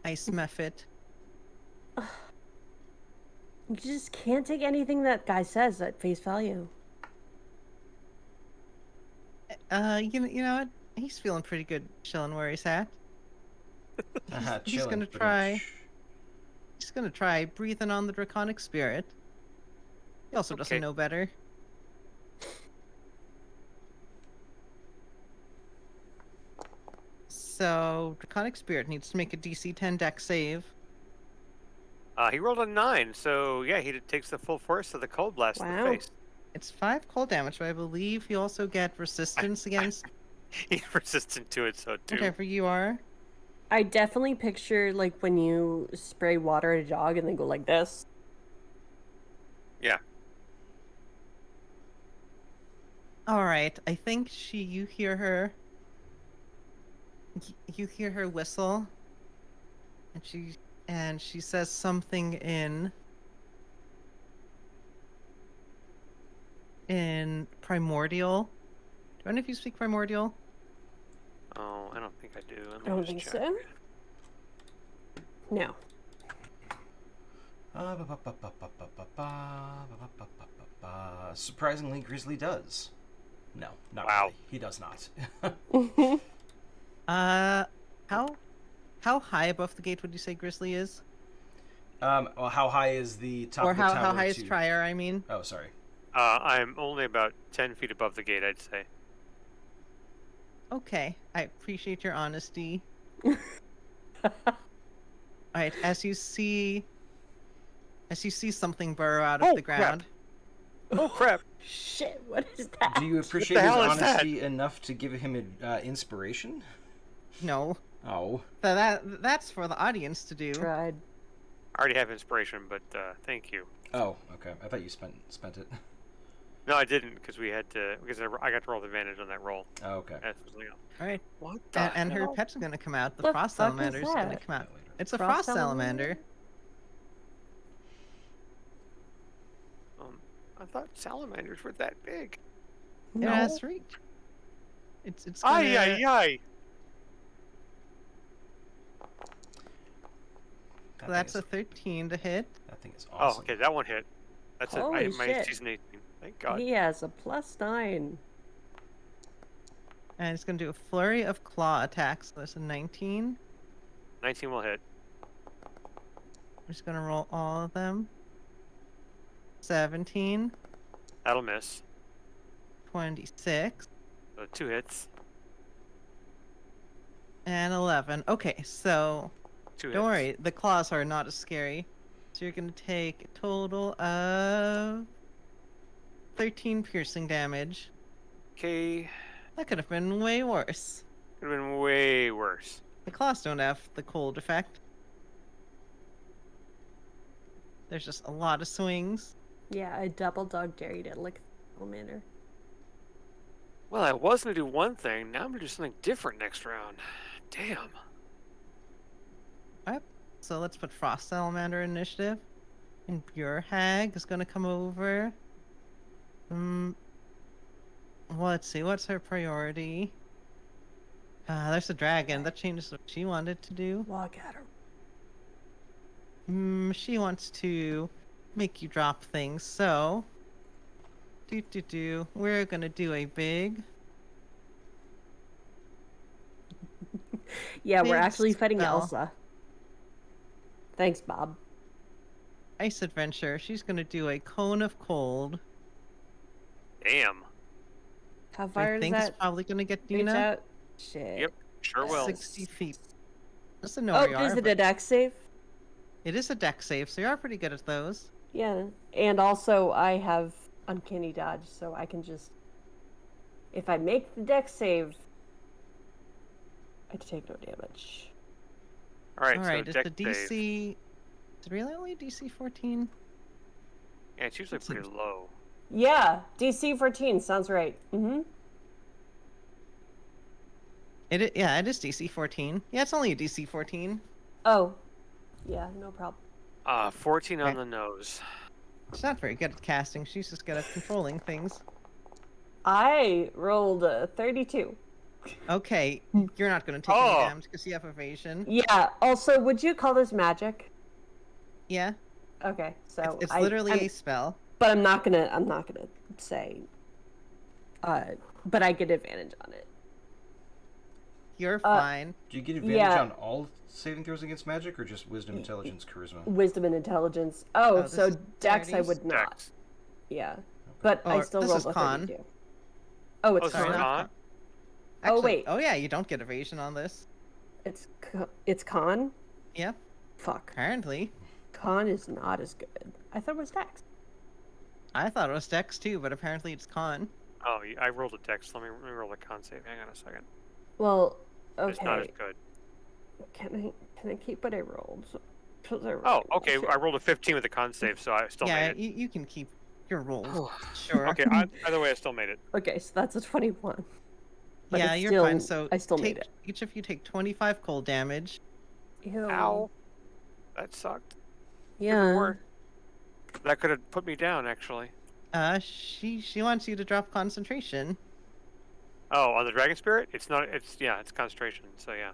Ice method. You just can't take anything that guy says at face value. You know what? He's feeling pretty good chilling where he's at. He's Chilling, gonna but try. He's gonna try breathing on the draconic spirit. He also doesn't Okay. know better. So, draconic spirit needs to make a DC 10 deck save. He rolled a 9, so yeah, he takes the full force of the cold blast to Wow. the face. It's 5 cold damage, but I believe you also get resistance against He's resistant to it, so too. whatever you are. I definitely picture like when you spray water at a dog and they go like this. Yeah. All right, I think you hear her. You hear her whistle, and she says something in Primordial. Do any of you speak Primordial? Oh, I don't think I do. Let me I don't just think check. so. No. Surprisingly, Grizzly does. No, not Wow. really. He does not. How high above the gate would you say Grizzly is? Well, how high is the top Or of the tower? how high is Trier, I mean? Oh, sorry. I'm only about 10 feet above the gate, I'd say. Okay, I appreciate your honesty. Alright, as you see something burrow out of Oh, the crap. ground. Oh, crap. Shit, what is that? Do you appreciate his hell is that? honesty enough to give him inspiration? No. Oh. That's for the audience to do. Tried. I already have inspiration, but thank you. Oh, okay. I thought you spent it. No, I didn't, because I got to roll the advantage on that roll. Oh, okay. That's something else. Alright. What the And her hell? pet's gonna come out. The The frost fuck is salamander is gonna that? come out. Yeah, later. It's a Frost frost salamander. I thought salamanders were that big. It has reach. It's Ay, gonna... ay, ay. So that's a 13 to hit. That thing is Oh, awesome. okay, that one hit. That's it. Holy My shit. season 18. Thank God. He has a +9. And it's gonna do a flurry of claw attacks. So that's a 19. 19 will hit. I'm just gonna roll all of them. 17, That'll miss. 26, So 2 hits. and 11. Okay, so 2 hits. don't worry, the claws are not as scary. So you're gonna take a total of 13 piercing damage. Okay. That could have been way worse. Could have been way worse. The claws don't have the cold effect. There's just a lot of swings. Yeah, I double dog dare you to lick the salamander. Well, I was going to do one thing. Now I'm going to do something different next round. Damn. Alright, so let's put Frost Salamander initiative. And your hag is gonna come over. Well, let's see, what's her priority? There's a dragon. That changes what she wanted to do. Walk at her. She wants to make you drop things, so... We're gonna do a big... Yeah, we're Big actually fighting spell. Elsa. Thanks, Bob. Ice Adventure. She's gonna do a Cone of Cold. Damn. How I far does think it's that probably gonna get reach Dina. out? Shit. Yep, sure will. 60 feet. That's a Oh, Noriar, is it but a dex save? it is a deck save, so you are pretty good at those. Yeah. And also, I have Uncanny Dodge, so I can just... If I make the dex save, I take no damage. Alright, Alright, so is deck the save. DC... Is it really only DC 14? Yeah, it's usually Let's pretty see. low. Yeah, DC 14 sounds right. Mm-hmm. Yeah, it is DC 14. Yeah, it's only a DC 14. Oh, yeah, no problem. 14 on Okay. the nose. She's not very good at casting. She's just good at controlling things. I rolled a 32. Okay, you're not going to take Oh. any damage because you have evasion. Yeah. Also, would you call this magic? Yeah, Okay, so it's I- literally I'm- a spell. But I'm not gonna say. But I get advantage on it. You're fine. Do you get advantage Yeah. on all saving throws against magic, or just wisdom, intelligence, charisma? Wisdom and intelligence. Oh, this so is Dex I Dexterity? would not. Dex. Yeah, but I Or still this rolled is a con. 32. Oh, it's Oh, so Sorry, con. it's not con? con. Actually, wait. Oh yeah, you don't get evasion on this. It's con. Yeah, Fuck. apparently. Con is not as good. I thought it was Dex. I thought it was Dex too, but apparently it's con. Oh, I rolled a dex. Let me roll a con save. Hang on a second. Well, It's not as okay. good. Can I keep what I rolled? 'Cause I Oh, rolled okay. shit. I rolled a 15 with the con save, so I still Yeah, made it. you can keep your rolls. Sure. Okay, either way, I still made it. Okay, so that's a 21. But Yeah, it's you're fine. still- So I still made take it. each of you take 25 cold damage. Ew. Ow. That sucked. Give me Yeah. more. That could have put me down, actually. She wants you to drop concentration. Oh, on the dragon spirit? It's not. It's concentration. So yeah.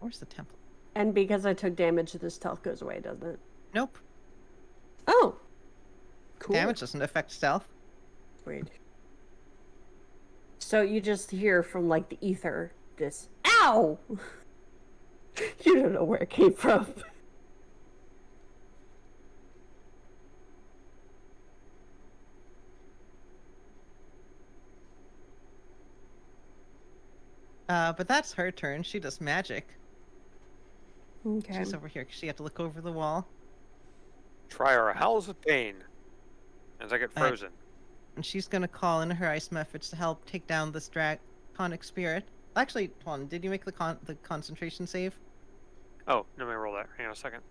Where's the temple? And because I took damage, the stealth goes away, doesn't it? Nope. Oh. Cool. Damage doesn't affect stealth. Weird. So you just hear from like the ether this ow. You don't know where it came from. But that's her turn. She does magic. Okay. She's over here 'cause she had to look over the wall. Try our howls of pain. As I get Alright. frozen. And she's gonna call in her ice methods to help take down this draconic spirit. Actually, hold on, did you make the concentration save? Oh, let me roll that. Hang on a second.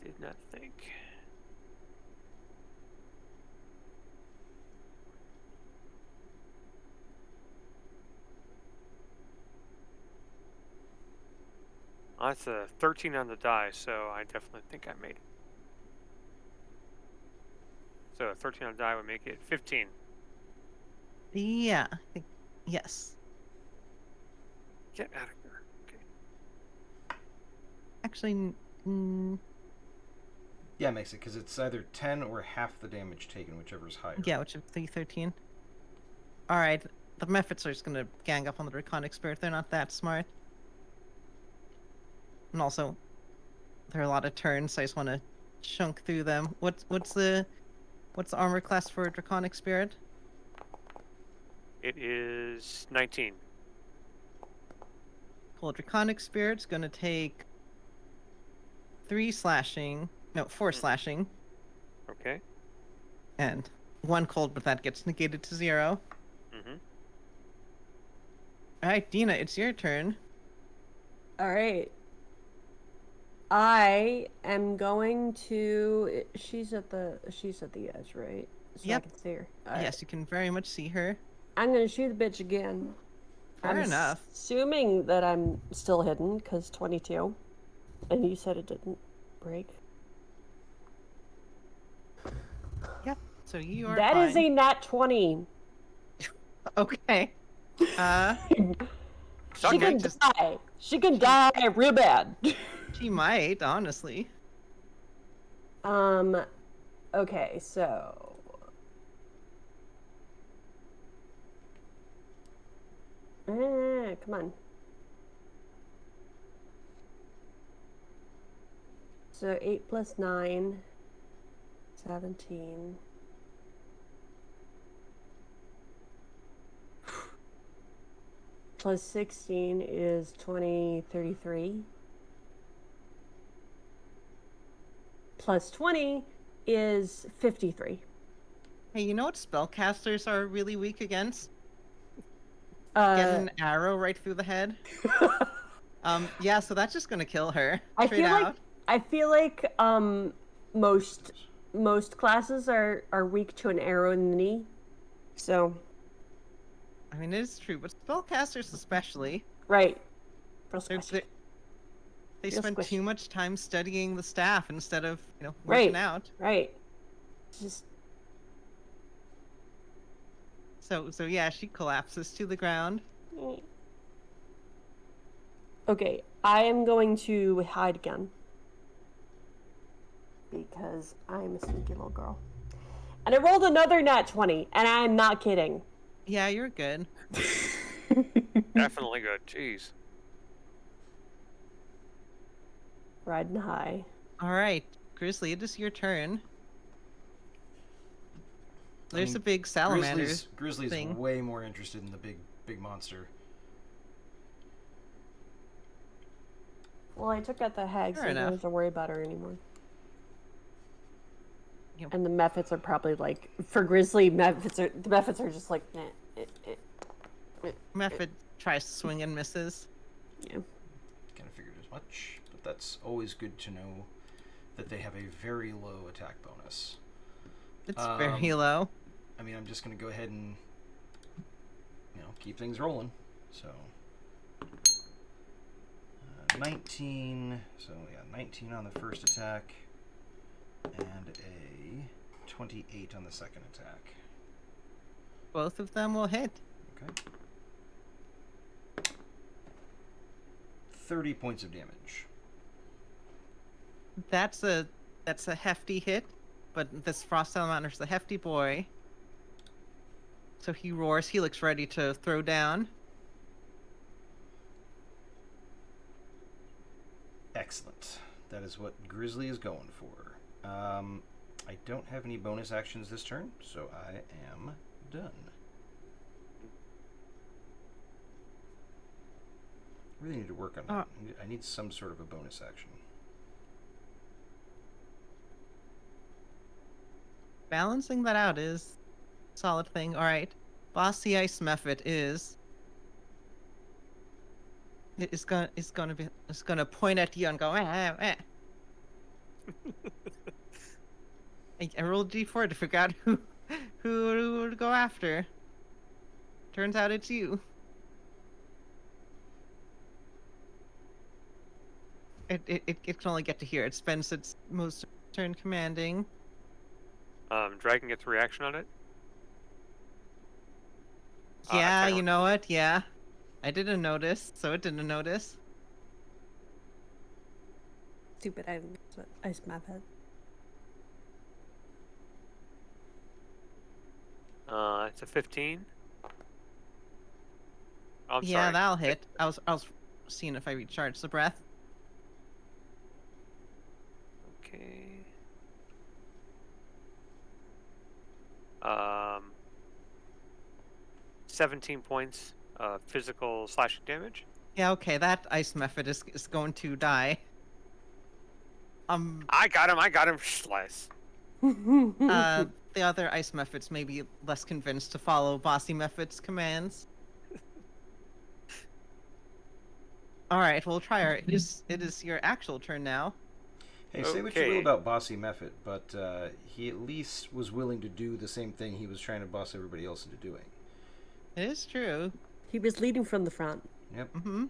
Did not think. That's a 13 on the die, so I definitely think I made it. So a 13 on the die would make it 15. Yeah, I think yes. Get out of here. Okay. Actually, Yeah, it makes it because it's either 10 or half the damage taken, whichever's higher. yeah, which is the 13. All right, the methods are just gonna gang up on the draconic spirit. They're not that smart. And also, there are a lot of turns, so I just want to chunk through them. What's the armor class for a draconic spirit? It is 19. Cool. Draconic spirit's gonna take 4 slashing, Okay. and 1 cold, but that gets negated to 0. Mm-hmm. All right, Dina, it's your turn. All right. I am going to. She's at the edge, right? So Yep. I can see her. All right. Yes, you can very much see her. I'm gonna shoot the bitch again. Fair enough. Assuming that I'm still hidden, because 22, and you said it didn't break. Yep. So you are That fine. is a nat 20. Okay. She Okay, can just- die. She can die real bad. She might, honestly. Okay, so. Come on. So 8 plus 9, 17. Plus 16 is 20, 33. Plus 20 is 53. Hey, you know what spellcasters are really weak against? Get an arrow right through the head. Yeah, so that's just gonna kill her. Straight out. I feel like most classes are weak to an arrow in the knee. So I mean, it is true, but spellcasters especially. right. Real They're, squishy. they Real spend squishy. too much time studying the staff instead of, working out. Right. Just So yeah, she collapses to the ground. okay. I am going to hide again because I'm a sneaky little girl. And I rolled another nat 20, and I'm not kidding. Yeah, you're good. Definitely good. Jeez. Riding high. All right, Grizzly, it is your turn. There's a big salamander. Grizzly's thing. way more interested in the big monster. Well, I took out the hag, so Fair I don't enough. have to worry about her anymore. Yep. And the methods are probably like for Grizzly methods are just like Method tries to swing and misses. yeah. Kind of figured as much, but that's always good to know that they have a very low attack bonus. It's very low. I mean, I'm just going to go ahead and, keep things rolling. So, 19. So, yeah, 19 on the first attack. And a 28 on the second attack. Both of them will hit. Okay. 30 points of damage. That's a hefty hit, but this frost elementer's a hefty boy. So he roars. He looks ready to throw down. Excellent. That is what Grizzly is going for. I don't have any bonus actions this turn, so I am done. Really need to work on that. I need some sort of a bonus action. Balancing that out is a solid thing. All right. Bossy Ice Mephit is gonna point at you and go I rolled D4 to figure out who to go after. Turns out it's you. It can only get to here. It spends its most turn commanding. Dragon gets a reaction on it. Yeah, you know what? Yeah. I didn't notice, so it didn't notice. Stupid ice method. It's a 15. Oh, I'm Yeah, sorry. that'll hit. I was seeing if I recharge the breath. Okay. 17 points of physical slashing damage. Yeah, okay, that ice method is going to die. I got him, slice. The other ice methods may be less convinced to follow Bossy Method's commands. Alright, we'll try our... It is your actual turn now. Hey, say what you will about Bossy Mephit, but he at least was willing to do the same thing he was trying to boss everybody else into doing. It is true. He was leading from the front. Yep. Mm-hmm.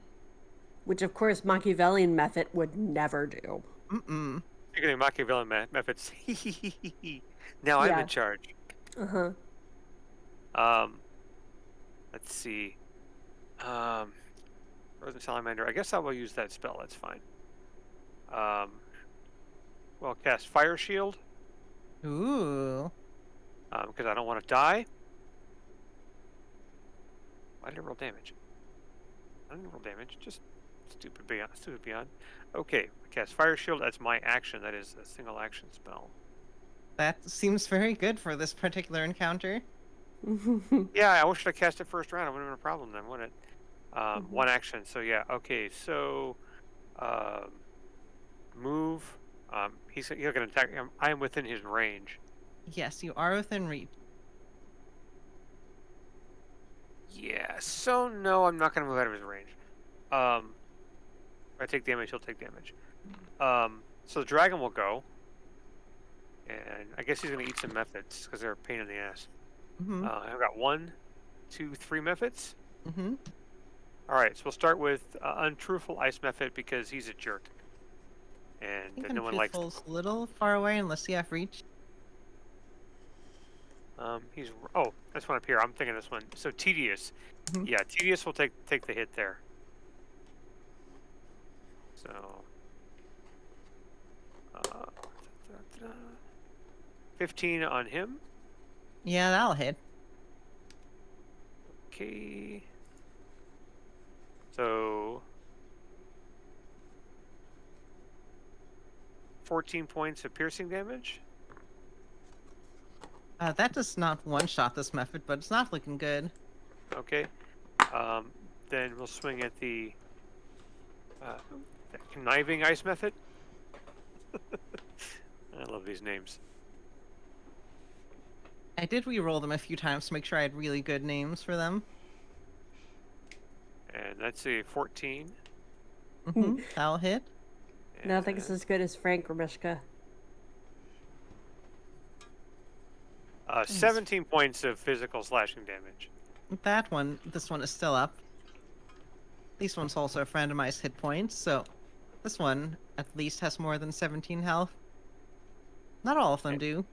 Which, of course, Machiavellian method would never do. Mm-mm. Speaking of Machiavellian methods, now I'm Yeah. in charge. Uh-huh. Let's see. Frozen Salamander. I guess I will use that spell. That's fine. Well, cast Fire Shield. Ooh. Because I don't want to die. Why did I roll damage? I didn't roll damage. Just stupid beyond. Okay, cast Fire Shield. That's my action. That is a single action spell. That seems very good for this particular encounter. Yeah, I wish I cast it first round. It wouldn't have been a problem then, wouldn't it? One action. So yeah. Okay. So, move. He's going to attack. I am within his range. Yes, you are within reach. Yeah. So no, I'm not going to move out of his range. If I take damage, he'll take damage. So the dragon will go, and I guess he's going to eat some methods because they're a pain in the ass. Mm-hmm. I've got 1, 2, 3 methods. Mm-hmm. All right, so we'll start with Untruthful Ice Method because he's a jerk. And no one likes him. a little far away unless you have reach. This one up here. I'm thinking this one. So Tedious. Mhm. Yeah, Tedious will take the hit there. So 15 on him. Yeah, that'll hit. Okay. So 14 points of piercing damage. That does not one-shot this method, but it's not looking good. Okay. Then we'll swing at the conniving ice method. I love these names. I did re-roll them a few times to make sure I had really good names for them. And that's a 14. Mm-hmm. That'll hit. Nothing's as good as Frank or Mishka. Thanks. 17 points of physical slashing damage. This one is still up. This one's also a randomized hit points, so this one at least has more than 17 health. Not all of them Okay. do.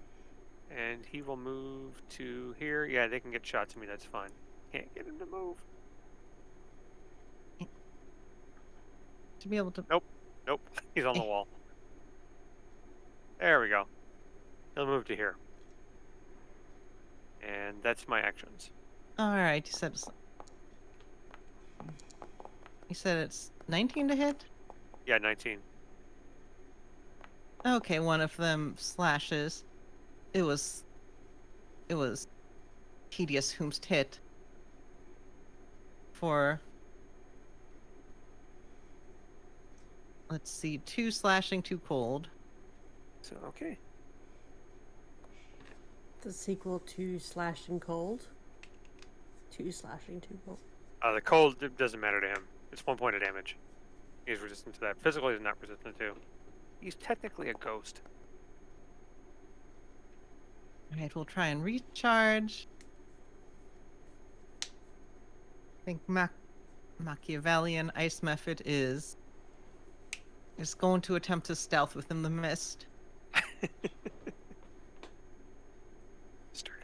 And he will move to here. Yeah, they can get shots at me. That's fine. Can't get him to move. To be able to. Nope. He's on the wall. There we go. He'll move to here. And that's my actions. Alright, you said it's 19 to hit? Yeah, 19. Okay, one of them slashes. It was tedious whomst hit for, let's see, 2 slashing, 2 cold. So, okay. The sequel to Slashing Cold. 2 slashing, 2 cold. The cold doesn't matter to him. It's 1 point of damage. He's resistant to that. Physical, he's not resistant to. He's technically a ghost. Alright, we'll try and recharge. I think Machiavellian ice method is going to attempt to stealth within the mist. Start.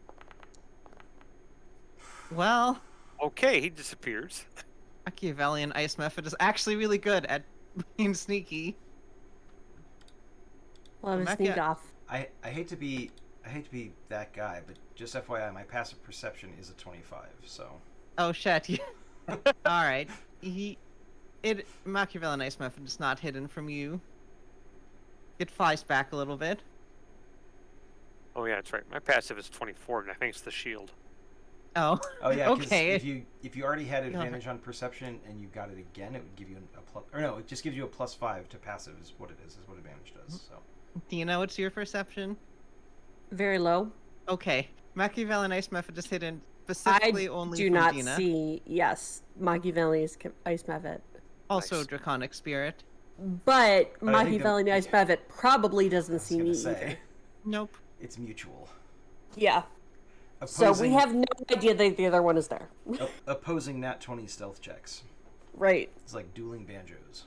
Well, Okay, he disappears. Machiavellian ice method is actually really good at being sneaky. Well, I was Mecca- sneak off. I hate to be that guy, but just FYI, my passive perception is a 25. So Oh shit! All right, Machiavellian ice method is not hidden from you. It flies back a little bit. Oh yeah, that's right. My passive is 24, and I think it's the shield. Oh. oh yeah, 'cause Okay. if you already had You'll have advantage on perception and you got it again, it would give you a plus. Or no, it just gives you a +5 to passive. Is what it is. Is what advantage does. So Do you know what's your perception? Very low. Okay. Machiavellian ice method is hidden I specifically only do from not Dina. see, yes, Machiavelli's Ice Method. Also Nice. Draconic Spirit. But But I think Machiavellian the- Ice Method probably I doesn't was see gonna me say, either. Nope. it's mutual. Yeah. So we Opposing- have no idea that the other one is there. opposing nat 20 stealth checks. Right. It's like dueling banjos.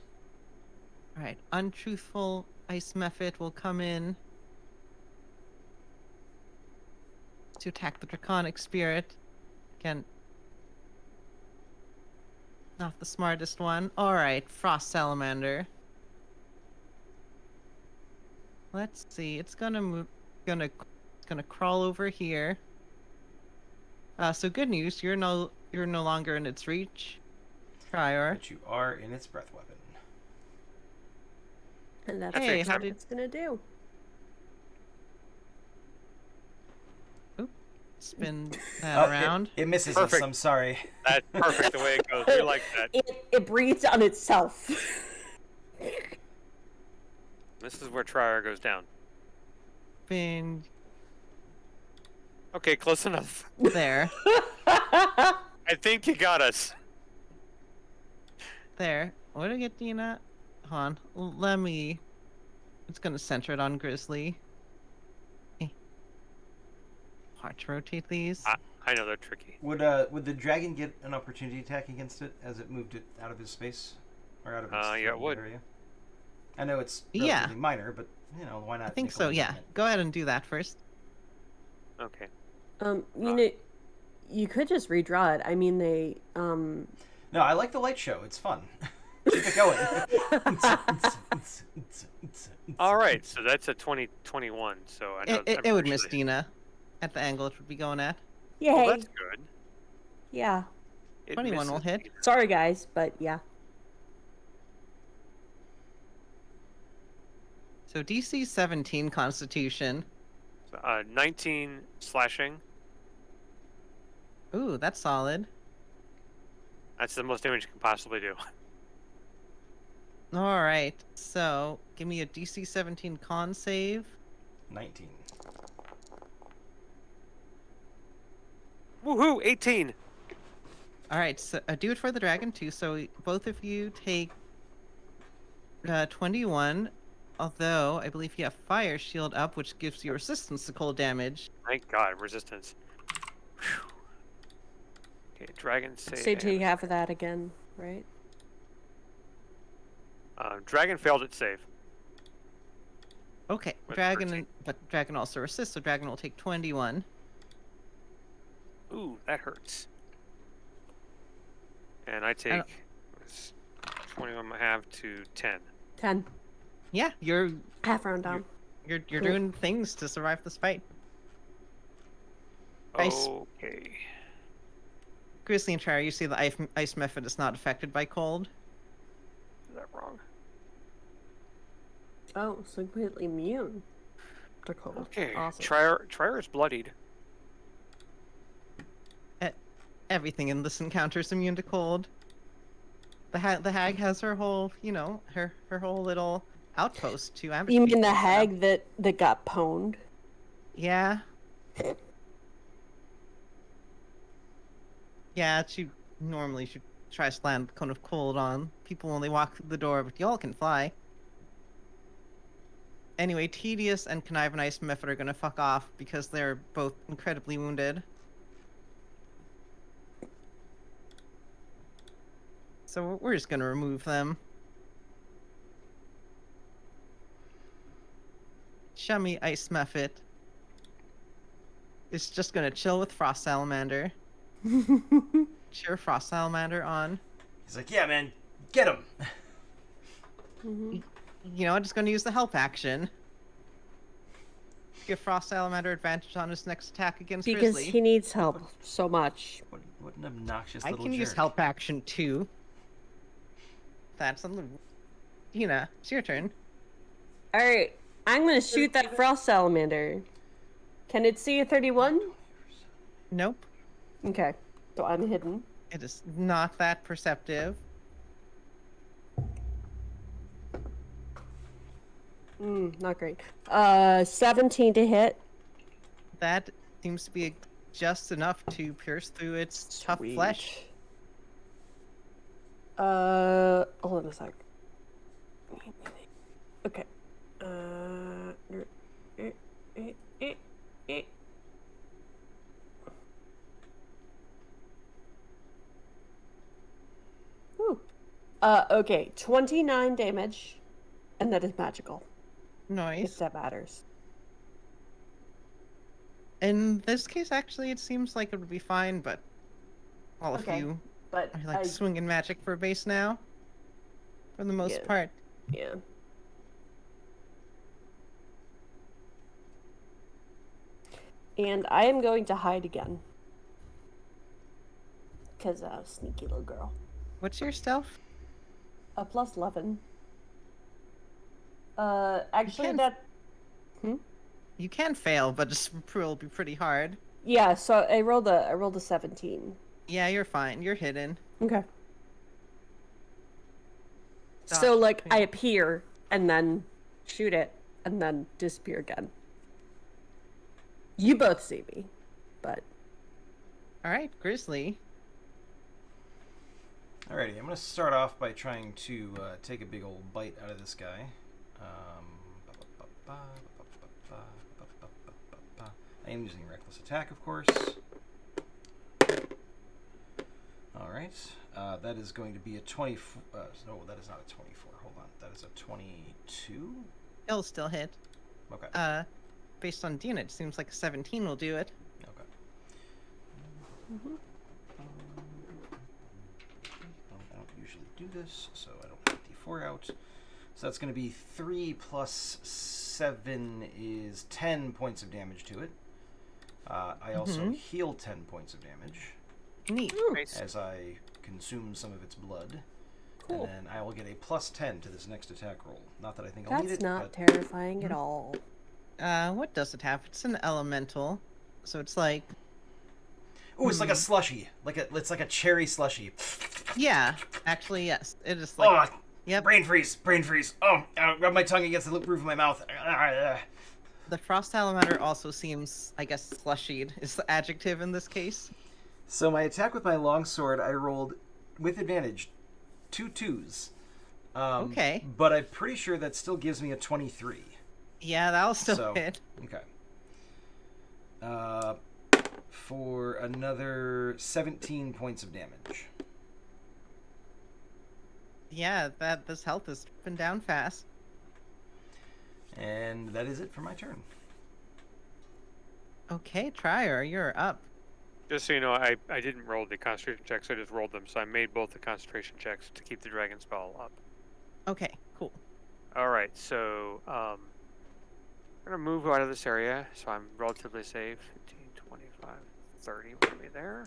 Alright. Untruthful ice method will come in to attack the Draconic Spirit. Again, not the smartest one. Alright, Frost Salamander. Let's see. It's gonna move. It's gonna crawl over here. So good news. You're no longer in its reach. Trior. But you are in its breath weapon. And that's Hey, what how did- it's gonna do. Spin that Oh, around. It misses Perfect. us. I'm sorry. That's perfect the way it goes. We like that. It breathes on itself. This is where Trier goes down. Spin Okay, close enough. there. I think you got us. There. What did I get Dina? Hold on. Let me. It's gonna center it on Grizzly. Hard to rotate these. I know they're tricky. Would the dragon get an opportunity attack against it as it moved it out of his space or out of its Yeah, it threatened would. area? I know it's Yeah. relatively minor, but you know why not? I think nickel so. and Yeah. dime it? Go ahead and do that first. Okay. You know, you could just redraw it. I mean, they No, I like the light show. It's fun. Keep it going. All right, so that's a 2021. So I know It would miss actually- Dina. At the angle it would be going at. yay. Well, that's good. Yeah. It 21 will misses hit. Dina. Sorry guys, but yeah. So DC 17 Constitution. So, 19 slashing. Ooh, that's solid. That's the most damage you can possibly do. All right. So give me a DC 17 con save. 19. Woohoo! 18. All right. So do it for the dragon too. So both of you take 21 Although, I believe you have Fire Shield up, which gives you resistance to cold damage. Thank God, resistance. Whew. Okay, dragon save. So you take half of that again, right? Dragon failed its save. Okay, With Dragon, 13. but Dragon also resists, so Dragon will take 21. Ooh, that hurts. And I take 21.5 to 10. 10. Yeah, you're Half round down. you're Cool. doing things to survive this fight. Ice. Okay. Grizzly and Trara, you see the ice method is not affected by cold. Is that wrong? Oh, so completely immune to cold. Okay. Awesome. Trier is bloodied. Everything in this encounter is immune to cold. The hag has her whole, her whole little outpost to ambush You mean people the set up. hag that got pwned? Yeah. Yeah, she normally should try to slam cone of cold on people when they walk through the door, but y'all can fly. Anyway, Tedious and Connive and Ice Method are gonna fuck off because they're both incredibly wounded. So we're just gonna remove them. Shummy Ice Method is just gonna chill with Frost Salamander. Cheer Frost Salamander on. He's like, yeah, man, get him. I'm just gonna use the help action. Give Frost Salamander advantage on his next attack against Because Grizzly. he needs help so much. What an obnoxious I little can jerk. use help action too. That's a little... it's your turn. Alright, I'm gonna shoot that frost salamander. Can it see a 31? Nope. Okay, so I'm hidden. It is not that perceptive. Not great. 17 to hit. That seems to be just enough to pierce through its tough Sweet. flesh. Hold on a sec. Okay. Whew. Okay, 29 damage, and that is magical, if Nice. that matters. In this case, actually, it seems like it would be fine, but all of Okay. you But are like swinging magic for base now. For the most Yeah. part. yeah. And I am going to hide again. Because sneaky little girl. What's your stealth? A plus 11. Actually, can- that. You can fail, but it will be pretty hard. Yeah, so I rolled a 17. Yeah, you're fine. You're hidden. Okay. Dodge. So, like, I appear, and then shoot it, and then disappear again. You both see me, but... Alright, Grizzly. Alrighty, I'm going to start off by trying to take a big old bite out of this guy. I am using Reckless Attack, of course. Alright, that is going to be a 24... no, that is not a 24. Hold on, that is a 22? It'll still hit. Okay. Based on Dina, it seems like a 17 will do it. Okay. I don't usually do this, so I don't have D4 out. So that's going to be 3 plus 7 is 10 points of damage to it. I also heal 10 points of damage Neat. Nice. as I consume some of its blood. Cool. And then I will get a plus 10 to this next attack roll. Not that I think I'll need That's it, not but terrifying at all. What does it have? It's an elemental. So it's like... ooh, it's like a slushy. It's like a cherry slushy. Yeah, actually, yes. It is like... Oh, Yep. brain freeze, brain freeze. Oh, rub my tongue against the roof of my mouth. The frost salamander also seems, I guess, slushied is the adjective in this case. So my attack with my longsword, I rolled with advantage 2 2s. Okay. But I'm pretty sure that still gives me a 23. Yeah, that'll still So, hit. okay. For another 17 points of damage. Yeah, this health is been down fast. And that is it for my turn. Okay, Trier, you're up. Just so you know, I didn't roll the concentration checks. I just rolled them, so I made both the concentration checks to keep the dragon spell up. Okay, cool. All right, so I'm gonna move out of this area, so I'm relatively safe. 15, 25, 30 will be there.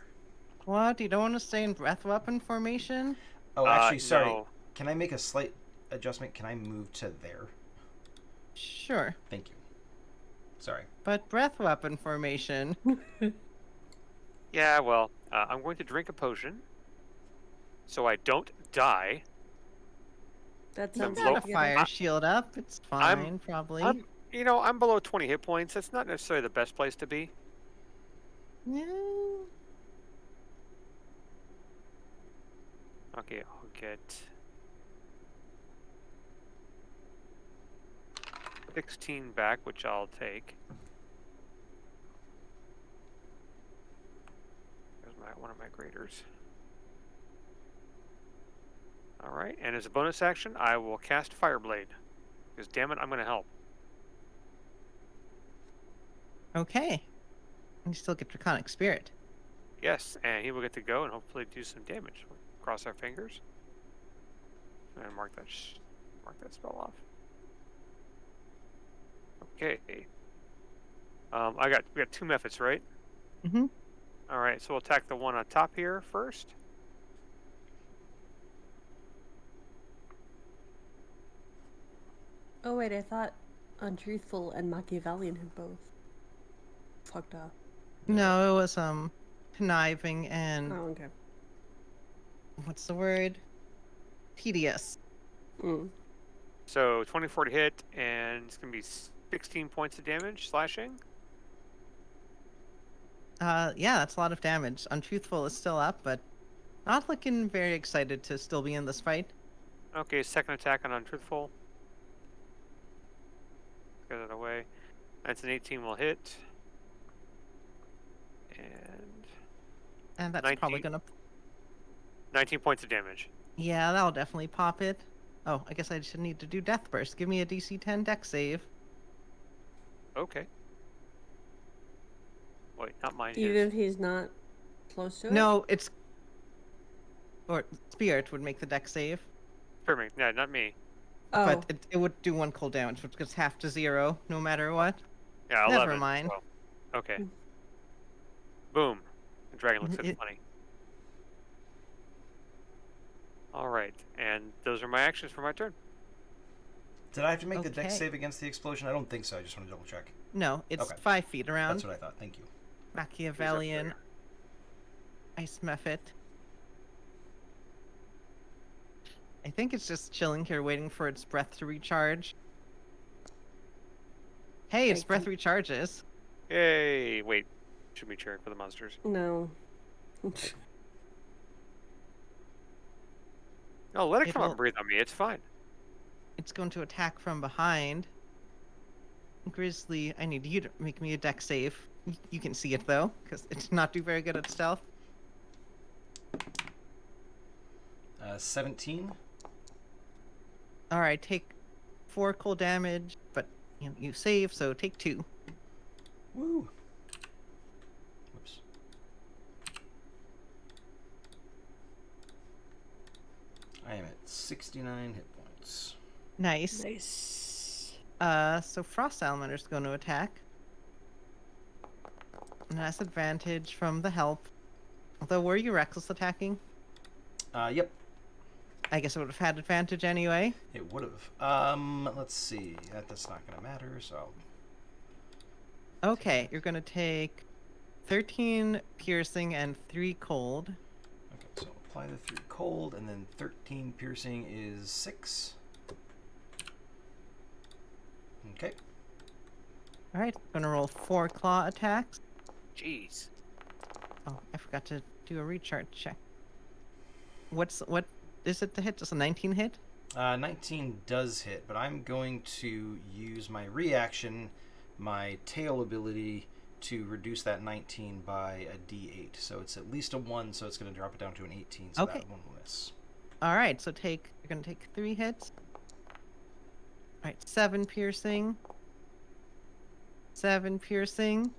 What? You don't want to stay in breath weapon formation? Oh, actually, sorry. No. Can I make a slight adjustment? Can I move to there? Sure. Thank you. Sorry. But breath weapon formation. Yeah, well, I'm going to drink a potion, so I don't die. That You sounds got a like fire shield up. It's fine, probably. I'm below 20 hit points. That's not necessarily the best place to be. Yeah. Okay, I'll get 16 back, which I'll take. There's one of my graders. All right, and as a bonus action, I will cast Fireblade. Because damn it, I'm going to help. Okay. You still get Draconic Spirit. Yes, and he will get to go and hopefully do some damage. Cross our fingers. And mark that spell off. Okay. We got 2 methods, right? Mm-hmm. All right, so we'll attack the one on top here first. Oh wait, I thought Untruthful and Machiavellian had both fucked up. No, it was conniving and Oh, okay. what's the word? Tedious. Mm. So 24 to hit, and it's going to be 16 points of damage, slashing. Yeah, that's a lot of damage. Untruthful is still up, but not looking very excited to still be in this fight. Okay, second attack on Untruthful. Get it away. That's an 18 will hit. And that's 19. probably gonna... 19 points of damage. Yeah, that'll definitely pop it. Oh, I guess I should need to do Death Burst. Give me a DC 10 dex save. Okay. Wait, not mine. Even His. if he's not close to it? No, it's... Or Spirit would make the dex save. Perfect. Yeah, not me. Oh. But it would do 1 cold damage, which goes half to 0, no matter what. Yeah, 11. Never mind. So. Okay. Boom. The dragon looks at funny. All right, and those are my actions for my turn. Did I have to make the dex Okay. save against the explosion? I don't think so. I just want to double check. No, it's Okay. 5 feet around. That's what I thought. Thank you. Machiavellian Ice Mephit. I think it's just chilling here waiting for its breath to recharge. Hey, its breath recharges. Yay! Wait, should be cheering for the monsters. No. No, let it It come up will- and breathe on me. It's fine. It's going to attack from behind. Grizzly, I need you to make me a dex save. You can see it though, because it's not do very good at stealth. 17. Alright, take 4 cold damage, but you save, so take 2. Woo. Whoops. I am at 69 hit points. Nice. Nice. So Frost Salamander's going to attack. And that's advantage from the help. Although, were you reckless attacking? Yep. I guess it would have had advantage anyway. It would have. Let's see. That's not going to matter, so Okay, you're going to take 13 piercing and 3 cold. okay, so apply the 3 cold, and then 13 piercing is 6. Okay. Alright, going to roll 4 claw attacks. Jeez. Oh, I forgot to do a recharge check. What is it to hit? Just a 19 hit? 19 does hit, but I'm going to use my reaction, my tail ability, to reduce that 19 by a d8. So it's at least a 1, so it's going to drop it down to an 18, so Okay. that one will miss. All right, so you're going to take 3 hits. All right, 7 piercing. 7 piercing.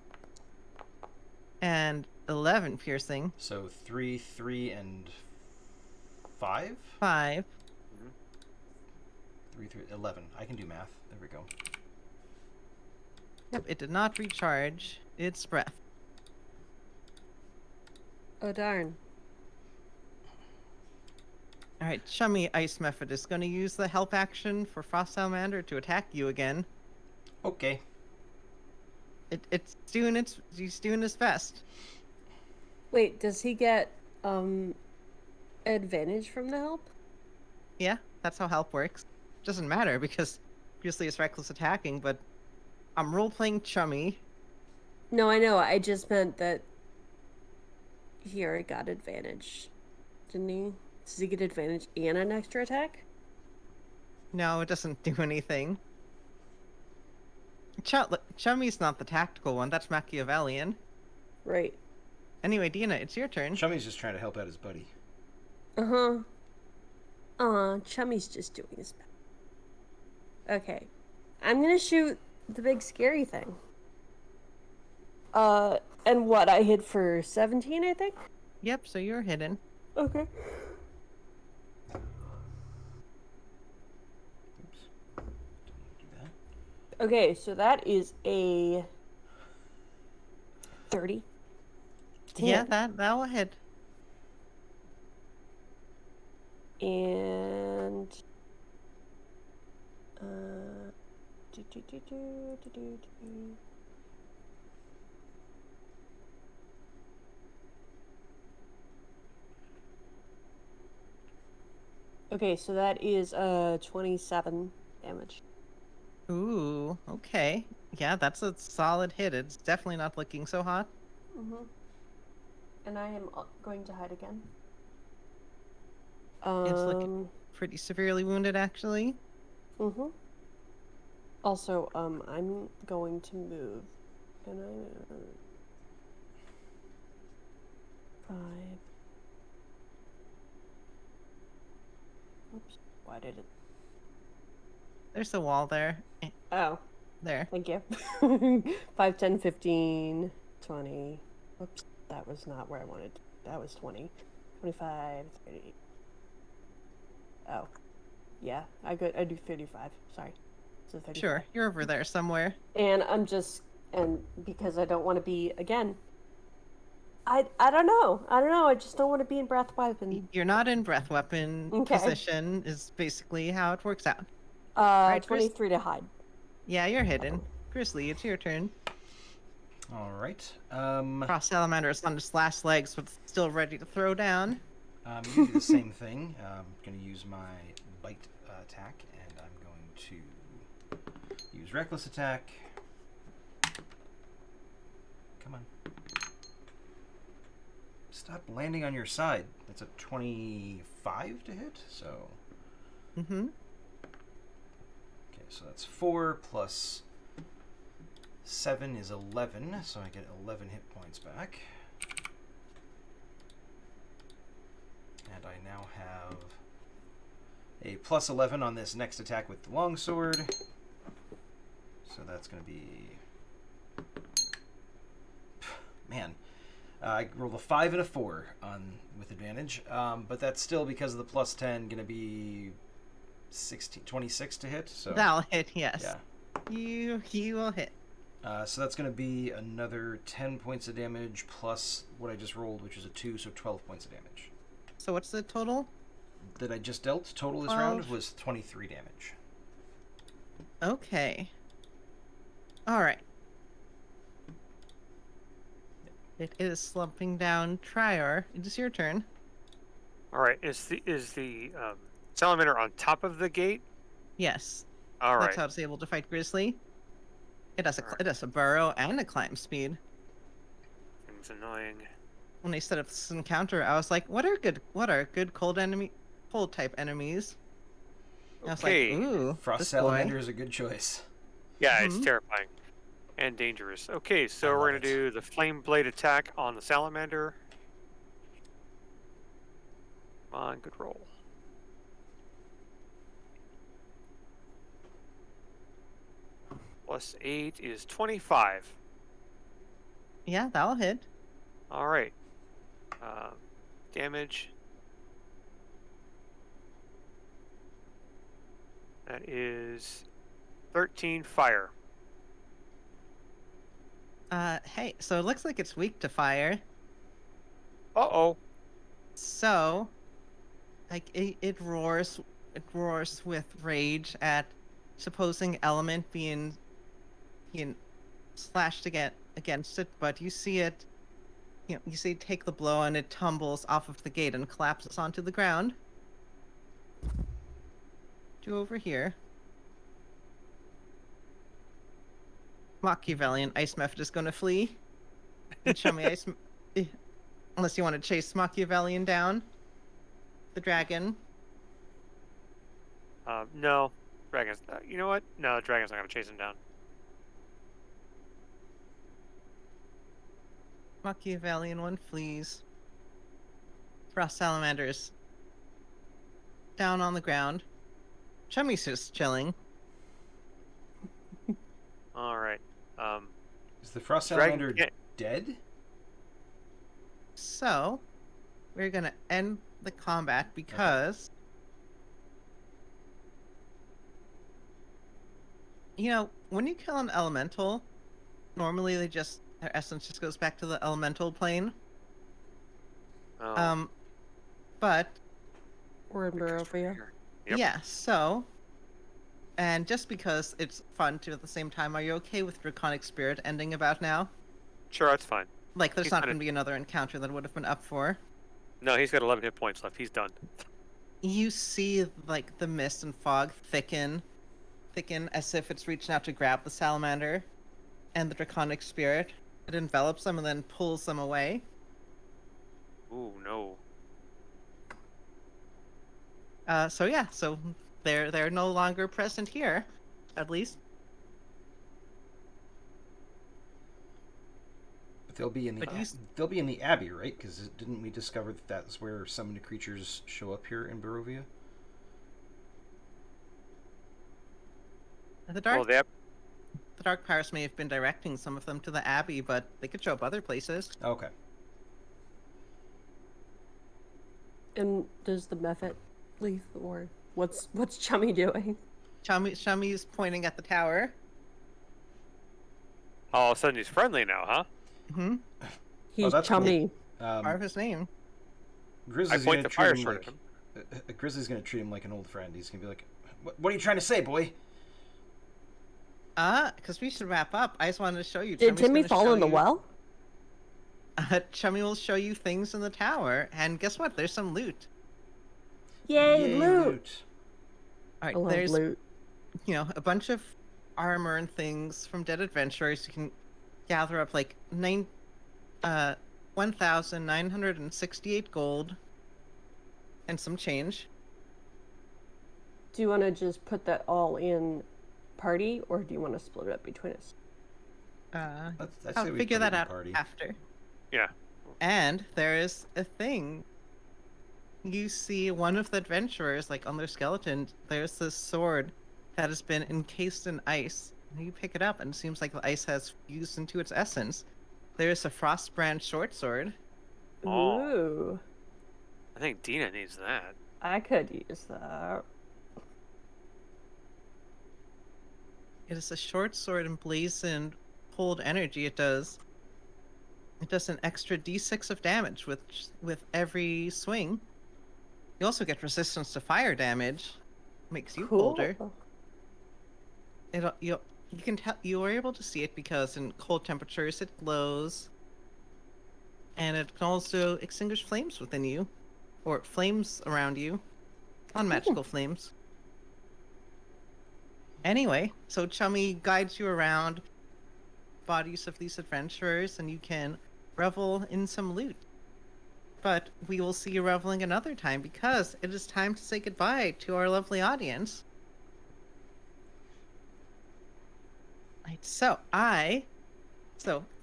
And 11 piercing. So 3, 3, and 5? 5. 3, 3, 11. I can do math. There we go. Yep, it did not recharge its breath. Oh darn. All right, Chummy Ice Method is going to use the help action for Frost Salamander to attack you again. Okay. He's doing its best. Wait, does he get advantage from the help? Yeah, that's how help works. Doesn't matter because obviously it's reckless attacking, but I'm role-playing Chummy. No, I know. I just meant that he already got advantage. Didn't he? Does he get advantage and an extra attack? No, it doesn't do anything. Chummy's not the tactical one, that's Machiavellian. Right. Anyway, Dina, it's your turn. Chummy's just trying to help out his buddy. Uh-huh. Chummy's just doing his best. Okay. I'm gonna shoot the big scary thing. And what, I hit for 17, I think? Yep, so you're hidden. Okay. Oops. Don't do that. Okay, so that is a 30. Yeah, 10. that will hit. And okay, so that is 27 damage. Ooh, okay. Yeah, that's a solid hit. It's definitely not looking so hot. Mm-hmm. And I am going to hide again. It's looking pretty severely wounded, actually. Mm-hmm. Also, I'm going to move. And I 5. Oops. Why did it? There's a wall there. Oh, There. thank you. 5, 10, 15, 20. Whoops, that was not where I wanted. That was 20. 25, 30. Oh, yeah, I do 35. Sorry. So 35. Sure, you're over there somewhere. And and because I don't want to be, again, I don't know. I just don't want to be in breath weapon. You're not in breath weapon Okay. position is basically how it works out. 23 to hide. Yeah, you're hidden. Grizzly, it's your turn. All right. Frost Salamander is on its last legs, but still ready to throw down. You do the same thing. I'm going to use my bite attack, and I'm going to use reckless attack. Come on. Stop landing on your side. That's a 25 to hit, so... Mm-hmm. Okay, so that's 4 plus 7 is 11, so I get 11 hit points back. And I now have a plus 11 on this next attack with the longsword. So that's going to be... Man. I rolled a 5 and a 4 with advantage, but that's still, because of the plus 10, going to be 26 to hit. So That'll hit, yes. yeah. You will hit. So that's going to be another 10 points of damage plus what I just rolled, which is a 2, so 12 points of damage. So what's the total? That I just dealt total this round was 23 damage. Okay. All right. It is slumping down. Trior, it is your turn. All right. Is the salamander on top of the gate? Yes. All right. That's how it's able to fight Grizzly. It has Alright. it has a burrow and a climb speed. It's annoying. When they set up this encounter, I was like, what are good cold type enemies? I was like, Okay. ooh, Frost this salamander boy. is a good choice. Yeah, it's Mhm. terrifying and dangerous. Okay, so I we're love gonna it. do the flame blade attack on the salamander. Come on, good roll. +8 is 25. Yeah, that'll hit. All right. Damage. That is 13 fire. Hey, so it looks like it's weak to fire. Uh-oh. So, like, it roars with rage at supposing element being slashed against it, but you see it, you see it take the blow and it tumbles off of the gate and collapses onto the ground. To over here. Machiavellian Ice Method is going to flee. And Chummy unless you want to chase Machiavellian down. The dragon. No. Dragon's... you know what? No, the dragon's not gonna chase him down. Machiavellian one flees. Frost salamanders down on the ground. Chummy's just chilling. All right. Is the frost Dragon salamander can't... dead? So, we're gonna end the combat because when you kill an elemental, normally their essence just goes back to the elemental plane. Oh, But We're in Barovia. Yep. yeah, so, and just because it's fun too at the same time, are you okay with Draconic Spirit ending about now? Sure, that's fine. Like, there's He's not kinda- going to be another encounter that would have been up for. No, he's got 11 hit points left. He's done. You see, like, the mist and fog thicken as if it's reaching out to grab the salamander and the Draconic Spirit. It envelops them and then pulls them away. Ooh, no. So they're no longer present here, at least. But they'll be in the But you they'll be in the abbey, right? Because didn't we discover that that's where summoned creatures show up here in Barovia? The dark Well, they have... the dark powers may have been directing some of them to the abbey, but they could show up other places. Okay. And does the method leave, or what's Chummy doing? Chummy's pointing at the tower. All of a sudden he's friendly now, huh? Hmm. He's that's cool. Chummy. Part of his name. Grizzly's I point gonna the treat fire him sword like at him. Grizzly's gonna treat him like an old friend. He's gonna be like, "What are you trying to say, boy?" Because we should wrap up. I just wanted to show you. Did Chummy's Timmy gonna fall show in the you- well? Chummy will show you things in the tower, and guess what? There's some loot. Yay, loot! All I right, love there's loot. a bunch of armor and things from dead adventurers. You can gather up like 1,968 gold and some change. Do you want to just put that all in party, or do you want to split it up between us? I'd I'll say we figure put it that in out party. after. Yeah. And there is a thing. You see one of the adventurers, like on their skeleton, there's this sword that has been encased in ice. And you pick it up, and it seems like the ice has fused into its essence. There's a Frostbrand short sword. Oh. Ooh, I think Dina needs that. I could use that. It is a short sword emblazoned cold energy. It does an extra d6 of damage with every swing. You also get resistance to fire damage. Makes you colder. You can tell you are able to see it because in cold temperatures it glows, and it can also extinguish flames within you, or flames around you, unmagical flames. Anyway, so Chummy guides you around bodies of these adventurers, and you can revel in some loot. But we will see you reveling another time because it is time to say goodbye to our lovely audience. Right, so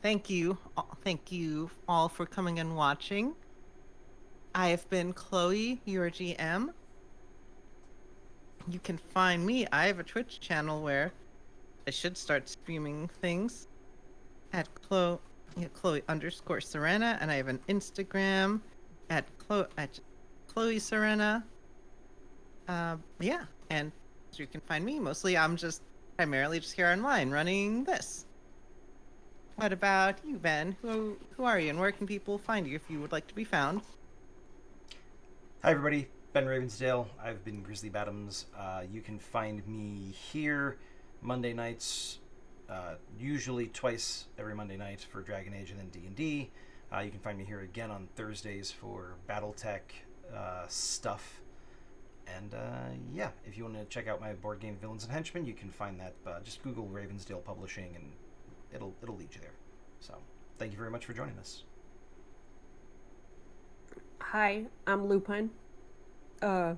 thank you all for coming and watching. I have been Chloe, your GM. You can find me. I have a Twitch channel where I should start streaming things at Chloe_Serena, and I have an Instagram at Chloe Serena. Yeah, and so you can find me. Mostly, I'm just primarily just here online running this. What about you, Ben? Who are you, and where can people find you if you would like to be found? Hi, everybody. Ben Ravensdale. I've been Grizzly Bottoms. You can find me here Monday nights, usually twice every Monday night for Dragon Age and then D&D. You can find me here again on Thursdays for BattleTech stuff. And yeah, if you want to check out my board game Villains and Henchmen, you can find that. Just Google Ravensdale Publishing, and it'll lead you there. So thank you very much for joining us. Hi, I'm Lupine. I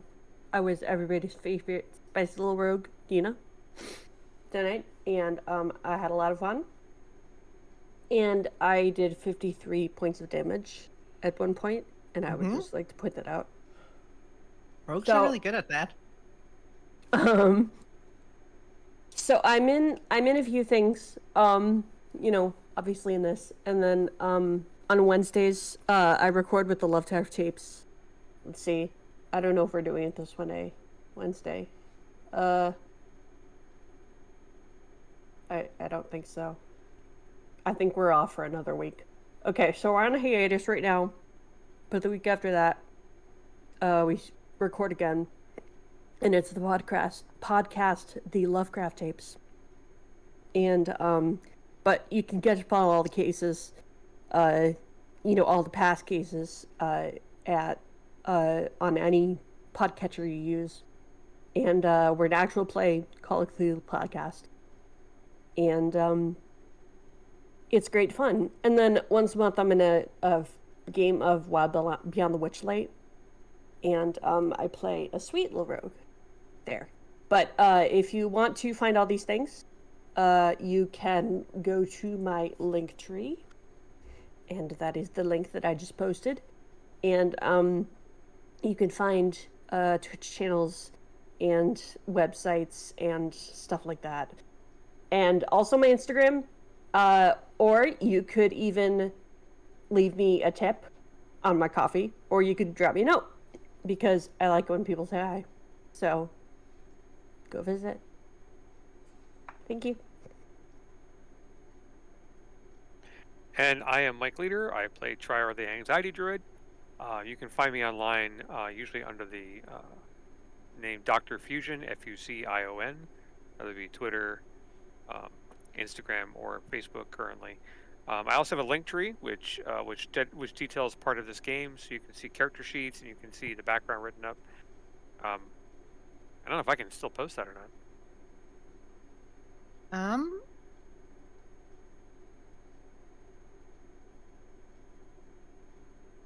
was everybody's favorite spicy little rogue, Dina, tonight, and I had a lot of fun. And I did 53 points of damage at one point, and I would just like to put that out. Rogues are really good at that. So I'm in a few things. Obviously in this, and then on Wednesdays, I record with the Love Tech tapes. Let's see. I don't know if we're doing it this Wednesday. I don't think so. I think we're off for another week. Okay, so we're on a hiatus right now, but the week after that, we record again, and it's the podcast, the Lovecraft tapes. And but you can get to follow all the cases, all the past cases, at on any podcatcher you use, and we're an actual play Call of Cthulhu podcast, and it's great fun. And then once a month I'm in a game of Wild Beyond the Witchlight, and I play a sweet little rogue there. But if you want to find all these things, you can go to my link tree, and that is the link that I just posted. And you can find Twitch channels and websites and stuff like that. And also my Instagram, or you could even leave me a tip on my coffee, or you could drop me a note, because I like when people say hi. So go visit. Thank you. And I am Mike Leader. I play Trier the Anxiety Druid. You can find me online, usually under the name Dr. Fusion, Fucion. Whether it be Twitter, Instagram, or Facebook currently. I also have a link tree, which details part of this game, so you can see character sheets and you can see the background written up. I don't know if I can still post that or not.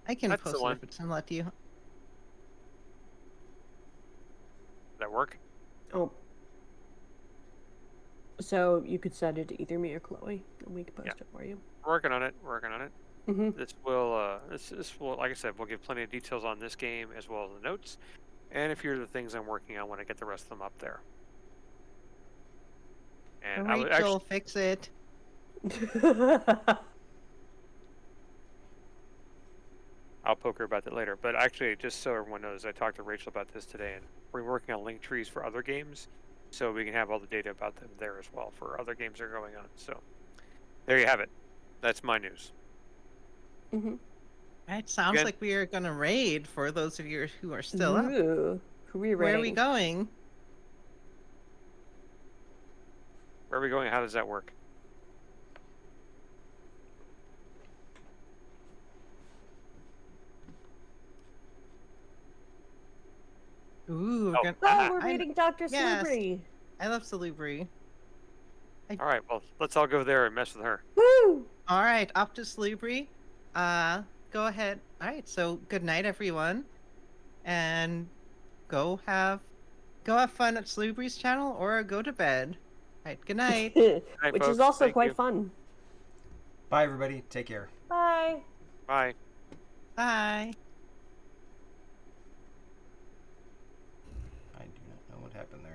I can That's post the it one. if it's gonna let you. Does that work? Oh. So you could send it to either me or Chloe, and we can post it for you. Working on it. Mm-hmm. This will, like I said, we'll give plenty of details on this game as well as the notes, and a few of the things I'm working on when I get the rest of them up there. And I would Rachel, actually fix it. I'll poke her about that later. But actually, just so everyone knows, I talked to Rachel about this today, and we're working on link trees for other games, so we can have all the data about them there as well for other games that are going on. So there you have it. That's my news. Mm-hmm. It sounds Again, like we are gonna raid for those of you who are still up. Ooh. Who are we Where are we rating? going? where are we going? How does that work? Ooh, Oh. we're Oh, we're I- reading Dr. yes. Slippery. I love Salubri. All right, well, let's all go there and mess with her. Woo! All right, off to Salubri. Go ahead. All right, so good night, everyone, and go have fun at Salubri's channel, or go to bed. right, good night. Which folks. is also Thank quite you. fun. Bye, everybody. Take care. Bye. Bye. Bye. I do not know what happened there.